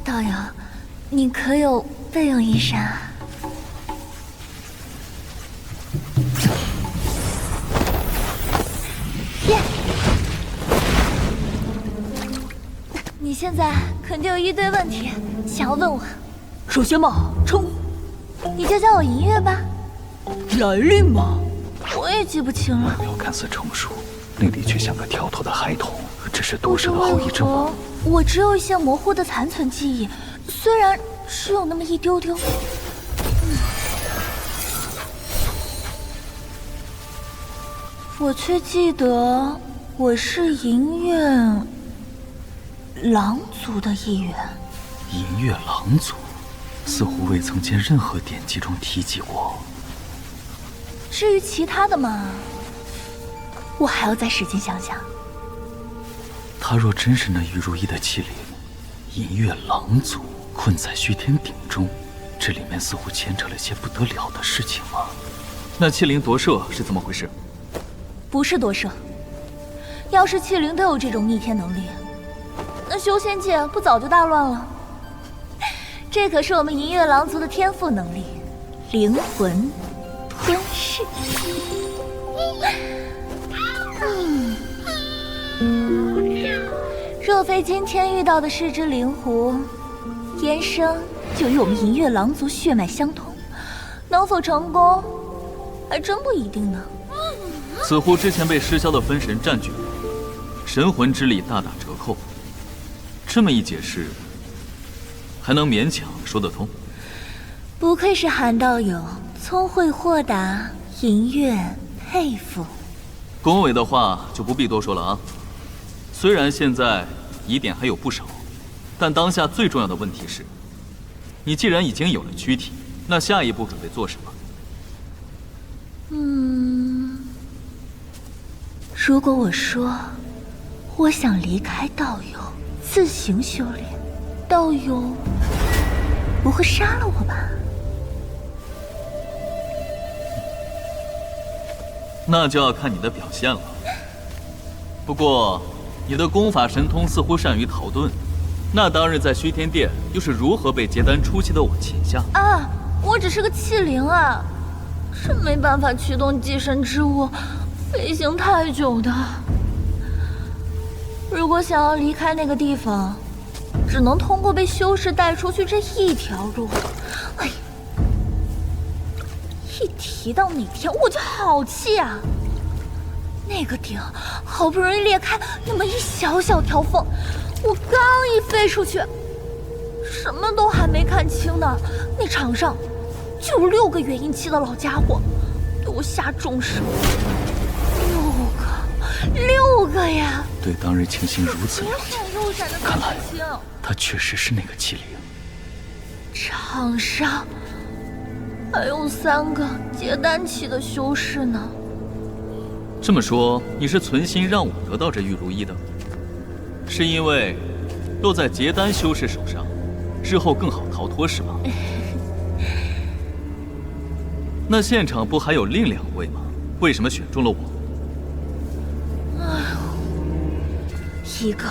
道友，你可有备用衣裳？耶！你现在肯定有一堆问题想要问我。首先嘛，称呼，你就叫我银月吧。来历嘛，我也记不清了。外表看似成熟，内里却像个跳脱的孩童。这是夺舍的后遗症吗？我只有一些模糊的残存记忆，虽然只有那么一丢丢。我却记得我是银月狼族的一员。银月狼族，似乎未曾见任何典籍中提及过。至于其他的嘛，我还要再使劲想想。他若真是那玉如意的气灵，银月狼族困在虚天鼎中，这里面似乎牵扯了些不得了的事情啊。那气灵夺舍是怎么回事？不是夺舍，要是气灵都有这种逆天能力，那修仙界不早就大乱了？这可是我们银月狼族的天赋能力——灵魂吞噬。若非今天遇到的是只灵狐，天生就与我们银月狼族血脉相同，能否成功，还真不一定呢。似乎之前被失消的分神占据了，神魂之力大打折扣。这么一解释，还能勉强说得通。不愧是韩道友，聪慧豁达，银月佩服。恭维的话就不必多说了啊。虽然现在疑点还有不少，但当下最重要的问题是，你既然已经有了躯体，那下一步准备做什么？如果我说我想离开道友，自行修炼，道友不会杀了我吧？那就要看你的表现了。不过，你的功法神通似乎善于逃遁，那当日在虚天殿又是如何被结丹初期的我擒下？啊，我只是个器灵啊，是没办法驱动寄生之物飞行太久的。如果想要离开那个地方，只能通过被修士带出去这一条路。哎，一提到那天我就好气啊！那个顶好不容易裂开那么一小小条缝，我刚一飞出去，什么都还没看清呢，那场上就有6个元婴期的老家伙对我下重手，6个呀！对当日情形如此了解，又闪的看来他确实是那个器灵。场上还有3个结丹期的修士呢。这么说，你是存心让我得到这玉如意的？是因为落在结丹修士手上，日后更好逃脱是吗？那现场不还有另2位吗？为什么选中了我？一个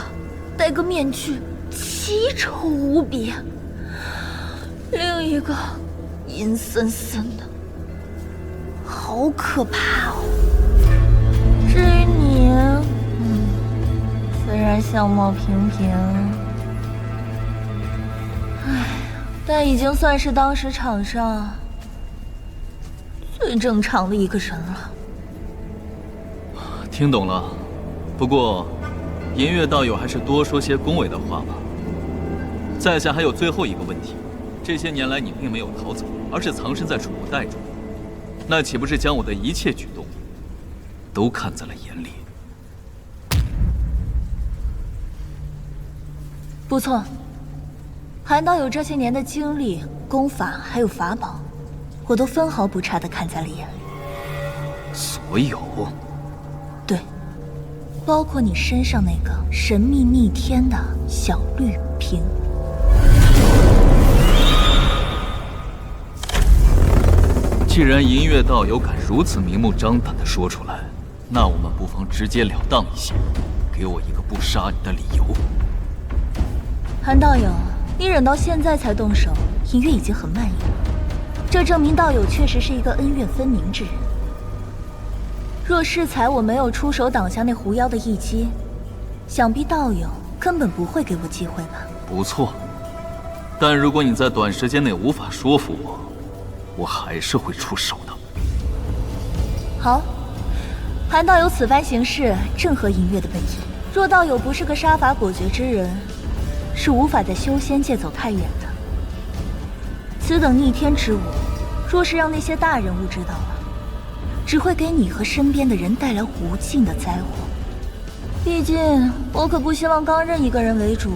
戴个面具，奇丑无比；另一个阴森森的，好可怕哦。至于你，虽然相貌平平，但已经算是当时场上最正常的一个人了。听懂了，不过银月道友还是多说些恭维的话吧。在下还有最后一个问题，这些年来你并没有逃走，而是藏身在储物袋中，那岂不是将我的一切举动都看在了眼里？不错，韩道友这些年的经历、功法还有法宝，我都分毫不差地看在了眼里。所有？对，包括你身上那个神秘逆天的小绿瓶。既然银月道友敢如此明目张胆地说出来，那我们不妨直截了当一些，给我一个不杀你的理由。韩道友，你忍到现在才动手，银月已经很满意了。这证明道友确实是一个恩怨分明之人。若适才我没有出手挡下那狐妖的一击，想必道友根本不会给我机会吧？不错，但如果你在短时间内无法说服我，我还是会出手的。好，韩道友此番行事正合银月的本意。若道友不是个杀伐果决之人，是无法在修仙界走太远的。此等逆天之物，若是让那些大人物知道了，只会给你和身边的人带来无尽的灾祸。毕竟我可不希望刚认一个人为主，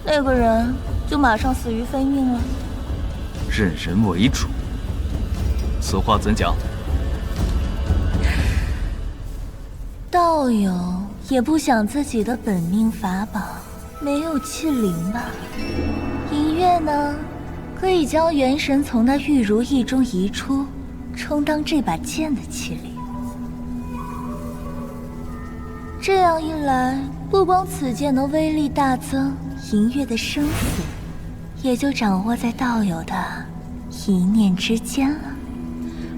那个人就马上死于非命了。任人为主，此话怎讲？道友也不想自己的本命法宝没有器灵吧？银月呢，可以将元神从那玉如意中移出，充当这把剑的器灵。这样一来，不光此剑能威力大增，银月的生死也就掌握在道友的一念之间了。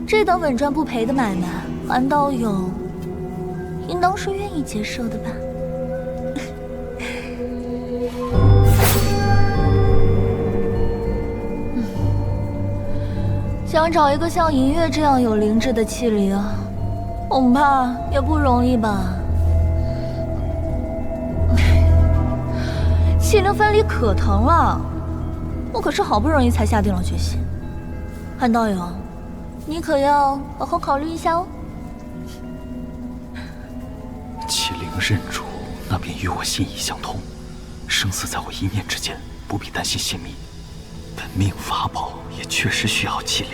这等稳赚不赔的买卖，韩道友应当是愿意接受的吧？想找一个像银月这样有灵智的器灵，恐怕也不容易吧。器灵分离可疼了，我可是好不容易才下定了决心。韩道友，你可要好好考虑一下哦。应认主，那便与我心意相通，生死在我一念之间，不必担心性命。本命法宝也确实需要伎俩。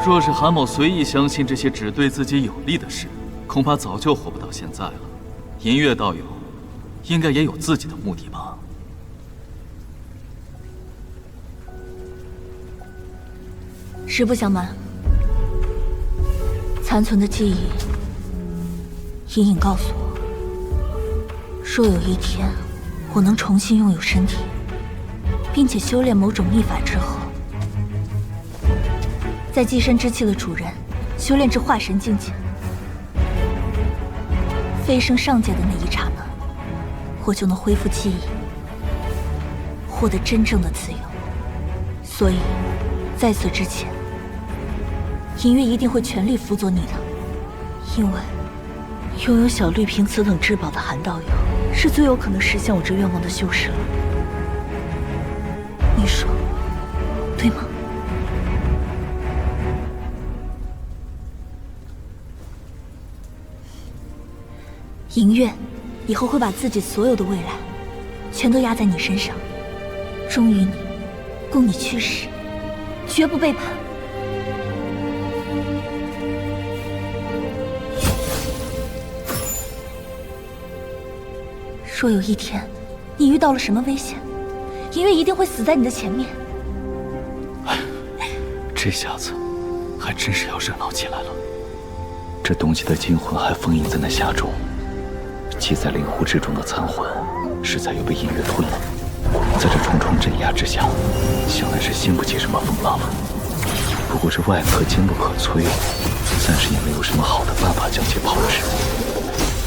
若是韩某随意相信这些只对自己有利的事，恐怕早就活不到现在了。银月道友，应该也有自己的目的吧？实不相瞒，残存的记忆隐隐告诉我，若有一天我能重新拥有身体，并且修炼某种秘法之后，在寄生之气的主人修炼至化神境界，飞升上界的那一刹那，我就能恢复记忆，获得真正的自由。所以，在此之前，银月一定会全力辅佐你的，因为拥有小绿瓶此等至宝的韩道友，是最有可能实现我这愿望的修士了。你说，对吗？银月以后会把自己所有的未来，全都压在你身上，忠于你，供你驱使，绝不背叛。若有一天你遇到了什么危险，银月一定会死在你的前面。这下子还真是要热闹起来了。这东西的精魂还封印在那匣中，积在灵湖之中的残魂，实在又被银月吞了。在这重重镇压之下，想来是兴不起什么风浪了。不过这外壳坚不可摧，暂时也没有什么好的办法将其炮制，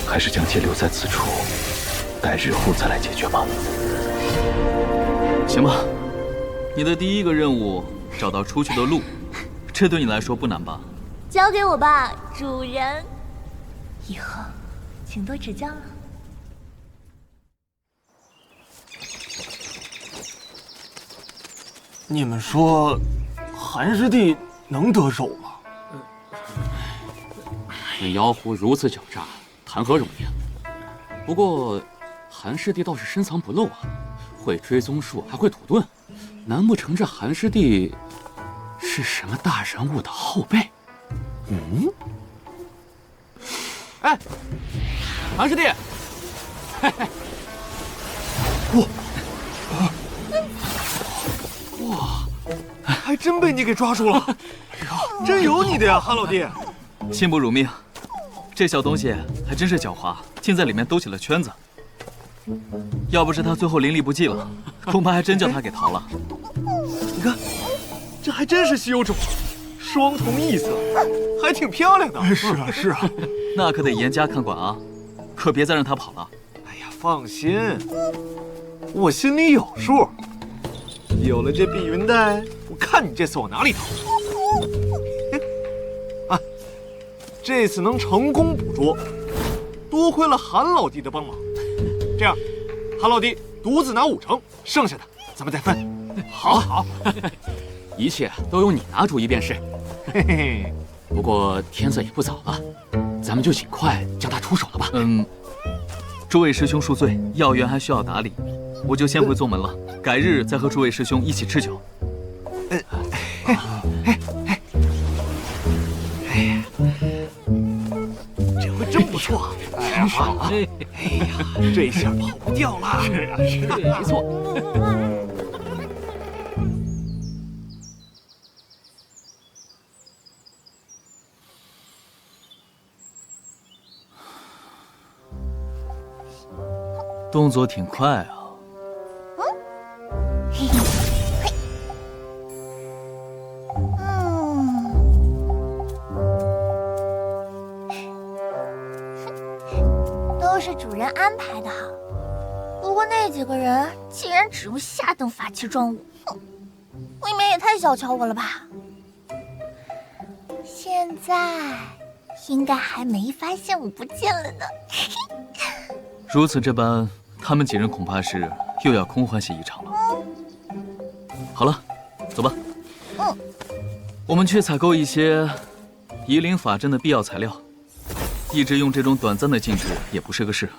还是将其留在此处，待日后再来解决吧。行吧，你的第一个任务找到出去的路，这对你来说不难吧？交给我吧，主人。以后请多指教啊。你们说，韩师弟能得手吗？那妖狐如此狡诈，谈何容易啊！不过，韩师弟倒是深藏不露啊，会追踪术，还会土遁，难不成这韩师弟是什么大人物的后辈？嗯？哎，韩师弟，嘿嘿，哇，还真被你给抓住了！哎呀，真有你的呀，韩老弟！信不辱命，这小东西还真是狡猾，竟在里面兜起了圈子。要不是他最后灵力不济了，恐怕还真叫他给逃了。你看，这还真是稀有种，双瞳异色，还挺漂亮的。是啊，是啊，那可得严加看管啊，可别再让他跑了。哎呀，放心，我心里有数。有了这碧云带，我看你这次往哪里逃！啊，这次能成功捕捉，多亏了韩老弟的帮忙。这样，韩老弟独自拿5成，剩下的咱们再分。好，好，一切都由你拿主意便是。嘿嘿。不过天色也不早了，咱们就尽快将他出手了吧。诸位师兄恕罪，药园还需要打理，我就先回宗门了，改日再和诸位师兄一起吃酒。这回真不错，很爽啊！哎呀，这下跑不掉了。是啊，是啊，没错。动作挺快啊。都是主人安排的好，不过那几个人竟然只用下等法器装我，哼，未免也太小瞧我了吧？现在应该还没发现我不见了呢。如此这般，他们几人恐怕是又要空欢喜一场了。好了，走吧。我们去采购一些夷灵法阵的必要材料，一直用这种短暂的禁制也不是个事。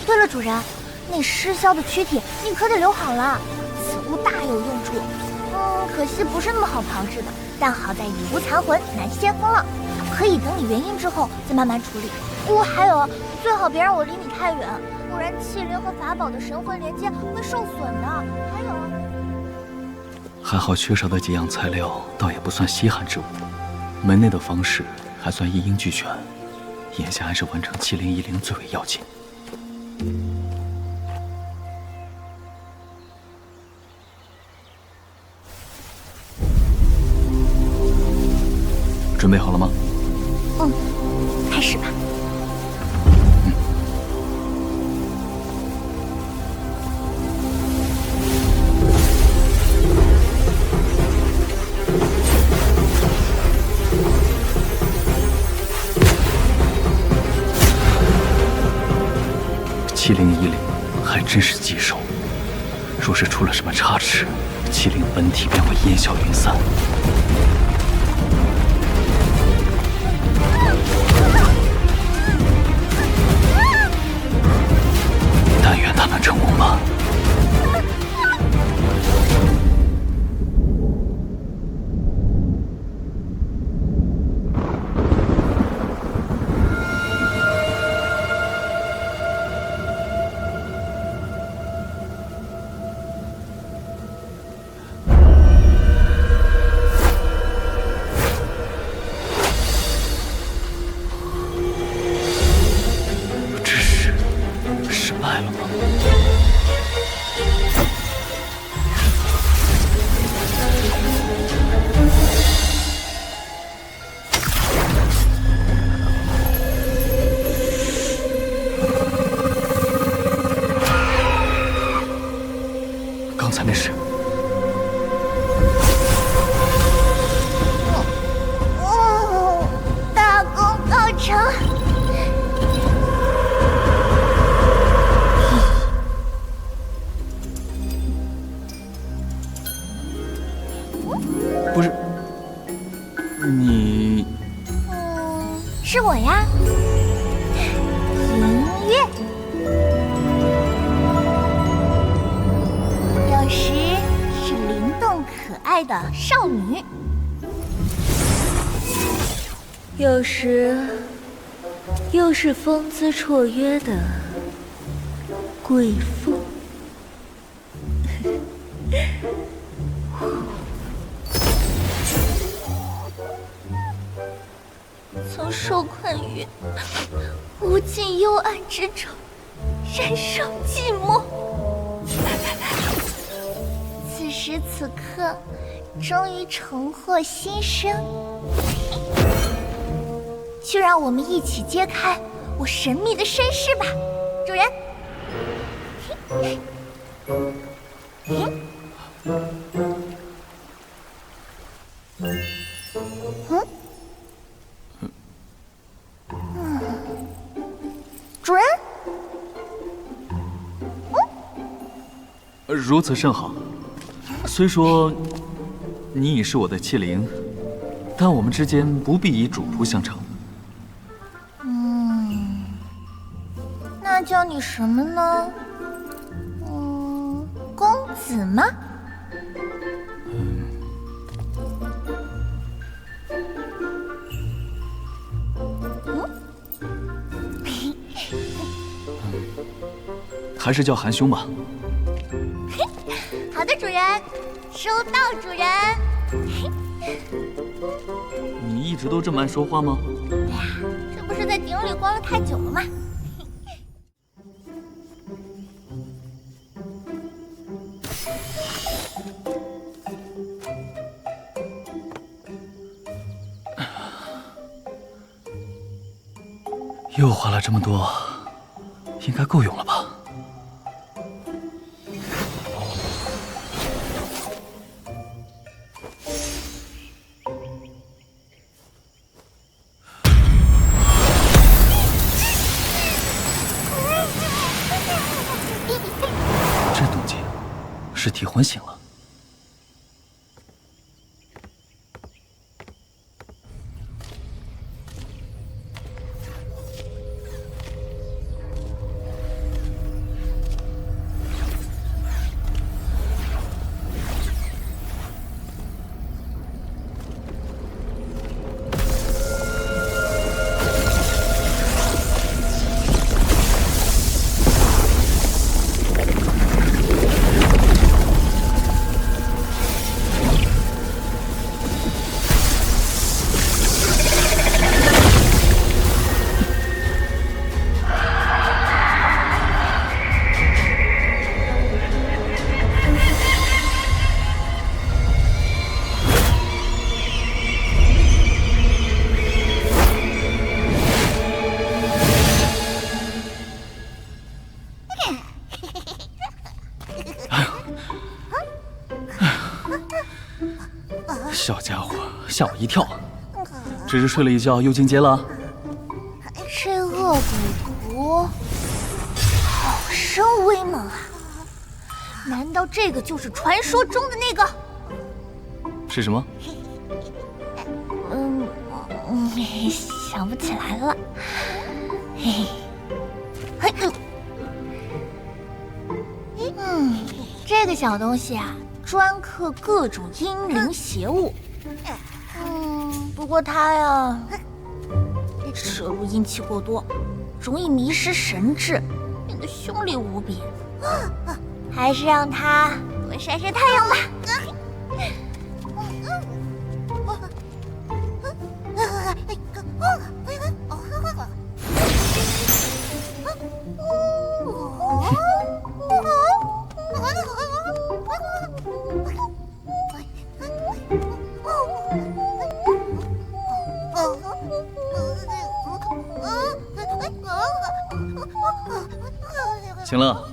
对了，主人，那失效的躯体你可得留好了，此物大有用处。可惜不是那么好炮制的，但好在以无残魂，难先锋了，可以等你元婴之后再慢慢处理。还有，最好别让我离你太远，不然器灵和法宝的神魂连接会受损的。还有，还好缺少的几样材料倒也不算稀罕之物，门内的方式还算一应俱全，眼下还是完成器灵1灵最为要紧。准备好了吗？开始吧。器灵1灵还真是棘手，若是出了什么差池，器灵本体便会烟消云散。但愿他能成功吧。刚才那是大功告成。不是你？是我呀，银月。有时是灵动可爱的少女，有时又是风姿绰约的贵妇。曾受困于无尽幽暗之中，人生寂寞。此时此刻，终于重获新生。就让我们一起揭开我神秘的身世吧，主人。主人，如此甚好。虽说你已是我的器灵，但我们之间不必以主仆相称。那叫你什么呢？公子吗？还是叫韩兄吧。好的，主人，收到，主人。你一直都这么爱说话吗？哎呀，这不是在鼎里关了太久了吗？又花了这么多，应该够用了吧？这动静是体魂醒了。小家伙吓我一跳，只是睡了一觉又进阶了。这恶鬼图好生威猛啊！难道这个就是传说中的那个？是什么？想不起来了。这个小东西啊，专克各种阴灵邪物。不过它呀，摄入阴气过多，容易迷失神智，变得凶厉无比。还是让它多晒晒太阳吧。行了，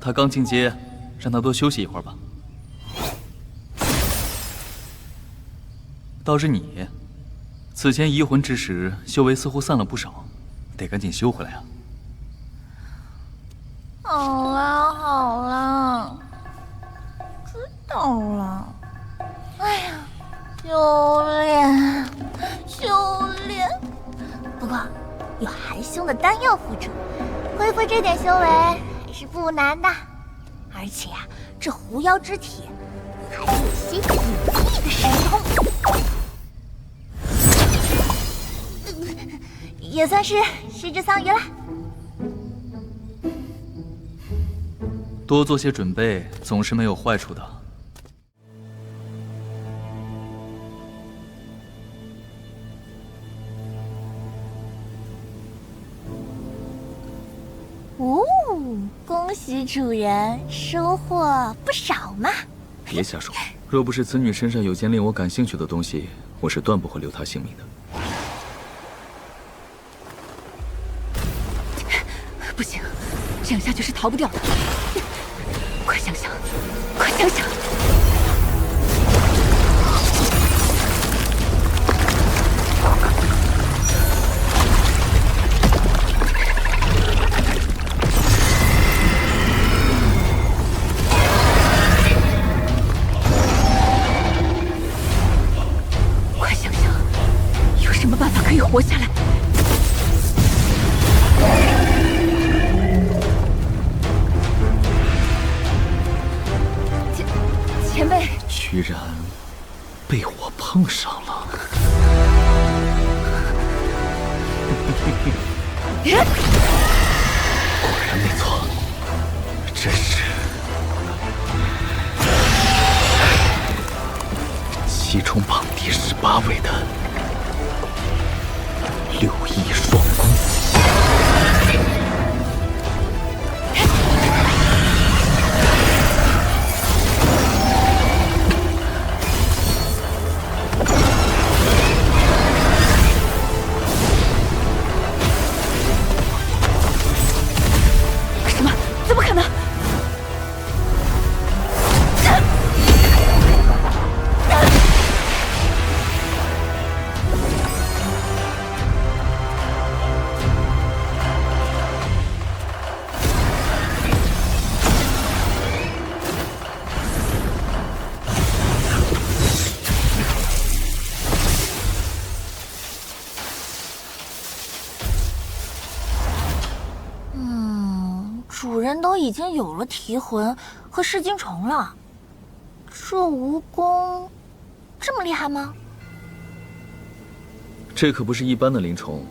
他刚进阶，让他多休息一会儿吧。倒是你，此前移魂之时，修为似乎散了不少，得赶紧修回来啊。好啦好啦，知道了。哎呀，修炼。不过有寒凶的丹药辅助，恢复这点修为还是不难的。而且啊，这狐妖之体还有些隐秘的神通，也算是失之桑榆了。多做些准备，总是没有坏处的。恭喜主人，收获不少嘛！别瞎说，若不是此女身上有件令我感兴趣的东西，我是断不会留她性命的。不行，这样下去是逃不掉的。快想想，快想想！可以活下来。前辈，居然被我碰上了。果然没错，这是七重榜第18位的6翼双弓。什么？怎么可能？主人都已经有了提魂和噬金虫了，这蜈蚣这么厉害吗？这可不是一般的灵虫，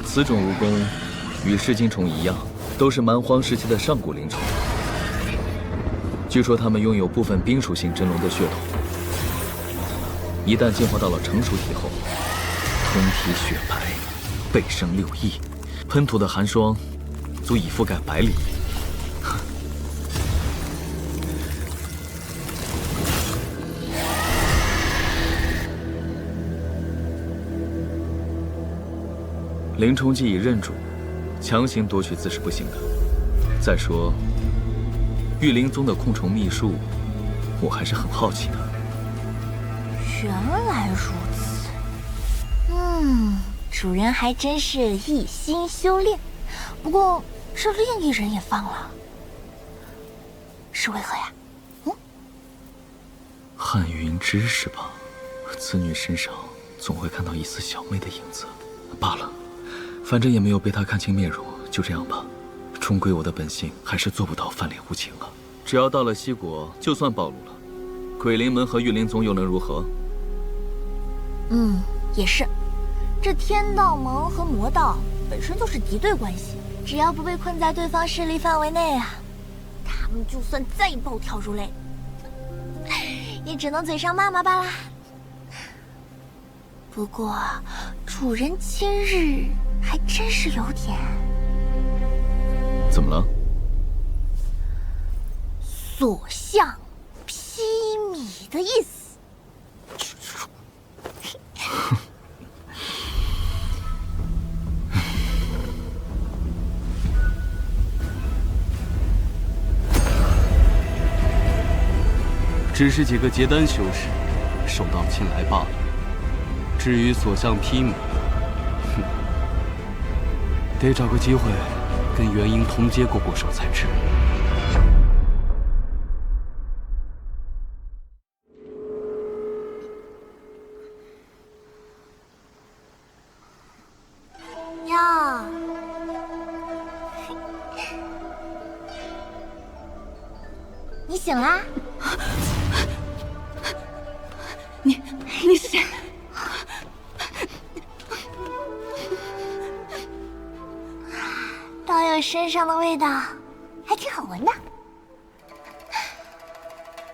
此种蜈蚣与噬金虫一样，都是蛮荒时期的上古灵虫。据说它们拥有部分冰属性真龙的血统，一旦进化到了成熟体后，通体雪白，背生6翼，喷吐的寒霜足以覆盖100里。灵虫既已认主，强行夺取自是不行的。再说，玉灵宗的控虫秘术，我还是很好奇的。原来如此。主人还真是一心修炼。不过这另一人也放了，是为何呀？汉云知是吧？此女身上总会看到一丝小妹的影子。罢了，反正也没有被她看清面容，就这样吧。终归我的本性还是做不到翻脸无情啊。只要到了西国，就算暴露了，鬼灵门和玉灵宗又能如何？也是。这天道盟和魔道本身就是敌对关系，只要不被困在对方势力范围内啊，他们就算再暴跳如雷，也只能嘴上骂骂罢啦。不过主人今日还真是有点……怎么了？所向披靡的意思。只是几个结丹修士受到青睐罢了。至于所向披靡，得找个机会跟元婴同阶过过手才知。呀，你醒啦？你是谁？道友身上的味道还挺好闻的，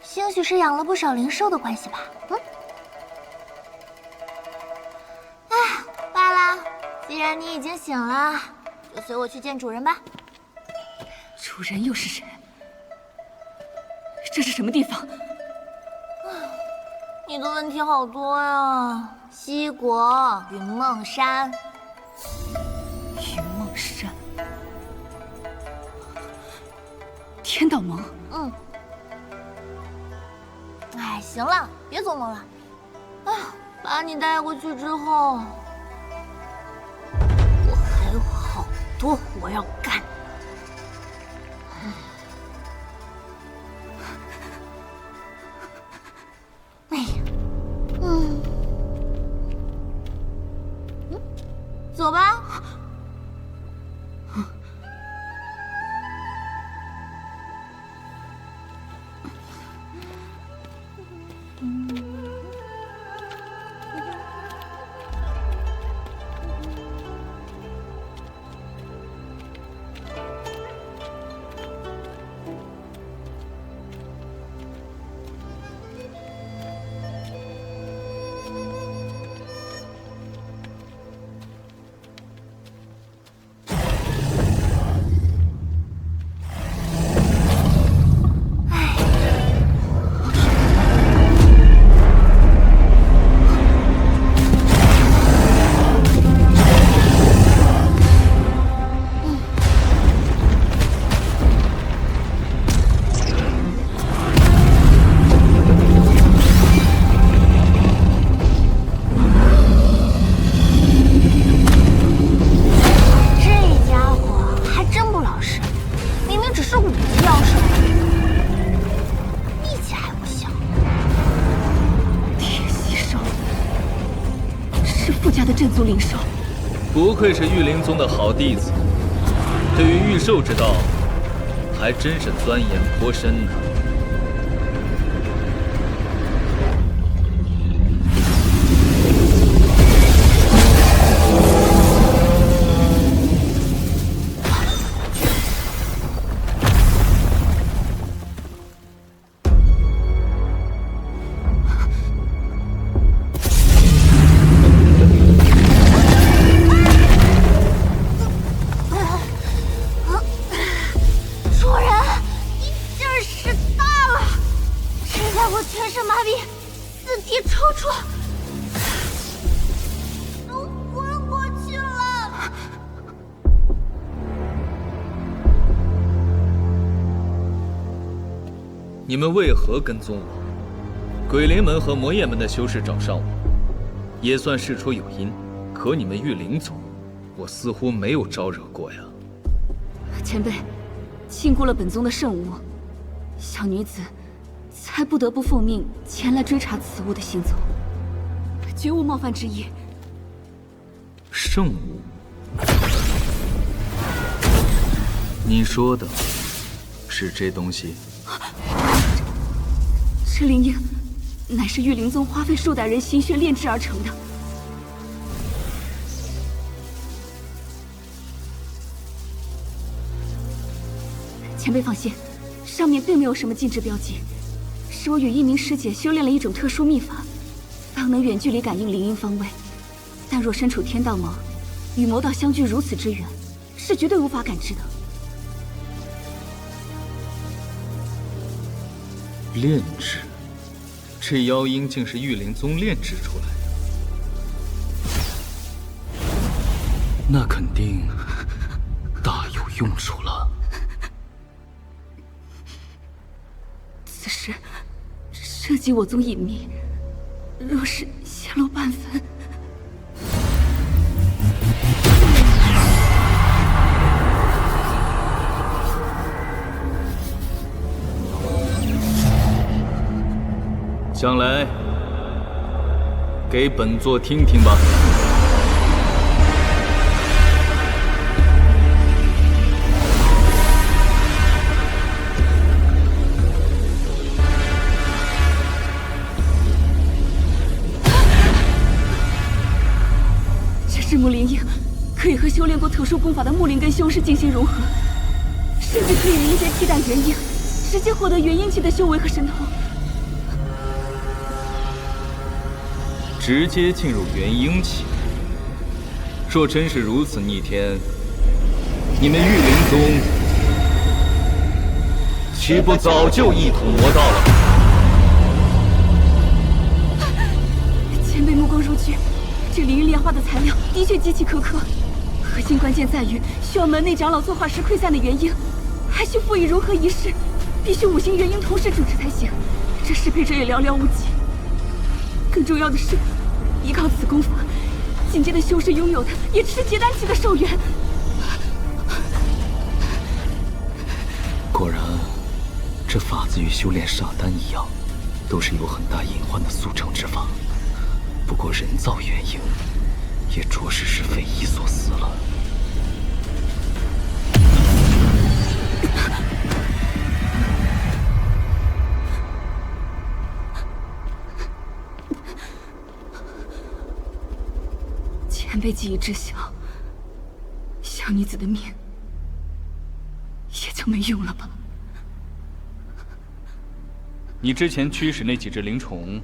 兴许是养了不少灵兽的关系吧。罢了，既然你已经醒了，就随我去见主人吧。主人又是谁？这是什么地方？你的问题好多呀。西国云梦山。云梦山。天道盟。哎，行了，别做梦了。把你带过去之后，我还有好多活要干。走吧。镇族灵兽，不愧是御灵宗的好弟子，对于御兽之道，还真是钻研颇深呢。你们为何跟踪我？鬼灵门和魔焰门的修士找上我，也算事出有因。可你们御灵宗，我似乎没有招惹过呀。前辈，禁锢了本宗的圣物，小女子才不得不奉命前来追查此物的行踪，绝无冒犯之意。圣物？你说的是这东西？这灵液乃是御灵宗花费数代人心血炼制而成的。前辈放心，上面并没有什么禁制标记，是我与一名师姐修炼了一种特殊秘法，方能远距离感应灵音方位。但若身处天道盟，与魔道相距如此之远，是绝对无法感知的。炼制？这妖婴竟是御灵宗炼制出来的，那肯定大有用处了。此事涉及我宗隐秘，若是泄露半分，想来，给本座听听吧。这赤木灵液可以和修炼过特殊功法的木灵根修士进行融合，甚至可以凝结替代元婴，直接获得元婴期的修为和神通。直接进入元婴期。若真是如此逆天，你们御灵宗岂不早就一统魔道了？前辈目光如炬，这灵炼化的材料的确极其苛刻，核心关键在于需要门内长老作化时溃散的元婴，还需赋予融合仪式，必须5行元婴同时主持才行。这适配者也寥寥无几。更重要的是，依靠此功法，进阶的修士拥有的也只是结丹期的寿元。果然，这法子与修炼煞丹一样，都是有很大隐患的速成之法。不过人造元婴，也着实是匪夷所思了。前辈既已知晓，小女子的命也就没用了吧？你之前驱使那几只灵虫，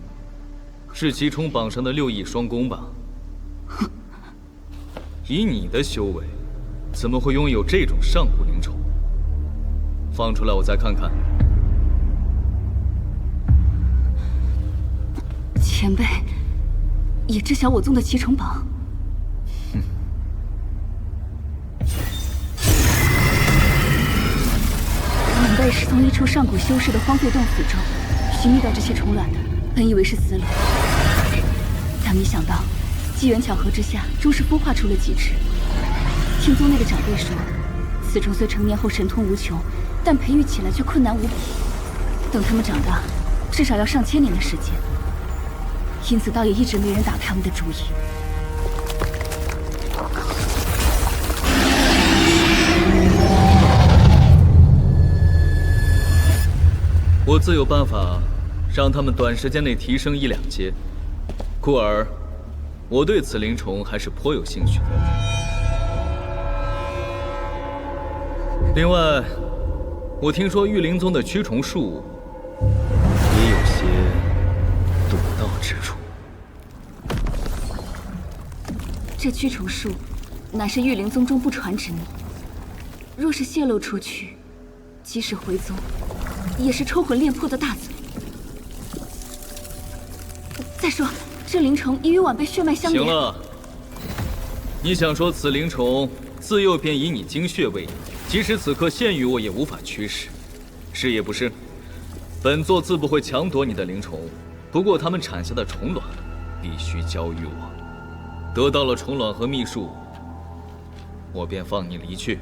是极虫榜上的6翼双弓吧？以你的修为，怎么会拥有这种上古灵虫？放出来我再看看。前辈也知晓我宗的七重榜。本辈是从一处上古修士的荒废洞府中寻觅到这些虫卵的，本以为是死灵，但没想到机缘巧合之下，终是孵化出了几只。听宗内的长辈说，此虫虽成年后神通无穷，但培育起来却困难无比。等它们长大，至少要上千年的时间。因此，倒也一直没人打他们的主意。我自有办法，让他们短时间内提升1、2阶。故而，我对此灵虫还是颇有兴趣的。另外，我听说御灵宗的驱虫术也有些独到之处。这驱虫术，乃是御灵宗中不传之秘。若是泄露出去，即使回宗，也是抽魂炼魄的大罪。再说，这灵虫已与晚辈血脉相连。行了，你想说此灵虫自幼便以你精血喂养，即使此刻现于我，也无法驱使，是也不是？本座自不会强夺你的灵虫，不过他们产下的虫卵必须交予我。得到了虫卵和秘术，我便放你离去。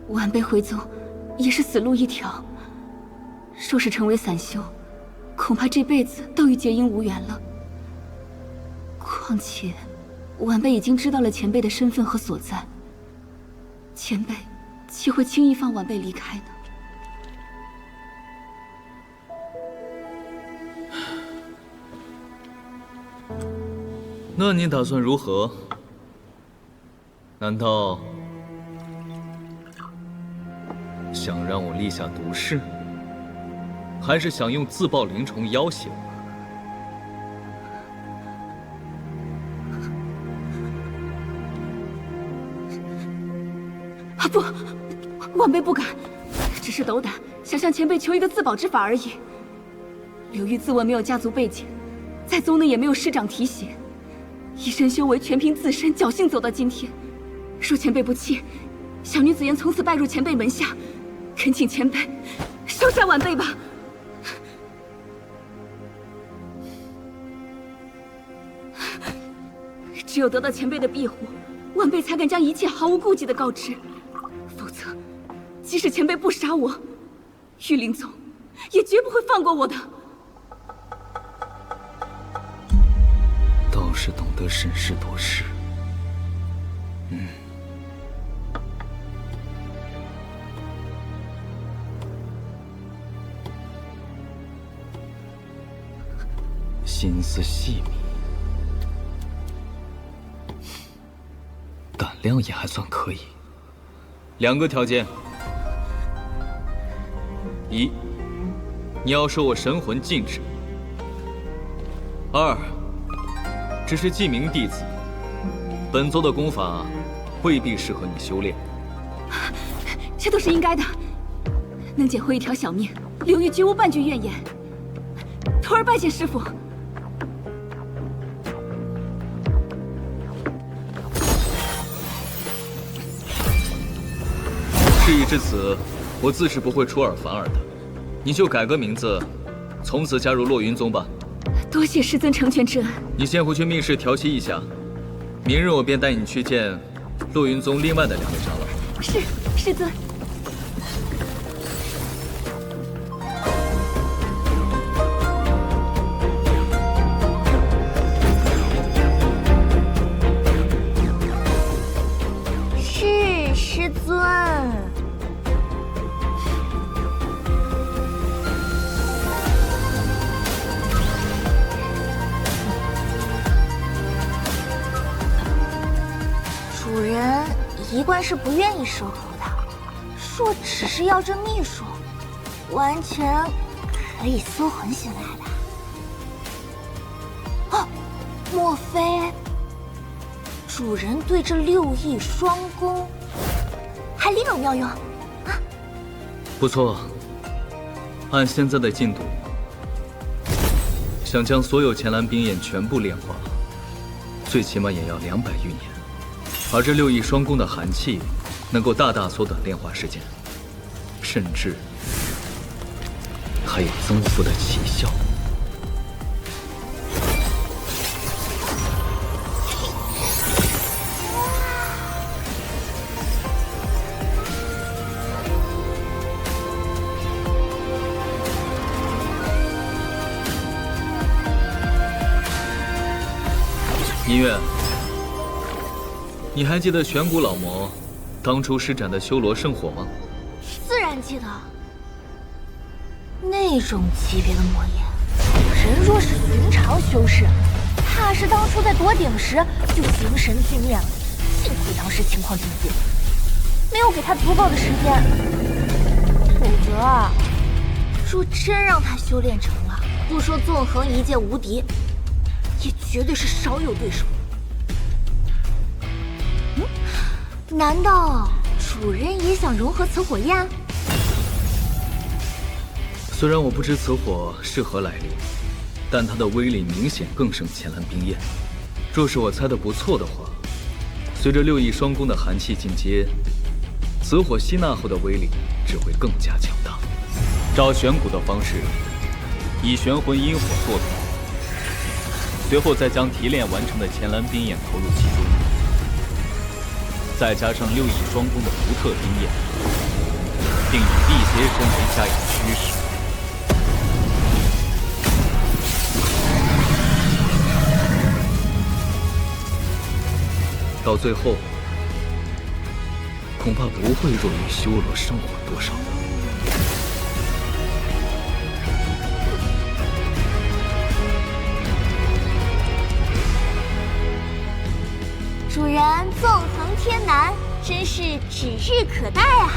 晚辈回宗也是死路一条。若是成为散修，恐怕这辈子都与结阴无缘了。况且，晚辈已经知道了前辈的身份和所在，前辈岂会轻易放晚辈离开呢？那你打算如何？难道想让我立下毒誓，还是想用自爆灵虫要挟我？啊不，晚辈不敢，只是斗胆，想向前辈求一个自保之法而已。刘玉自问没有家族背景，在宗内也没有师长提携，一身修为全凭自身侥幸走到今天。若前辈不弃，小女子愿从此拜入前辈门下，恳请前辈收下晚辈吧。只有得到前辈的庇护，晚辈才敢将一切毫无顾忌的告知。否则，即使前辈不杀我，玉灵宗也绝不会放过我的。倒是懂得审时度势。心思细密，胆量也还算可以。2个条件：一，你要收我神魂禁制；二，只是记名弟子，本宗的功法未必适合你修炼。这都是应该的，能捡回一条小命，刘玉绝无半句怨言。徒儿拜见师父。事已至此，我自是不会出尔反尔的。你就改个名字，从此加入落云宗吧。多谢师尊成全之恩。你先回去密室调息一下，明日我便带你去见落云宗另外的2位长老。是，师尊。是师尊。主人一贯是不愿意收徒的，说只是要这秘术，完全可以搜魂醒来的。哦，莫非主人对这6翼双弓还另有妙用？不错，按现在的进度，想将所有乾蓝冰焰全部炼化，最起码也要200余年。而这6翼双弓的寒气，能够大大缩短炼化时间，甚至还有增幅的奇效。音乐，你还记得玄古老魔当初施展的修罗圣火吗？自然记得。那种级别的魔焰，人若是寻常修士，怕是当初在夺鼎时就形神俱灭了。幸亏当时情况紧急，没有给他足够的时间。否则，若真让他修炼成了，不说纵横一界无敌，也绝对是少有对手。难道主人也想融合此火焰？虽然我不知此火是何来历，但它的威力明显更胜乾蓝冰焰。若是我猜的不错的话，随着6翼双弓的寒气进阶，此火吸纳后的威力只会更加强大。照选蛊的方式，以玄魂阴火作品，随后再将提炼完成的乾蓝冰焰投入其中，再加上6翼双弓的独特冰焰，并以辟邪神为加以驱使。到最后，恐怕不会弱于修罗圣火多少的。主人纵横天南，真是指日可待啊！